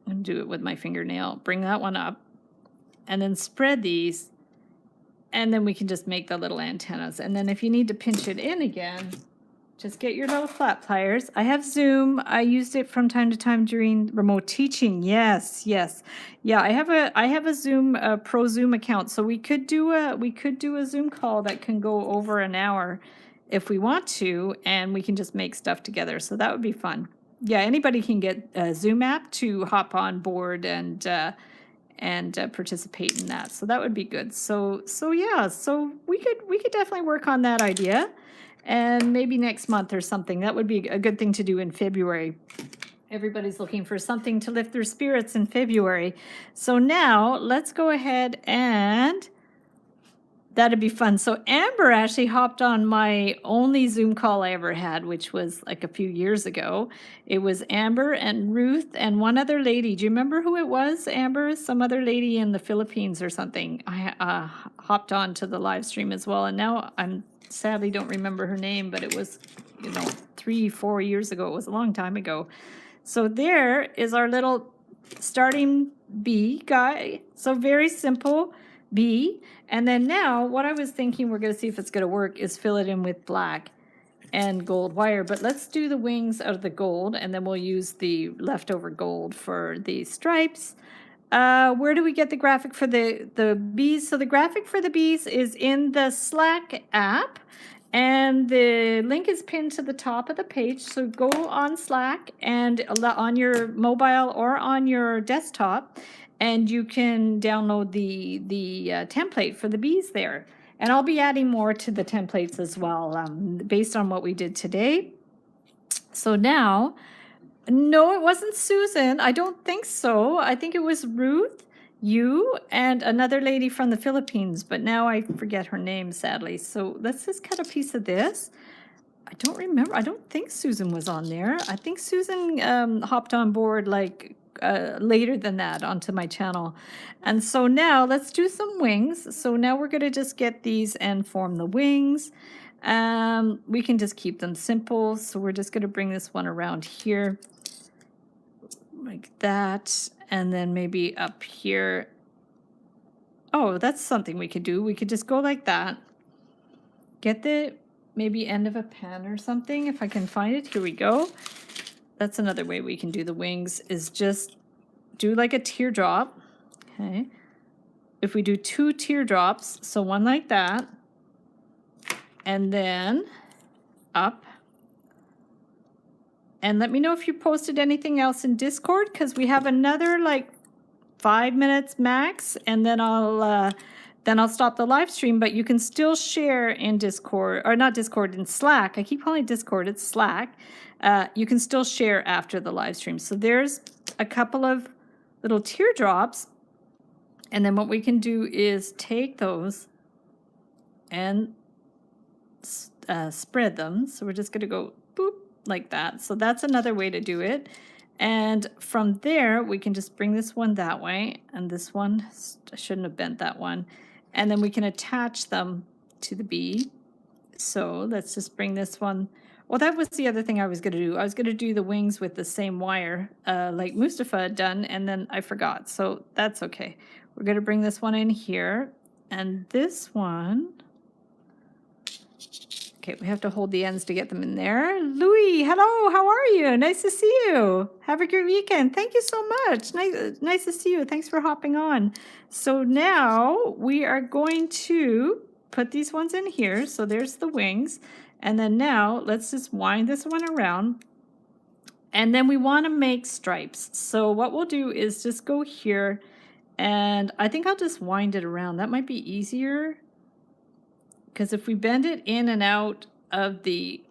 and do it with my fingernail. Bring that one up, and then spread these, and then we can just make the little antennas. And then if you need to pinch it in again, just get your little flat pliers. I have Zoom. I used it from time to time during remote teaching. Yes, yes. Yeah, I have a Zoom pro Zoom account. So we could do a Zoom call that can go over an hour if we want to, and we can just make stuff together. So that would be fun. Yeah, anybody can get a Zoom app to hop on board and participate in that. So that would be good. So yeah, so we could definitely work on that idea. And maybe next month or something. That would be a good thing to do in February. Everybody's looking for something to lift their spirits in February. So now let's go ahead, and that'd be fun. So Amber actually hopped on my only Zoom call I ever had, which was like a few years ago. It was Amber and Ruth and one other lady. Do you remember who it was, Amber? Some other lady in the Philippines or something. I hopped on to the live stream as well. And now I'm sadly don't remember her name, but it was, 3-4 years ago. It was a long time ago. So there is our little starting bee guy. So very simple bee. And then now what I was thinking, we're going to see if it's going to work, is fill it in with black and gold wire. But let's do the wings out of the gold, and then we'll use the leftover gold for the stripes. Where do we get the graphic for the bees? So the graphic for the bees is in the Slack app, and the link is pinned to the top of the page. So go on Slack and on your mobile or on your desktop, and you can download the template for the bees there. And I'll be adding more to the templates as well, based on what we did today. So now, no, it wasn't Susan. I don't think so. I think it was Ruth, you, and another lady from the Philippines, but now I forget her name, sadly. So let's just cut a piece of this. I don't remember. I don't think Susan was on there. I think Susan hopped on board like later than that onto my channel. And so now let's do some wings. So now we're going to just get these and form the wings. We can just keep them simple. So we're just going to bring this one around here like that. And then maybe up here. Oh, that's something we could do. We could just go like that. Get the maybe end of a pen or something if I can find it. Here we go. That's another way we can do the wings, is just do like a teardrop. Okay. If we do 2 teardrops, so one like that, and then up. And let me know if you posted anything else in Discord, because we have another like 5 minutes max, and then I'll stop the live stream. But you can still share in Discord, or not Discord, in Slack. I keep calling it Discord, it's Slack. You can still share after the live stream. So there's a couple of little teardrops, and then what we can do is take those and spread them. So we're just going to go boop like that. So that's another way to do it. And from there, we can just bring this one that way, and this one, I shouldn't have bent that one. And then we can attach them to the bee. So let's just bring this one. Well, that was the other thing I was going to do. I was going to do the wings with the same wire like Mustafa had done, and then I forgot. So that's okay. We're going to bring this one in here, and this one. Okay, we have to hold the ends to get them in there. Louis, hello, how are you? Nice to see you. Have a great weekend. Thank you so much. Nice to see you. Thanks for hopping on. So now we are going to put these ones in here. So there's the wings. And then now let's just wind this one around. And then we want to make stripes. So what we'll do is just go here, and I think I'll just wind it around. That might be easier, because if we bend it in and out of the,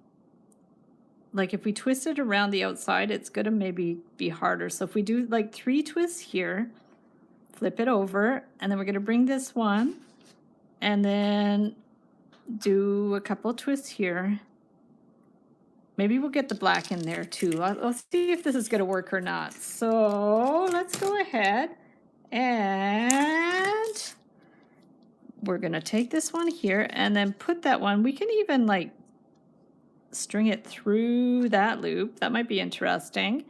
like if we twist it around the outside, it's going to maybe be harder. So if we do like 3 twists here, flip it over, and then we're going to bring this one and then do a couple of twists here. Maybe we'll get the black in there too. I'll see if this is going to work or not. So let's go ahead, and we're going to take this one here and then put that one. We can even like string it through that loop. That might be interesting.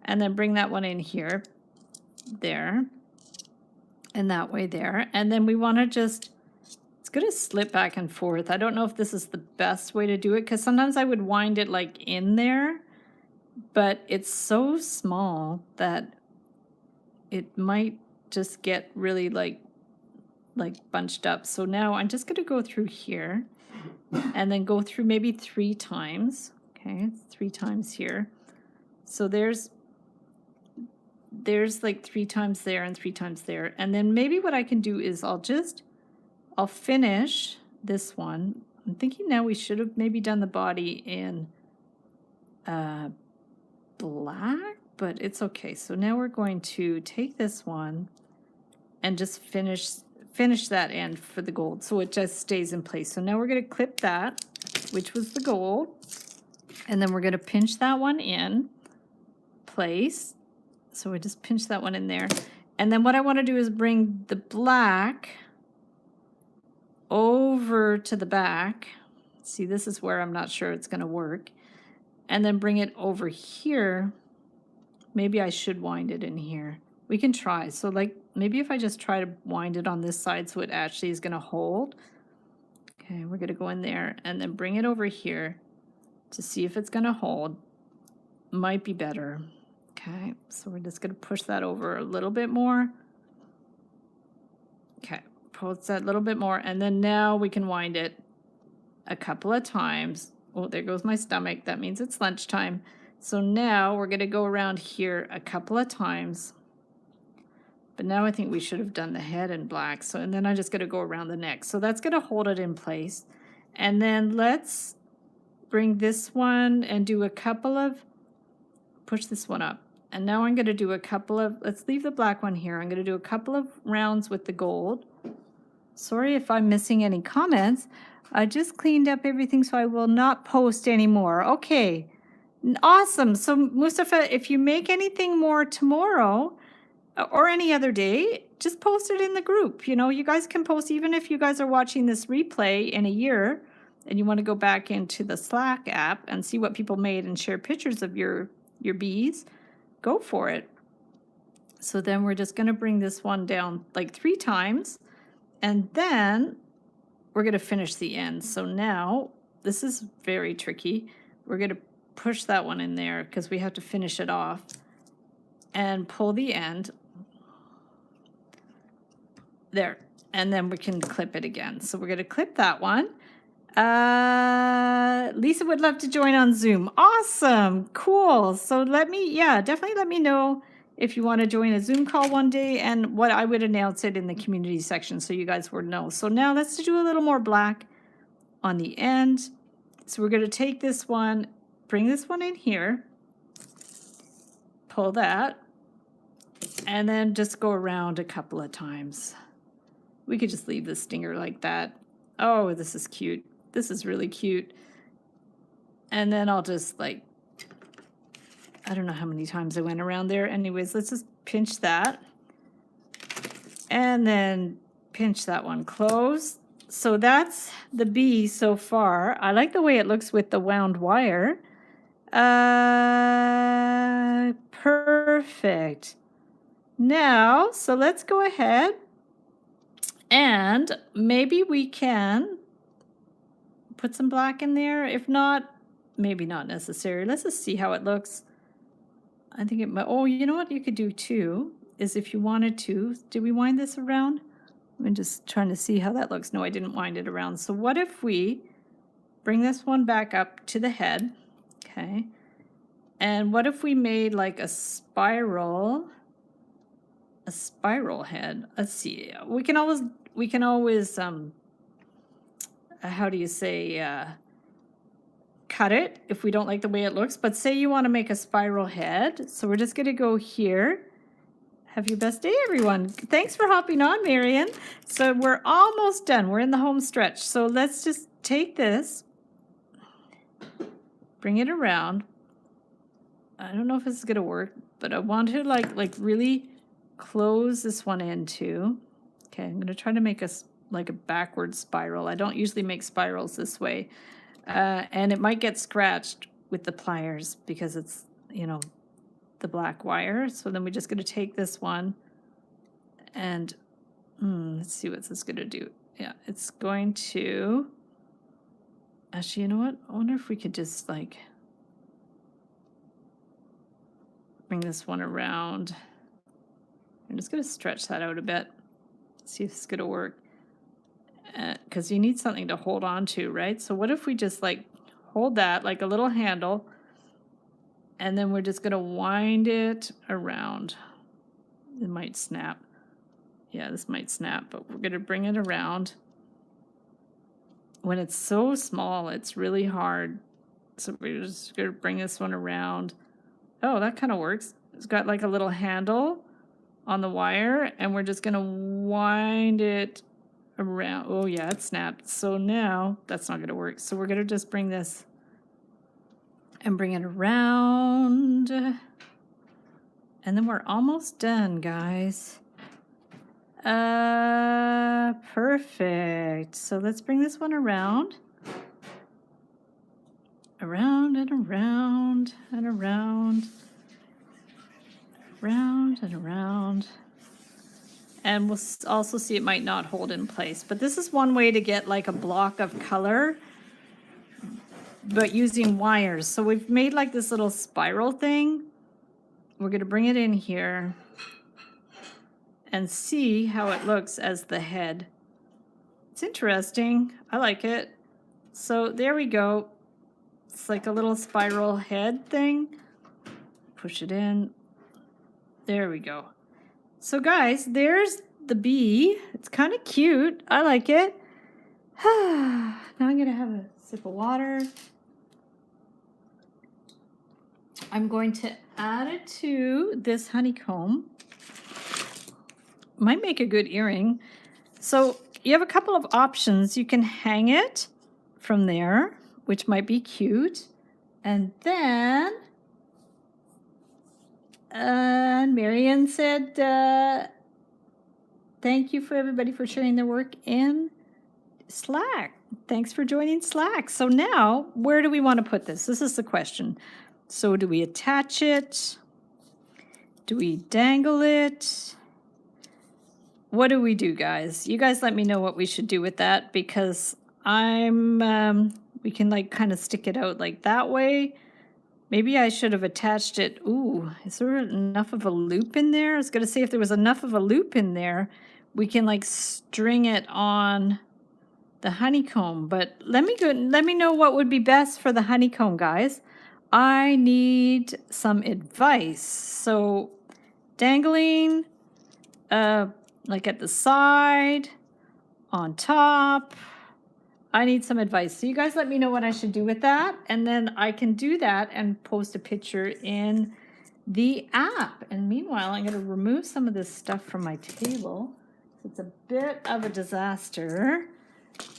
And then bring that one in here, there, and that way there. And then we want to just, it's going to slip back and forth. I don't know if this is the best way to do it, because sometimes I would wind it like in there, but it's so small that it might just get really like bunched up. So now I'm just going to go through here and then go through maybe 3 times. Okay, 3 times here. So there's like 3 times there and 3 times there. And then maybe what I can do is I'll finish this one. I'm thinking now we should have maybe done the body in black, but it's okay. So now we're going to take this one and just finish that end for the gold, so it just stays in place. So now we're going to clip that, which was the gold, and then we're going to pinch that one in place. So we just pinch that one in there, and then what I want to do is bring the black over to the back. See, this is where I'm not sure it's going to work, and then bring it over here. Maybe I should wind it in here. We can try. So like maybe if I just try to wind it on this side so it actually is going to hold. Okay, we're going to go in there and then bring it over here to see if it's going to hold. Might be better. Okay, so we're just going to push that over a little bit more. Okay, push that a little bit more, and then now we can wind it a couple of times. Oh, there goes my stomach. That means it's lunchtime. So now we're going to go around here a couple of times. But now I think we should have done the head in black. So, and then I'm just going to go around the neck. So that's going to hold it in place. And then let's bring this one and do a couple of, push this one up. And now I'm going to do a couple of, let's leave the black one here. I'm going to do a couple of rounds with the gold. Sorry if I'm missing any comments. I just cleaned up everything so I will not post anymore. Okay. Awesome. So Mustafa, if you make anything more tomorrow or any other day, just post it in the group. You know, you guys can post, even if you guys are watching this replay in a year and you want to go back into the Slack app and see what people made and share pictures of your bees, go for it. So then we're just going to bring this one down like 3 times, and then we're going to finish the end. So now this is very tricky. We're going to push that one in there because we have to finish it off and pull the end there, and then we can clip it again. So we're going to clip that one. Lisa would love to join on Zoom. Awesome. Cool. So definitely let me know if you want to join a Zoom call one day, and what I would announce it in the community section so you guys would know. So now let's do a little more black on the end. So we're going to take this one, bring this one in here, pull that, and then just go around a couple of times. We could just leave the stinger like that. Oh, this is cute. This is really cute. And then I'll just like, I don't know how many times I went around there. Anyways, let's just pinch that. And then pinch that one close. So that's the bee so far. I like the way it looks with the wound wire. Perfect. Now, so let's go ahead and maybe we can put some black in there. If not, maybe not necessary. Let's just see how it looks. I think it might, oh, you know what you could do too, is if you wanted to, did we wind this around? I'm just trying to see how that looks. No, I didn't wind it around. So what if we bring this one back up to the head, okay? And what if we made like a spiral head? Let's see, we can always, how do you say, cut it if we don't like the way it looks. But say you want to make a spiral head. So we're just going to go here. Have your best day, everyone. Thanks for hopping on, Marion. So we're almost done. We're in the home stretch. So let's just take this, bring it around. I don't know if this is going to work, but I want to like really close this one in too. Okay, I'm going to try to make a backward spiral. I don't usually make spirals this way. And it might get scratched with the pliers because it's, you know, the black wire. So then we're just going to take this one and let's see what this is going to do. Yeah, it's going to, actually, you know what? I wonder if we could just like bring this one around. I'm just going to stretch that out a bit. See if it's going to work. Because you need something to hold on to, right? So what if we just like hold that like a little handle, and then we're just going to wind it around. It might snap. Yeah, this might snap, but we're going to bring it around. When it's so small, it's really hard. So we're just going to bring this one around. Oh, that kind of works. It's got like a little handle on the wire, and we're just going to wind it around. Oh yeah, it snapped. So now that's not going to work. So we're going to just bring this and bring it around. And then we're almost done, guys. Perfect. So let's bring this one around. Around and around and around. Around and around. And we'll also see it might not hold in place. But this is one way to get like a block of color, but using wires. So we've made like this little spiral thing. We're going to bring it in here and see how it looks as the head. It's interesting. I like it. So there we go. It's like a little spiral head thing. Push it in. There we go. So guys, there's the bee. It's kind of cute. I like it. Now I'm going to have a sip of water. I'm going to add it to this honeycomb. Might make a good earring. So you have a couple of options. You can hang it from there, which might be cute. And then Marianne said, thank you for everybody for sharing their work in Slack. Thanks for joining Slack. So now, where do we want to put this? This is the question. So do we attach it? Do we dangle it? What do we do, guys? You guys let me know what we should do with that, because we can like kind of stick it out like that way. Maybe I should have attached it. Ooh, is there enough of a loop in there? I was going to say if there was enough of a loop in there, we can like string it on the honeycomb. But let me know what would be best for the honeycomb, guys. I need some advice. So dangling, like at the side, on top. I need some advice. So you guys let me know what I should do with that. And then I can do that and post a picture in the app. And meanwhile, I'm going to remove some of this stuff from my table. It's a bit of a disaster.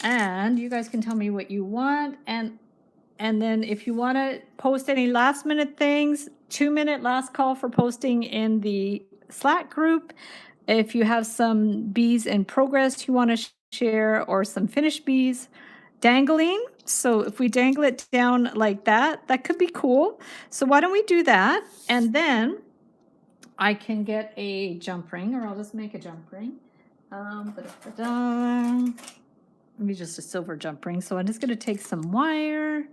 And you guys can tell me what you want. And then if you want to post any last minute things, 2-minute last call for posting in the Slack group. If you have some bees in progress you want to share, or some finished bees dangling. So if we dangle it down like that, that could be cool. So why don't we do that? And then I can get a jump ring, or I'll just make a jump ring. Maybe just a silver jump ring. So I'm just going to take some wire.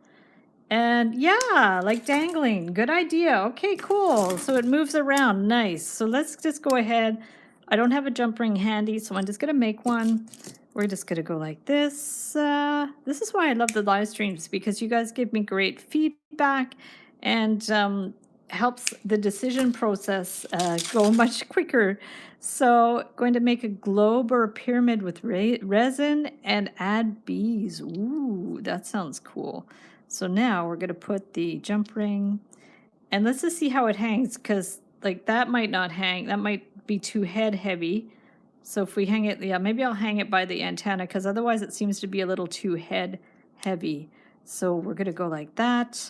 And yeah, like dangling. Good idea. Okay, cool. So it moves around. Nice. So let's just go ahead. I don't have a jump ring handy, so I'm just going to make one. We're just going to go like this. This is why I love the live streams, because you guys give me great feedback and helps the decision process go much quicker. So going to make a globe or a pyramid with resin and add bees. Ooh, that sounds cool. So now we're going to put the jump ring, and let's just see how it hangs, because like that might not hang. That might be too head heavy. So if we hang it, yeah, maybe I'll hang it by the antenna, because otherwise it seems to be a little too head heavy. So we're going to go like that.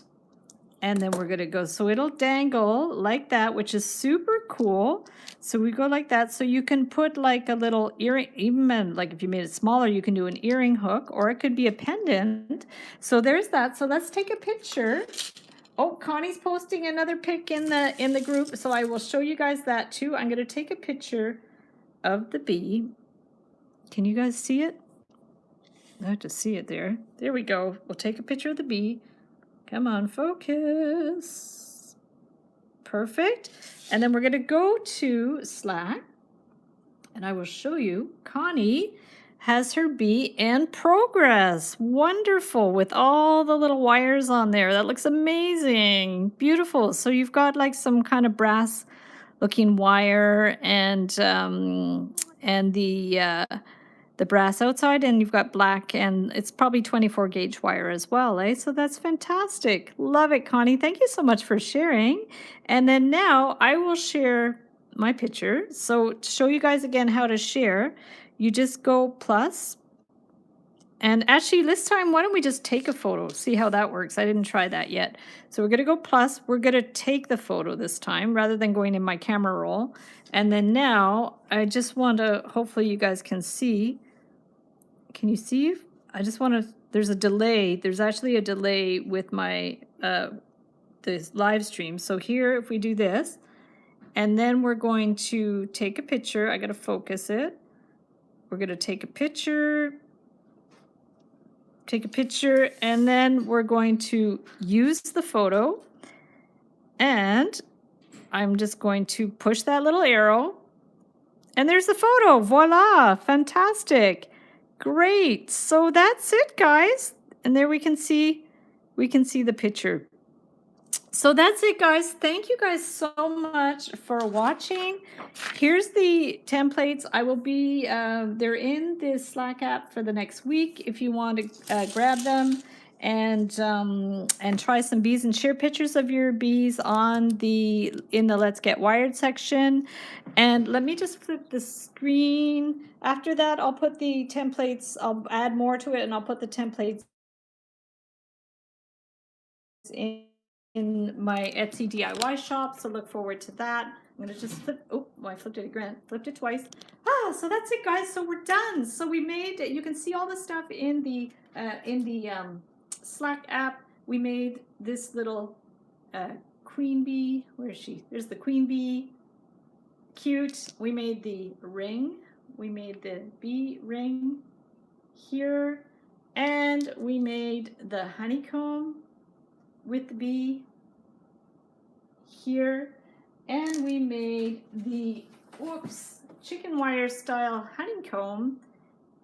And then we're going to go, so it'll dangle like that, which is super cool. So we go like that. So you can put like a little earring, even like if you made it smaller, you can do an earring hook, or it could be a pendant. So there's that. So let's take a picture. Oh, Connie's posting another pic in the group. So I will show you guys that too. I'm going to take a picture of the bee. Can you guys see it? I have to see it there. There we go. We'll take a picture of the bee. Come on, focus. Perfect. And then we're going to go to Slack, and I will show you. Connie has her bee in progress. Wonderful, with all the little wires on there. That looks amazing. Beautiful. So you've got like some kind of brass looking wire, and the brass outside, and you've got black, and it's probably 24 gauge wire as well, eh? So that's fantastic. Love it, Connie. Thank you so much for sharing. And then now I will share my picture. So to show you guys again how to share, you just go plus. And actually this time, why don't we just take a photo, see how that works. I didn't try that yet. So we're going to go plus. We're going to take the photo this time rather than going in my camera roll. And then now I just want to, hopefully you guys can see. Can you see? I just want to, there's a delay. There's actually a delay with my this live stream. So here, if we do this, and then we're going to take a picture. I got to focus it. We're going to take a picture, and then we're going to use the photo. And I'm just going to push that little arrow. And there's the photo. Voila. Fantastic. Great. So that's it, guys. And there we can see the picture. So that's it, guys. Thank you guys so much for watching. Here's the templates. I will be, they're in the Slack app for the next week if you want to grab them and try some bees and share pictures of your bees in the Let's Get Wired section. And let me just flip the screen. After that, I'll put the templates, I'll add more to it, and I'll put the templates in in my Etsy DIY shop, so look forward to that. I'm gonna just flip, oh, well, I flipped it again, flipped it twice. So that's it, guys, so we're done. So we made, you can see all the stuff in the Slack app. We made this little queen bee, where is she? There's the queen bee, cute. We made the ring, we made the bee ring here, and we made the honeycomb with the bee here, and we made the chicken wire style honeycomb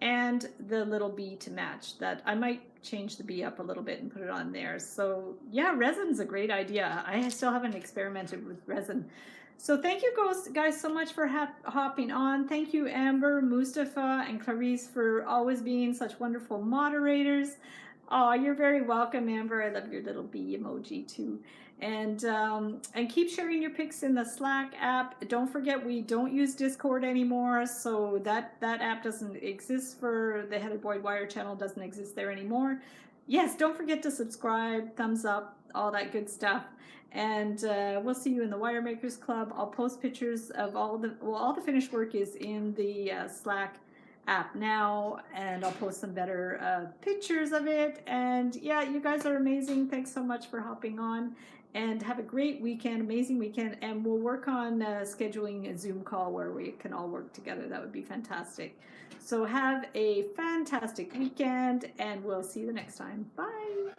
and the little bee to match that. I might change the bee up a little bit and put it on there. So yeah, resin's a great idea. I still haven't experimented with resin. So thank you guys so much for hopping on. Thank you, Amber, Mustafa, and Clarice for always being such wonderful moderators. Oh, you're very welcome, Amber. I love your little bee emoji too. And keep sharing your pics in the Slack app. Don't forget, we don't use Discord anymore, so that app doesn't exist for the Heather Boyd Wire channel, doesn't exist there anymore. Yes, don't forget to subscribe, thumbs up, all that good stuff. And we'll see you in the Wire Makers Club. I'll post pictures of all the finished work is in the Slack app now, and I'll post some better pictures of it. And yeah, you guys are amazing. Thanks so much for hopping on, and have a great weekend, amazing weekend. And we'll work on scheduling a Zoom call where we can all work together. That would be fantastic. So have a fantastic weekend, and we'll see you the next time. Bye.